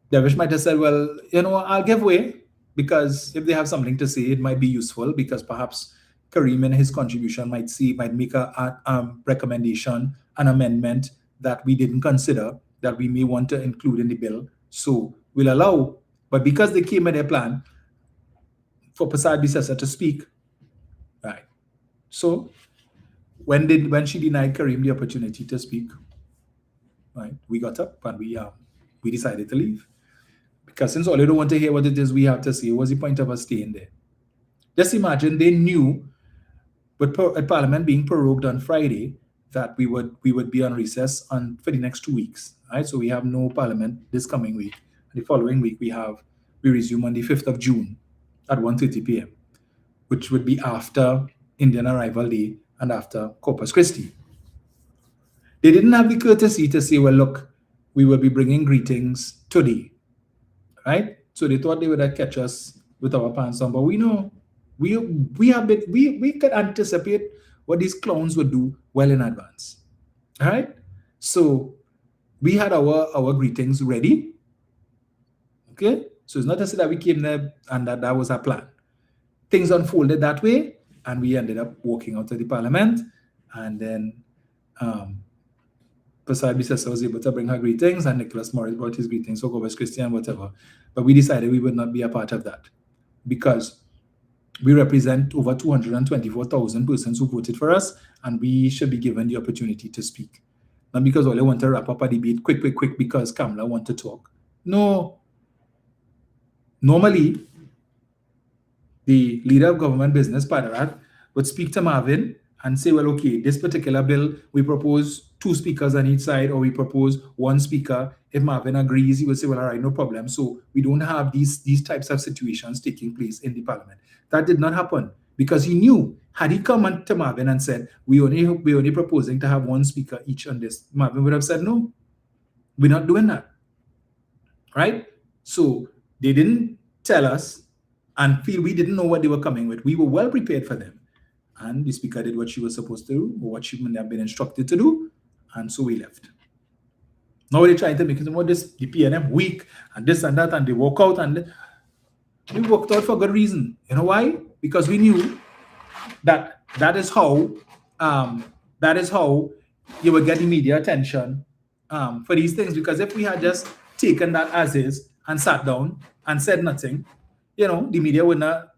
Devish might have said, well, I'll give way, because if they have something to say, it might be useful, because perhaps Kareem in his contribution might make a recommendation, an amendment that we didn't consider, that we may want to include in the bill. So we'll allow, but because they came with their plan for Prasad Bisesa to speak, right? So when she denied Kareem the opportunity to speak, right, we got up and we decided to leave. Because since all they don't want to hear what it is we have to say, what's the point of us staying there? Just imagine they knew, with Parliament being prorogued on Friday, that we would be on recess for the next 2 weeks. Right? So we have no Parliament this coming week. The following week we resume on the 5th of June at 1:30 p.m., which would be after Indian Arrival Day and after Corpus Christi. They didn't have the courtesy to say, well, look, we will be bringing greetings today. Right? So they thought they would catch us with our pants on, but we know we could anticipate what these clowns would do well in advance. All right? So we had our greetings ready. Okay? So it's not to say that we came there and that was our plan. Things unfolded that way, and we ended up walking out of the Parliament, and then Prasad Bisesa was able to bring her greetings, and Nicholas Morris brought his greetings for Corpus Christi and whatever. But we decided we would not be a part of that, because we represent over 224,000 persons who voted for us, and we should be given the opportunity to speak. Not because all they want to wrap up a debate quick, because Kamala want to talk. No. Normally, the leader of government business, Padarat, would speak to Marvin and say, well, okay, this particular bill, we propose 2 speakers on each side, or we propose 1 speaker. If Marvin agrees, he will say, well, all right, no problem. So we don't have these types of situations taking place in the Parliament. That did not happen, because he knew, had he come to Marvin and said, we're only proposing to have 1 speaker each on this, Marvin would have said, no, we're not doing that. Right? So they didn't tell us and feel we didn't know what they were coming with. We were well prepared for them. And the speaker did what she was supposed to do, or what she might have been instructed to do, and so we left. Now they're trying to make it about this, the PNM week, and this and that, and they walk out, and we walked out for good reason. You know why? Because we knew that is how you would get the media attention for these things. Because if we had just taken that as is and sat down and said nothing, the media would not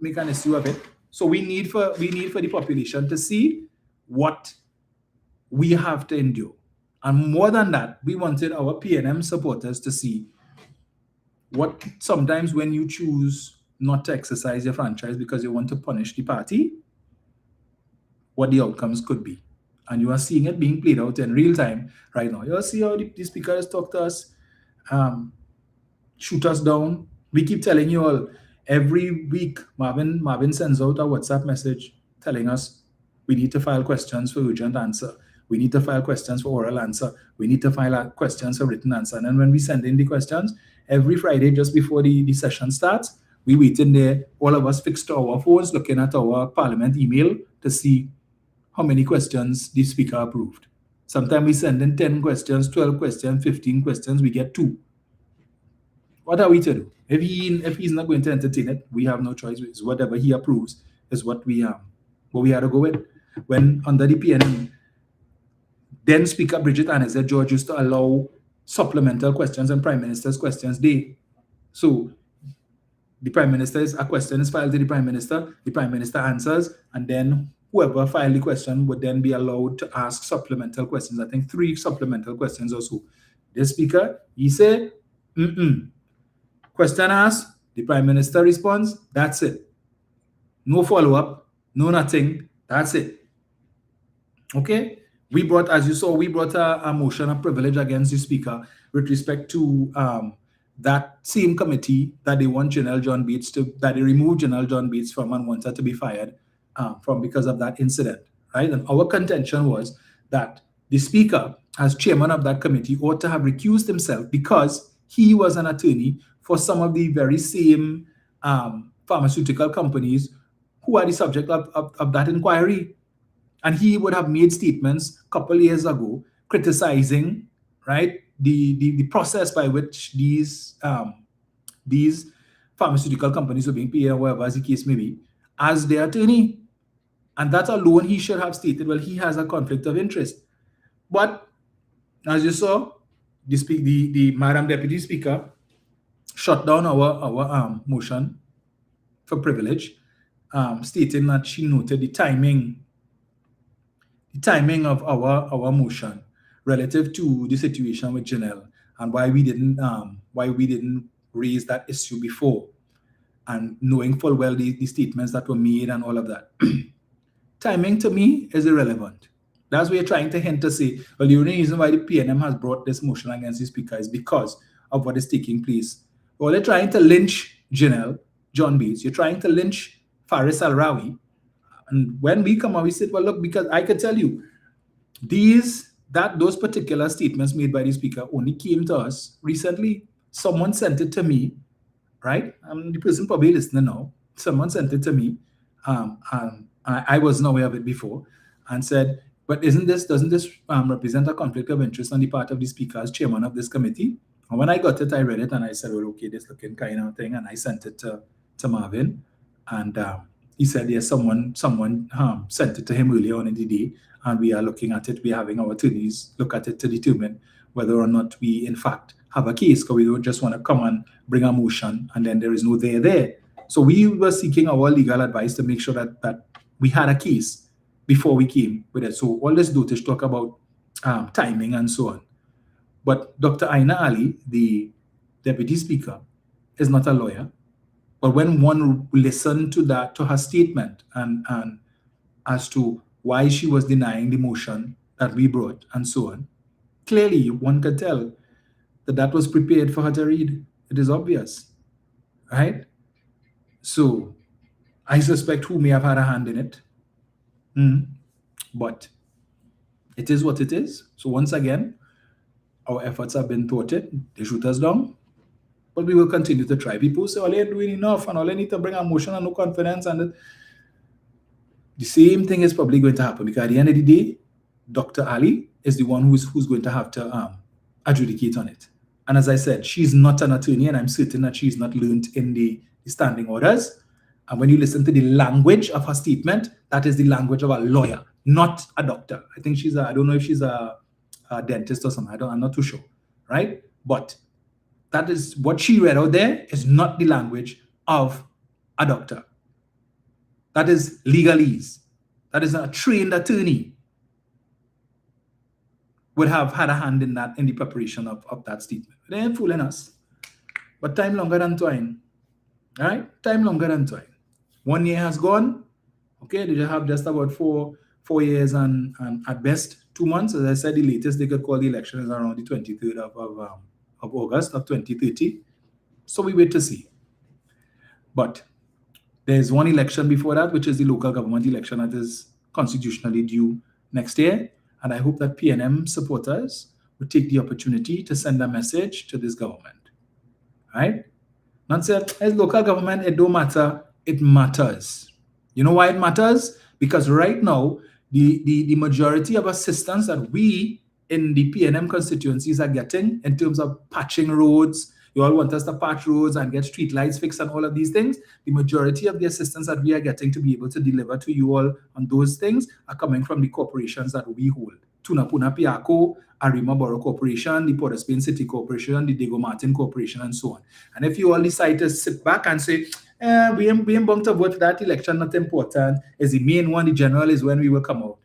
make an issue of it. So we need for the population to see what we have to endure. And more than that, we wanted our PNM supporters to see what sometimes when you choose not to exercise your franchise because you want to punish the party, what the outcomes could be. And you are seeing it being played out in real time right now. You'll see how the speakers talk to us, shoot us down. We keep telling you all, every week, Marvin sends out a WhatsApp message telling us we need to file questions for urgent answer. We need to file questions for oral answer. We need to file questions for written answer. And then when we send in the questions, every Friday, just before the session starts, we wait in there, all of us fixed to our phones, looking at our Parliament email to see how many questions the speaker approved. Sometimes we send in 10 questions, 12 questions, 15 questions, we get 2. What are we to do? If he's not going to entertain it, we have no choice. It's whatever he approves is what we had to go with. When under the PNM, then Speaker Bridget Annexet George used to allow supplemental questions and Prime Minister's questions day. So the Prime Minister's a question is filed to the Prime Minister answers, and then whoever filed the question would then be allowed to ask supplemental questions. I think 3 supplemental questions or so. The Speaker, he said, question asked, the Prime Minister responds, that's it. No follow-up, no nothing, that's it. Okay? We brought, as you saw, we brought a motion of privilege against the speaker with respect to that same committee that they want General John Bates that they removed General John Bates from and wanted to be fired from because of that incident, right? And our contention was that the speaker, as chairman of that committee, ought to have recused himself because he was an attorney for some of the very same pharmaceutical companies who are the subject of that inquiry. And he would have made statements a couple of years ago criticizing, right, the process by which these pharmaceutical companies were being paid, or whatever as the case may be, as their attorney. And that alone, he should have stated, well, he has a conflict of interest. But as you saw, the Madam Deputy Speaker shut down our motion for privilege, stating that she noted the timing of our motion relative to the situation with Janelle and why we didn't raise that issue before, and knowing full well the statements that were made and all of that. Timing to me is irrelevant. That's what you're trying to hint to say, well, the only reason why the PNM has brought this motion against the speaker is because of what is taking place. Well, they're trying to lynch Janelle John Bates. You're trying to lynch Faris Al-Rawi. And when we come out, we said, well, look, because I can tell you, those particular statements made by the speaker only came to us recently. Someone sent it to me, right? The person probably listening now. Someone sent it to me, and I wasn't aware of it before, and said, but doesn't this represent a conflict of interest on the part of the speaker as chairman of this committee? And when I got it, I read it, and I said, well, okay, this looking kind of thing, and I sent it to Marvin, and he said, yes, someone sent it to him earlier on in the day, and we are looking at it. We're having our attorneys look at it to determine whether or not we, in fact, have a case, because we don't just want to come and bring a motion, and then there is no there. So we were seeking our legal advice to make sure that we had a case before we came with it. So all this dotage talk about timing and so on. But Dr. Aina Ali, the deputy speaker, is not a lawyer. But when one listened to her statement and as to why she was denying the motion that we brought and so on, clearly one could tell that was prepared for her to read. It is obvious, right? So I suspect who may have had a hand in it. But it is what it is. So once again, our efforts have been thwarted. They shoot us down. But we will continue to try. People say, all they're doing enough, and all they need to bring a motion and no confidence. And the same thing is probably going to happen, because at the end of the day, Dr. Ali is the one who's going to have to adjudicate on it. And as I said, she's not an attorney, and I'm certain that she's not learned in the standing orders. And when you listen to the language of her statement, that is the language of a lawyer, not a doctor. I think I don't know if she's a dentist or something. I'm not too sure, right? But that is what she read out there is not the language of a doctor. That is legalese. That is a trained attorney would have had a hand in that, in the preparation of that statement. They ain't fooling us. But time longer than twine. All right? Time longer than twine. 1 year has gone. Okay, they have just about four years and at best 2 months. As I said, the latest they could call the election is around the 23rd of August of 2030. So we wait to see. But there's one election before that, which is the local government election that is constitutionally due next year. And I hope that PNM supporters will take the opportunity to send a message to this government. Right? Not say, as local government, it don't matter. It matters. You know why it matters? Because right now, the majority of assistance that we in the PNM constituencies are getting in terms of patching roads, you all want us to patch roads and get street lights fixed and all of these things. The majority of the assistance that we are getting to be able to deliver to you all on those things are coming from the corporations that we hold. Tunapuna Piaco, Arima Borough Corporation, the Port of Spain City Corporation, the Diego Martin Corporation, and so on. And if you all decide to sit back and say, we ain't bound to vote for that election, not important, is the main one, the general is when we will come out.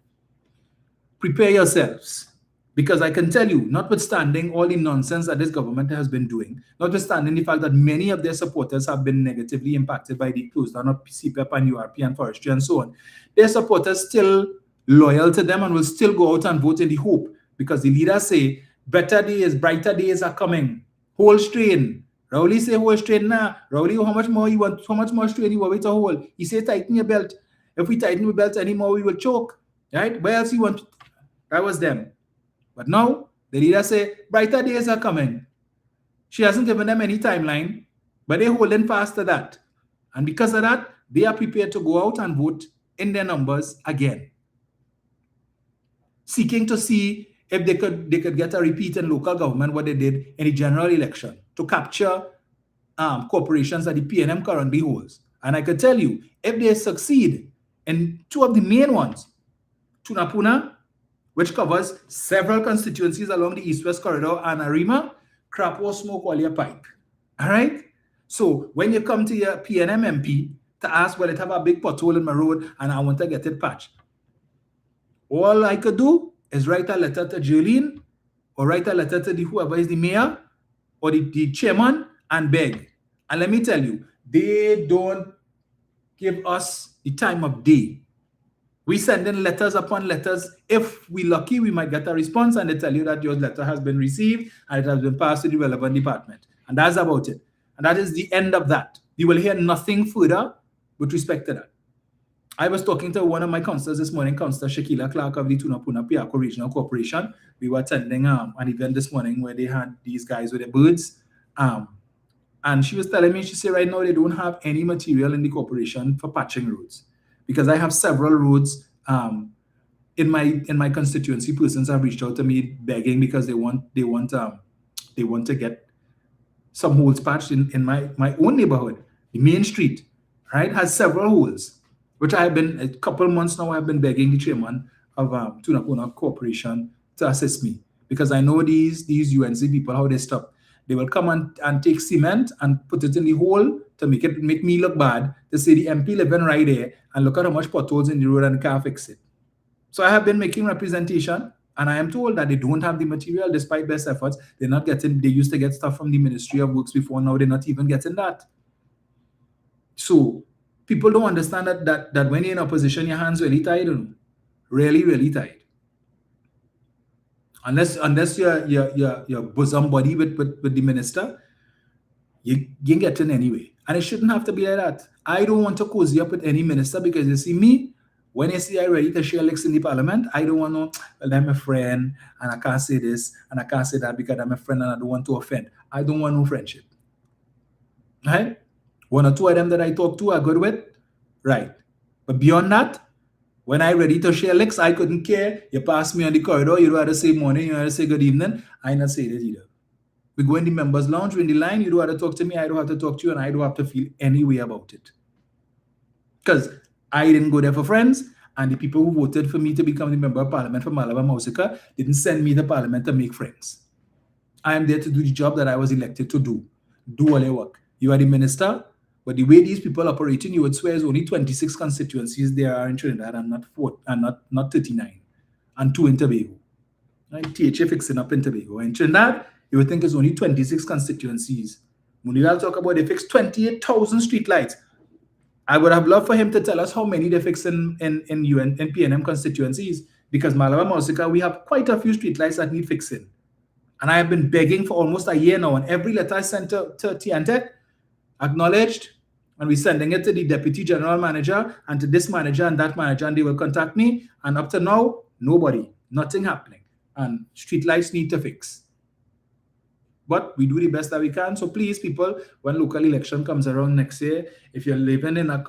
Prepare yourselves. Because I can tell you, notwithstanding all the nonsense that this government has been doing, notwithstanding the fact that many of their supporters have been negatively impacted by the close down of CPEP and URP and forestry and so on, their supporters still loyal to them and will still go out and vote in the hope, because the leaders say better days, brighter days are coming. Hold strain. Rowley say hold strain now. Rowley, how much more you want? How much more strain you want to hold? He say tighten your belt. If we tighten the belt anymore, we will choke. Right? Where else you want? That was them. But now the leader say brighter days are coming. She hasn't given them any timeline, but they're holding fast to that. And because of that, they are prepared to go out and vote in their numbers again, seeking to see if they could get a repeat in local government what they did in the general election to capture corporations that the PNM currently holds. And I could tell you, if they succeed in two of the main ones, Tunapuna, which covers several constituencies along the East-West Corridor, and Arima, crap or smoke while you pipe. All right? So when you come to your PNM MP to ask, well, it have a big pothole in my road and I want to get it patched, all I could do is write a letter to Jolene or write a letter to whoever is the mayor or the chairman and beg. And let me tell you, they don't give us the time of day. We send in letters upon letters. If we're lucky, we might get a response and they tell you that your letter has been received and it has been passed to the relevant department. And that's about it. And that is the end of that. You will hear nothing further with respect to that. I was talking to one of my councillors this morning, Councillor Shakila Clark of the Tunapuna Piako Regional Corporation. We were attending an event this morning where they had these guys with the birds. And she was telling me, she said right now they don't have any material in the corporation for patching roads. Because I have several roads in my constituency. Persons have reached out to me begging because they want to get some holes patched in my own neighborhood. The main street, right, has several holes, which I have been a couple months now. I've been begging the chairman of Tunapuna Corporation to assist me, because I know these UNC people, how they stop. They will come and take cement and put it in the hole to make me look bad, to say the MP living right there and look at how much potholes in the road and can't fix it. So I have been making representation, and I am told that they don't have the material despite best efforts. They're not getting, they used to get stuff from the Ministry of Works before, now they're not even getting that. So people don't understand that when you're in opposition, your hands really tied, really, really tied. Unless you're bosom buddy with the minister, you can get in anyway. And it shouldn't have to be like that. I don't want to cozy up with any minister, because you see me, when you see I ready to share licks in the parliament, I don't want to, well, I'm a friend and I can't say this and I can't say that because I'm a friend and I don't want to offend. I don't want no friendship. Right? One or two of them that I talk to are good with, right? But beyond that, when I ready to share licks, I couldn't care. You pass me on the corridor, you don't have to say morning, you don't have to say good evening. I not say this either. We go in the members' lounge, we're in the line, you don't have to talk to me, I don't have to talk to you, and I don't have to feel any way about it. Because I didn't go there for friends, and the people who voted for me to become the member of parliament for Malabar Mausika didn't send me to parliament to make friends. I am there to do the job that I was elected to do. Do all your work. You are the minister, but the way these people operating, you would swear is only 26 constituencies there are in Trinidad and not 39, and 2 in Tobago. Right? THA fixing up in Tobago. In Trinidad, you would think it's only 26 constituencies. Munidal talk about they fixed 28,000 streetlights. I would have loved for him to tell us how many they fix in PNM constituencies, because Malabar Mausika, we have quite a few streetlights that need fixing. And I have been begging for almost a year now, and every letter I sent to TNTEC, acknowledged, and we're sending it to the deputy general manager and to this manager and that manager, and they will contact me. And up to now, nobody, nothing happening. And streetlights need to fix. But we do the best that we can. So please, people, when local election comes around next year, if you're living in a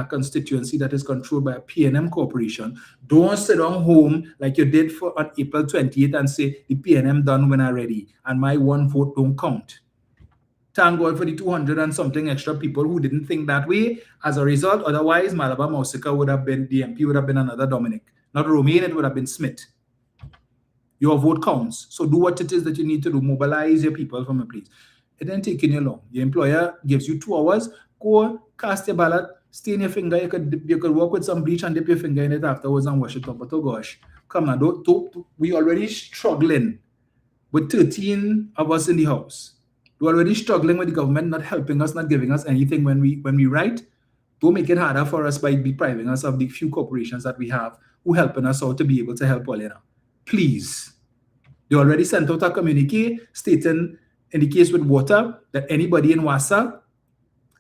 constituency that is controlled by a PNM corporation, don't sit down home like you did on April 28th and say, the PNM done when I'm ready, and my one vote don't count. Thank God for the 200 and something extra people who didn't think that way. As a result, otherwise, Malabar Mausika would have been, the MP would have been another Dominic. Not Romain, it would have been Smith. Your vote counts. So do what it is that you need to do. Mobilize your people from a place. It ain't taking you long. Your employer gives you 2 hours. Go, cast your ballot, stain your finger. You could work with some bleach and dip your finger in it afterwards and wash it up. But oh gosh, come on. We already struggling with 13 of us in the house. We're already struggling with the government not helping us, not giving us anything when we write. Don't make it harder for us by depriving us of the few corporations that we have who helping us out to be able to help all you now. Please. They already sent out a communique stating, in the case with water, that anybody in WASA,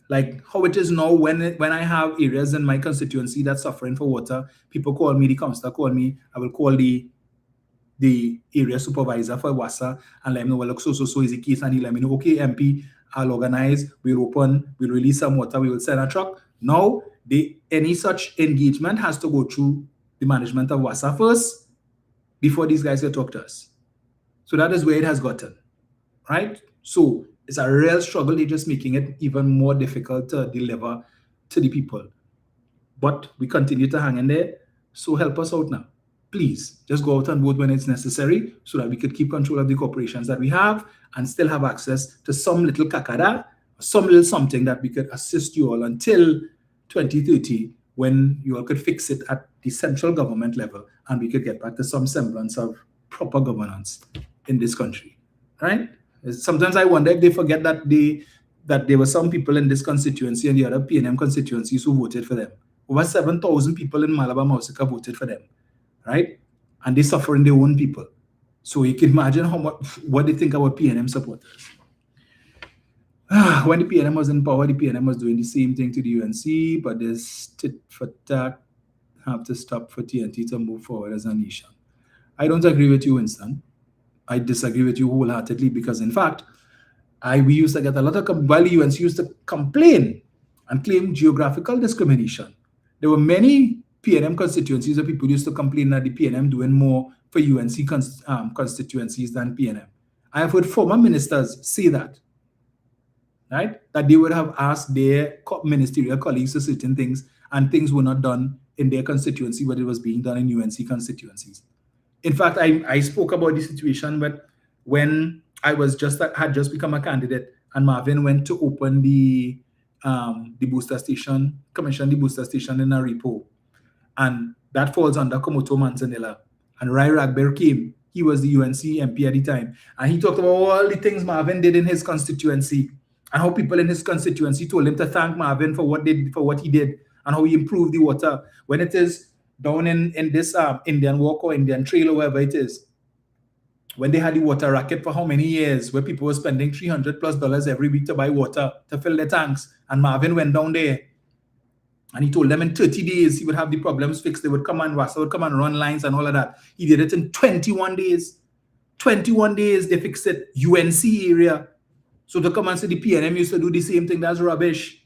like how it is now, when I have areas in my constituency that's suffering for water, people call me, the councillor call me, I will call the area supervisor for WASA and let him know, well, look, so is the case, and he let me know, okay, MP, I'll organize, we'll open, we'll release some water, we will send a truck. Now, any such engagement has to go through the management of WASA first before these guys can talk to us. So that is where it has gotten, right? So it's a real struggle. They're just making it even more difficult to deliver to the people. But we continue to hang in there. So help us out now. Please, just go out and vote when it's necessary so that we could keep control of the corporations that we have and still have access to some little kakada, some little something that we could assist you all until 2030, when you all could fix it at the central government level and we could get back to some semblance of proper governance in this country, right? Sometimes I wonder if they forget that there were some people in this constituency and the other PNM constituencies who voted for them. Over 7,000 people in Malabar Mausika voted for them, right? And they suffer in their own people. So you can imagine what they think about PNM supporters. When the PNM was in power, the PNM was doing the same thing to the UNC, but this tit for tat have to stop for TNT to move forward as a nation. I don't agree with you, Winston. I disagree with you wholeheartedly because, in fact, we used to get a lot of, while the UNC used to complain and claim geographical discrimination. There were many PNM constituencies where people used to complain that the PNM doing more for UNC constituencies than PNM. I have heard former ministers say that, right? That they would have asked their ministerial colleagues to certain things and things were not done in their constituency, but it was being done in UNC constituencies. In fact, I spoke about the situation, but when I had just become a candidate and Marvin went to open the booster station, commission the booster station in Aripo, and that falls under Komoto Manzanilla. And Rai Ragber came. He was the UNC MP at the time, and he talked about all the things Marvin did in his constituency and how people in his constituency told him to thank Marvin for what he did and how he improved the water. When it is down in this Indian Walk or Indian Trail or wherever it is, when they had the water racket for how many years, where people were spending $300+ every week to buy water to fill their tanks, and Marvin went down there and he told them in 30 days he would have the problems fixed. They would come and WASA would come and run lines and all of that. He did it in 21 days. 21 days they fixed it. UNC area. So to come and say the PNM used to do the same thing, that's rubbish.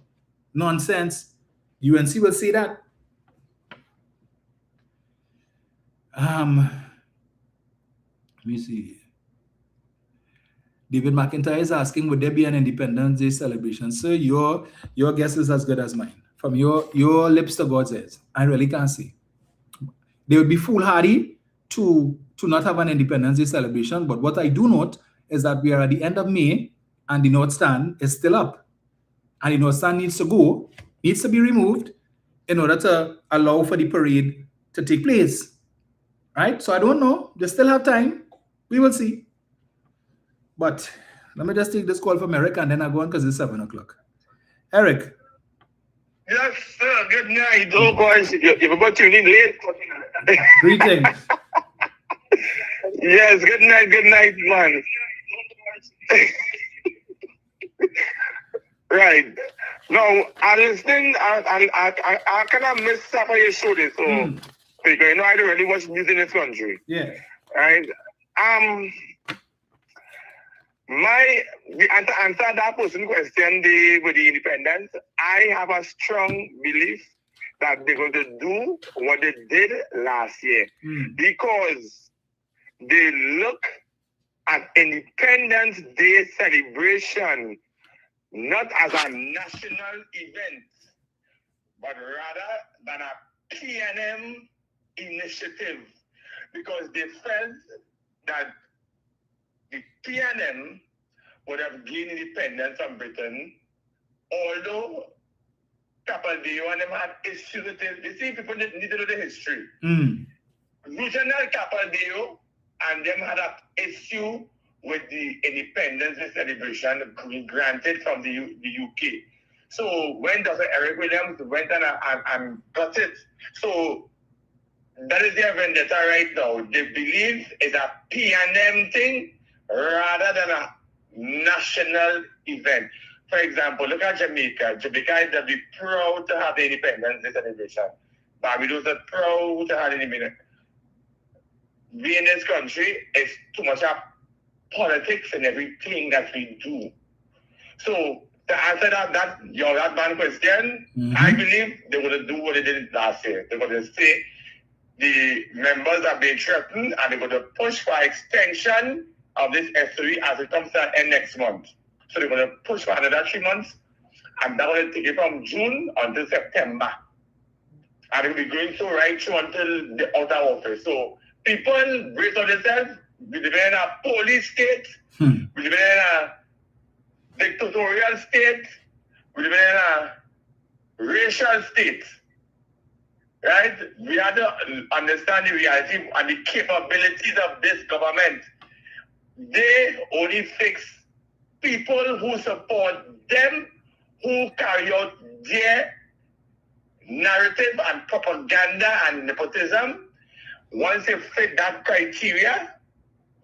Nonsense. UNC will say that. Let me see. David McIntyre is asking, would there be an Independence Day celebration? Sir, your guess is as good as mine. From your lips to God's ears. I really can't see. They would be foolhardy to not have an Independence Day celebration, but what I do note is that we are at the end of May and the North Stand is still up. And the North Stand needs to be removed in order to allow for the parade to take place. Right? So I don't know. They still have time. We will see. But let me just take this call from Eric and then I'll go on because it's 7 o'clock. Eric. Yes, sir. Good night. Oh, guys, you've about tuning in late. Greetings. Yes, good night, man. Right. Now, I listen, I kind of missed up how you showed it, so because you know I don't really watch news in this country. Yeah. Right. To answer that person question with the independence, I have a strong belief that they're going to do what they did last year because they look at Independence Day celebration not as a national event, but rather than a PNM initiative, because they felt that the PNM would have gained independence from Britain, although Capaldeo and them had issues with it. You see, people need to know the history. Regional Capaldeo and them had an issue with the independence celebration granted from the UK. So when Dr. Eric Williams went and got it, so that is their vendetta right now. They believe it's a P&M thing rather than a national event. For example, look at Jamaica. Jamaica is to be proud to have the independence day celebration. Barbados is proud to have the independence. We in this country, it's too much of politics in everything that we do. So to answer that man question, I believe they're going to do what they did last year. They're going to say the members are being threatened and they're going to push for extension of this S3 as it comes to an end next month. So they're going to push for another 3 months, and they're going to take it from June until September. And they'll be going so right through until the outer office. So people brace on themselves. We live in a police state. We live in a dictatorial state. We live in a racial state. Right? We have to understand the reality and the capabilities of this government. They only fix people who support them, who carry out their narrative and propaganda and nepotism. Once you fit that criteria,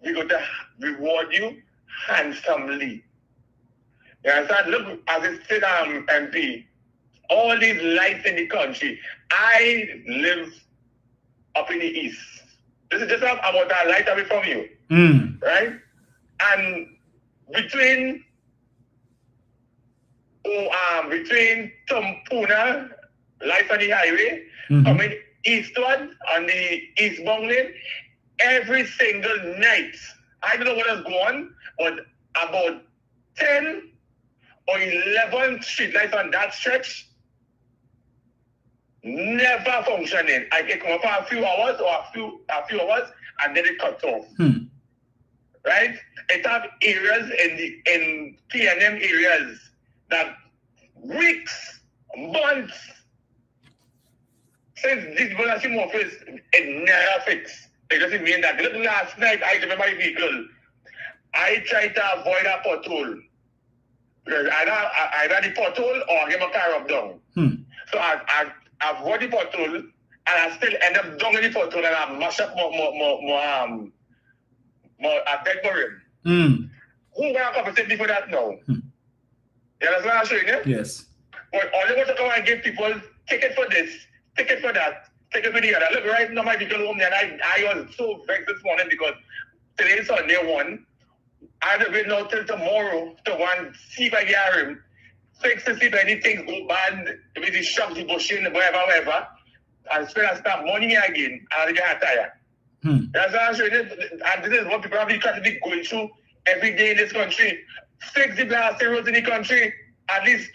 we're going to reward you handsomely. You understand? Look, as it said, MP, all these lights in the country. I live up in the east. This is just about a light away from you. Right? And between Tumpuna, lights on the highway, coming eastward on the eastbound lane, every single night, I don't know what is going on, but about 10 or 11 street lights on that stretch never functioning. I can come up for a few hours or a few hours and then it cuts off. Right? It have areas in P&M areas that weeks, months since this volunteer office it never fixed. It doesn't mean that. Look, last night I drove my vehicle. I tried to avoid a pothole. Because either the pothole or I get my car up down. So I avoid the pothole and I still end up down in the pothole and I mash up a dead rim. Who gonna compensate me for that now? You understand what I'm saying? Yeah? Yes. But all they want to come and give people ticket for this, ticket for that, ticket for the other. Look, right now my vehicle home there, and I was so vexed this morning because today is Sunday 1. I have to wait now till tomorrow to one see if I get him, fix to see if anything go bad, if it shocks the bushing, whatever, and spend money again, and I get tired. That's what I'm saying. And this is what people have been trying to be going through every day in this country. Fix the blasting roads in the country, at least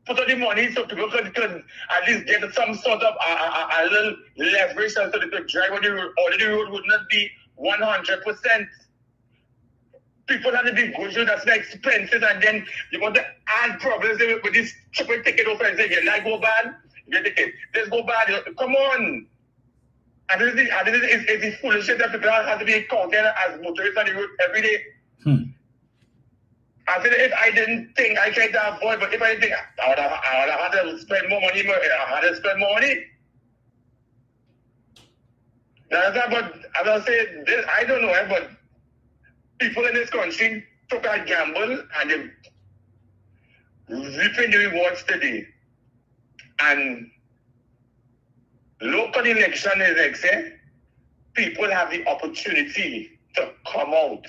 put on the money so people could at least get some sort of a little leverage so they could drive on the road. Or the road would not be 100%. People have to be going through that's expenses, and then you want to add problems with this triple ticket offense. Your life go bad, you get ticket. This go bad, come on. And this is the foolishness that people have to be counted as motorists on the road every day. I said, if I didn't think I tried to avoid, but if I didn't think, I would have had to spend more money. I had to spend more money. But as I said, this, I don't know, but people in this country took a gamble and they're reaping the rewards today. And local election is like, say, people have the opportunity to come out.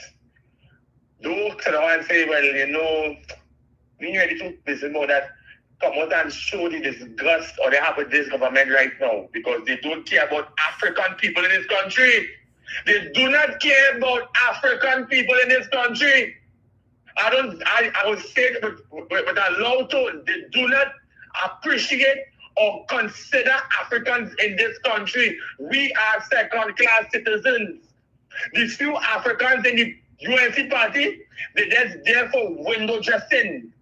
Don't sit down and say, well, you know, we ready to listen more that come out and show the disgust or they have with this government right now because they don't care about African people in this country. They do not care about African people in this country. I would say it with a loud tone, they do not appreciate or consider Africans in this country. We are second-class citizens. The few Africans in the UNC party, they're just there for window dressing.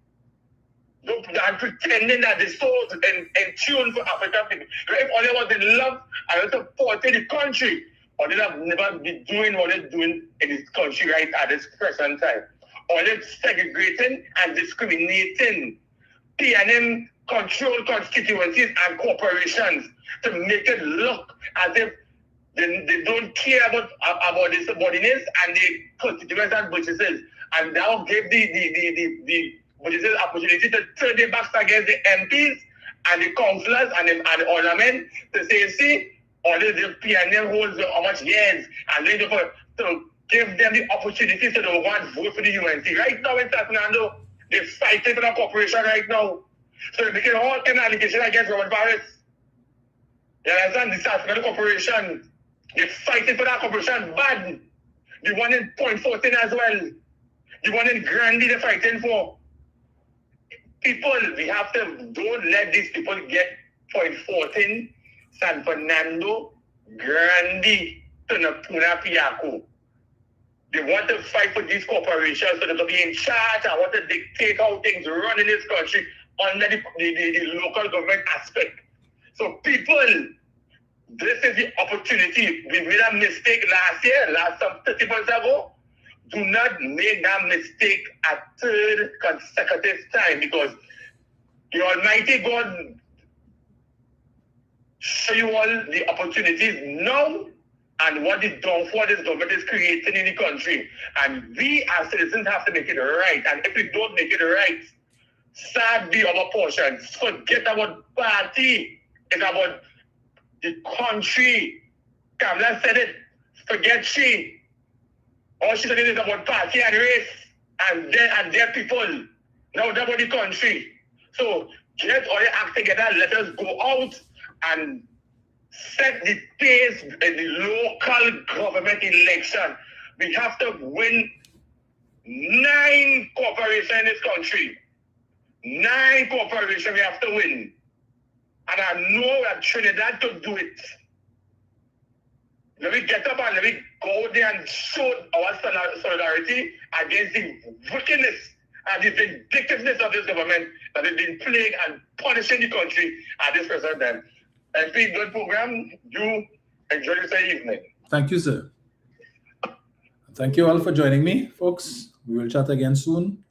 And pretending that they're so in tune for African people. If all they was in love and supporting the country, or they have never been doing what they're doing in this country right at this present time. Or they're segregating and discriminating PNM control constituencies and corporations to make it look as if they don't care about the subordinates and the constituents and businesses, and now give the businesses opportunity to turn their backs against the MPs and the councillors and the ornament to say, see, all the PNM holds how much years, and then to give them the opportunity so they want to vote for the UNC. Right now in San Fernando, they're fighting for the corporation right now. So they're making all kind of allegations against Robert Barris. You understand? The San Fernando corporation, they're fighting for that corporation bad. The one in Point 14 as well. The one in Grandy they're fighting for. People, we have to, don't let these people get Point 14, San Fernando, Grandy, Tunapuna, Piaco. They want to fight for these corporations so they can be in charge and want to dictate how things run in this country under the local government aspect. So people, this is the opportunity. We made a mistake some 30 months ago. Do not make that mistake a third consecutive time, because the Almighty God show you all the opportunities now and what the downfall this government is creating in the country. And we as citizens have to make it right. And if we don't make it right, sad be our portion. Forget about party. It's about the country. Kamala said it. Forget she. All she said is about party and race and their people. Now it's about the country. So get all your act together. Let us go out and set the pace in the local government election. We have to win 9 corporations in this country. 9 corporations we have to win. And I know that Trinidad to do it. Let me get up and let me go there and show our solidarity against the wickedness and the vindictiveness of this government that has been plaguing and punishing the country at this present time. MP, good program. You enjoy this evening. Thank you, sir. Thank you all for joining me, folks. We will chat again soon.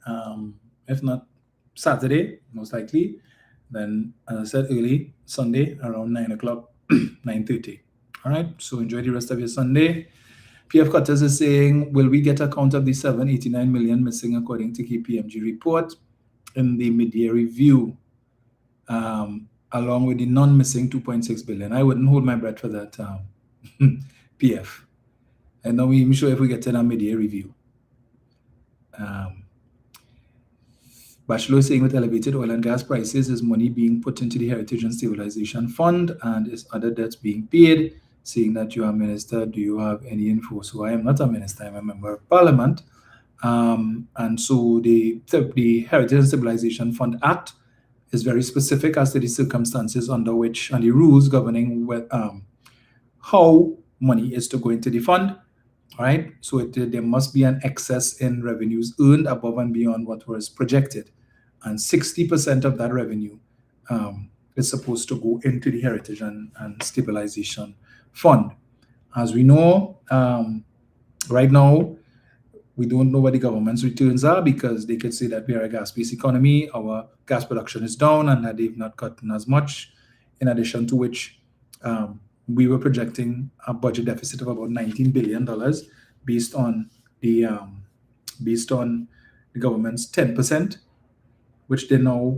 If not Saturday, most likely. Then, as I said, early Sunday around 9 o'clock, 9:30. All right. So enjoy the rest of your Sunday. PF Cutters is saying, will we get a count of the 789 million missing according to KPMG report in the mid-year review, along with the non-missing 2.6 billion? I wouldn't hold my breath for that, PF. And now we're sure if we get to a mid-year review. Bachelor is saying with elevated oil and gas prices, is money being put into the Heritage and Stabilization Fund, and is other debts being paid? Seeing that you are a minister, do you have any info? So I am not a minister, I'm a member of Parliament. And so the Heritage and Stabilization Fund Act is very specific as to the circumstances under which, and the rules governing how money is to go into the fund. All right, so there must be an excess in revenues earned above and beyond what was projected. And 60% of that revenue is supposed to go into the Heritage and Stabilization Fund. As we know, right now, we don't know what the government's returns are, because they could say that we are a gas-based economy, our gas production is down, and that they've not gotten as much, in addition to which we were projecting a budget deficit of about $19 billion based on the government's 10%, which they now,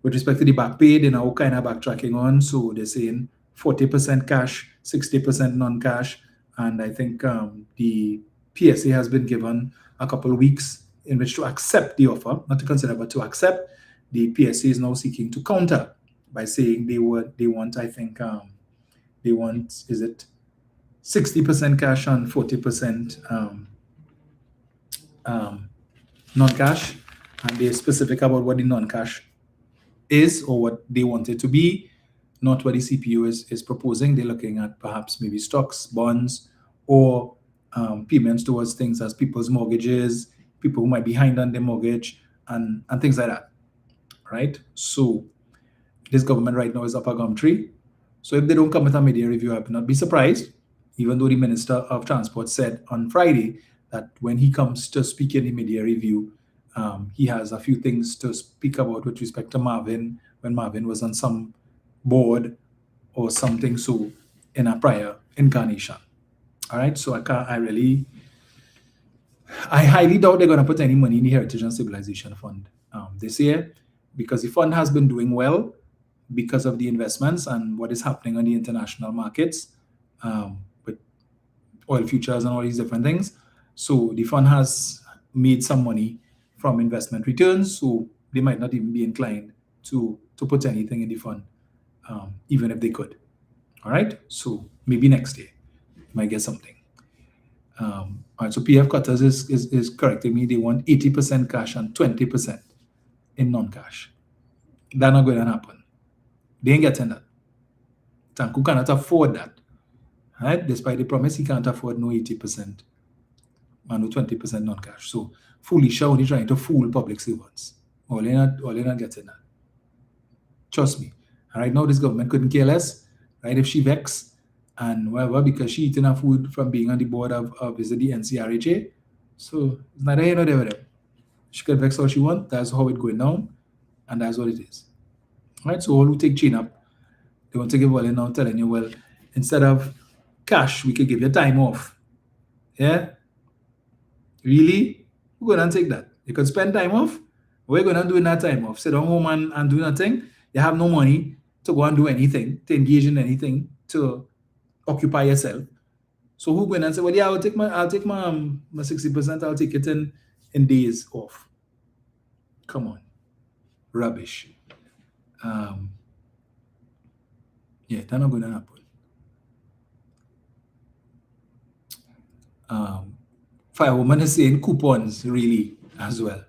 with respect to the back pay, they're now kind of backtracking on. So they're saying 40% cash, 60% non-cash. And I think the PSA has been given a couple of weeks in which to accept the offer, not to consider, but to accept. The PSA is now seeking to counter by saying they want, I think, they want, is it 60% cash and 40% non-cash, and they're specific about what the non-cash is or what they want it to be, not what the CPU is proposing. They're looking at perhaps maybe stocks, bonds, or payments towards things as people's mortgages, people who might be behind on their mortgage, and things like that, right? So this government right now is up a gum tree. So if they don't come with a mid-year review, I would not be surprised, even though the Minister of Transport said on Friday that when he comes to speak in the mid-year review, He has a few things to speak about with respect to Marvin, when Marvin was on some board or something so in a prior incarnation. All right, so I highly doubt they're going to put any money in the Heritage and Civilization Fund this year, because the fund has been doing well because of the investments and what is happening on the international markets with oil futures and all these different things. So the fund has made some money from investment returns, so they might not even be inclined to put anything in the fund, even if they could. All right, so maybe next year you might get something. All right, so PF Cutters is correcting me. They want 80% cash and 20% in non-cash. That's not going to happen. They ain't getting that. Tanku cannot afford that. Right? Despite the promise, he can't afford no 80% and no 20% non-cash. So foolish only trying to fool public servants. All they're not getting that. Trust me. And right now, this government couldn't care less. Right? If she vex and whatever, because she eating her food from being on the board of the NCRHA. So it's neither here nor there with them. She can vex all she wants. That's how it's going down. And that's what it is. Right? So all who take chain up, they want to give all in now telling you, well, instead of cash, we could give you time off. Yeah? Really? We're going to take that. You could spend time off. What are you going to do in that time off? Sit down home and do nothing. You have no money to go and do anything, to engage in anything, to occupy yourself. So who going and say, well, yeah, I'll take my 60%, I'll take it in days off. Come on. Rubbish. Yeah, that's not going to happen. Firewoman is saying coupons, really, as well.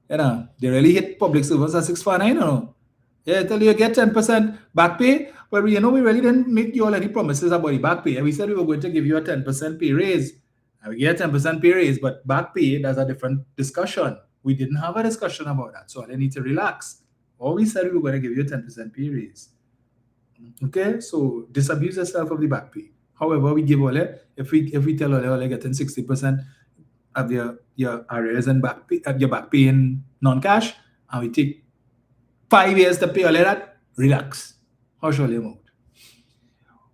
You know, they really hit public servants at 649, you know. Yeah, tell you get 10% back pay. But we really didn't make you all any promises about the back pay. And we said we were going to give you a 10% pay raise. And we get a 10% pay raise, but back pay, that's a different discussion. We didn't have a discussion about that. So I need to relax. All we said we were going to give you a 10% pay raise. Okay, so disabuse yourself of the back pay. However, we give all if we tell all getting 60% of your arrears and back pay, your back pay in non-cash, and we take 5 years to pay all of that, relax. How shall you move?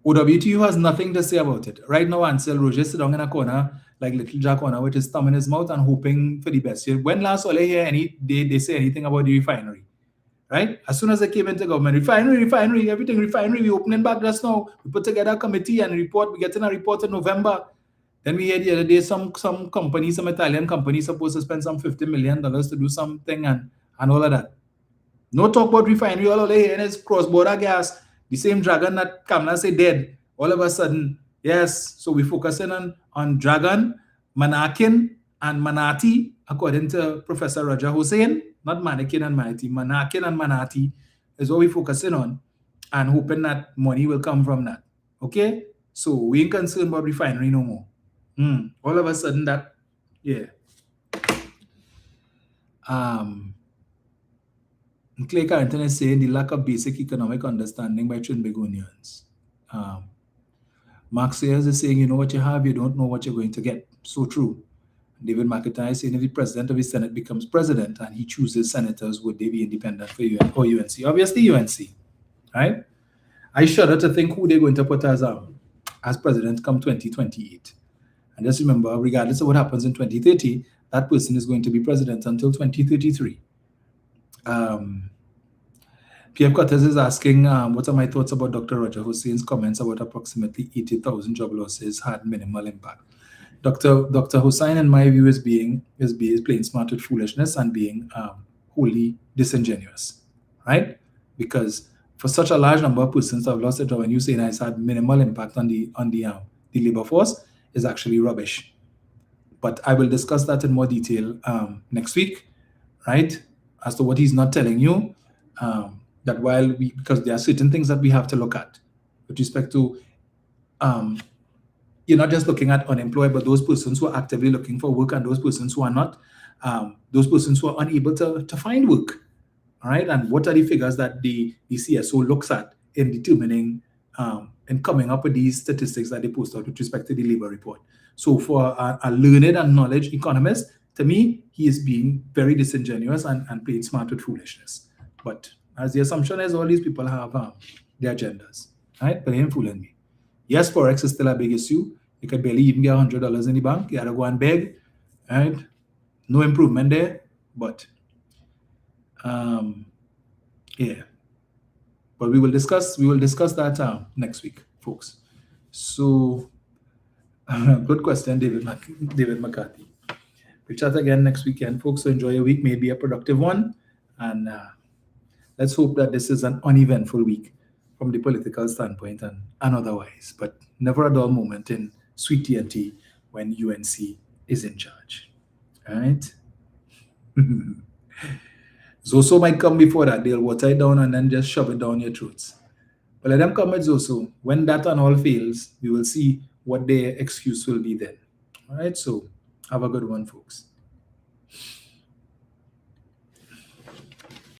OWTU has nothing to say about it. Right now, Ansel Roger sit down in a corner, like little Jack corner, with his thumb in his mouth and hoping for the best. When last all I hear they say anything about the refinery? Right? As soon as they came into government, refinery, everything refinery, we opening back just now. We put together a committee and report. We getting a report in November. Then we heard the other day some company, some Italian company supposed to spend some $50 million to do something and all of that. No talk about refinery. All of it is cross-border gas. The same dragon that Kamala say dead. All of a sudden, yes. So we focusing on Dragon, Manakin, and Manati, according to Professor Roger Hussain. Not Mannequin and Manati. Manakin and Manati is what we're focusing on and hoping that money will come from that. Okay? So we ain't concerned about refinery no more. All of a sudden that, yeah. Clay Carrington is saying the lack of basic economic understanding by Trinbagonians. Mark Sayers is saying, you know what you have, you don't know what you're going to get. So true. David McIntyre is saying if the president of the Senate becomes president and he chooses senators, would they be independent for UN or UNC? Obviously UNC, right? I shudder to think who they're going to put as president come 2028. And just remember, regardless of what happens in 2030, that person is going to be president until 2033. PF Cortez is asking, what are my thoughts about Dr. Roger Hussain's comments about approximately 80,000 job losses had minimal impact? Dr. Hussain, in my view, is playing smart with foolishness and being wholly disingenuous, right? Because for such a large number of persons who have lost their job, and you saying it's had minimal impact on the labor force is actually rubbish. But I will discuss that in more detail next week, right? As to what he's not telling you, that because there are certain things that we have to look at with respect to, you're not just looking at unemployed, but those persons who are actively looking for work and those persons who are not, those persons who are unable to find work, all right? And what are the figures that the CSO looks at in determining, and coming up with these statistics that they post out with respect to the labor report. So for a learned and knowledge economist to me, he is being very disingenuous and playing smart with foolishness. But as the assumption is, all these people have their agendas, right? But they ain't fooling me. Yes, Forex is still a big issue. You could barely even get $100 in the bank. You gotta go and beg, right? No improvement there, but yeah. But we will discuss that next week, folks. So, good question, David McCarthy. We'll chat again next weekend, folks. So enjoy your week, maybe a productive one, and let's hope that this is an uneventful week from the political standpoint and otherwise, but never a dull moment in sweet TNT when UNC is in charge. All right? Zoso might come before that. They'll water it down and then just shove it down your throats. But let them come with Zoso. When that and all fails, we will see what their excuse will be then. All right? So have a good one, folks.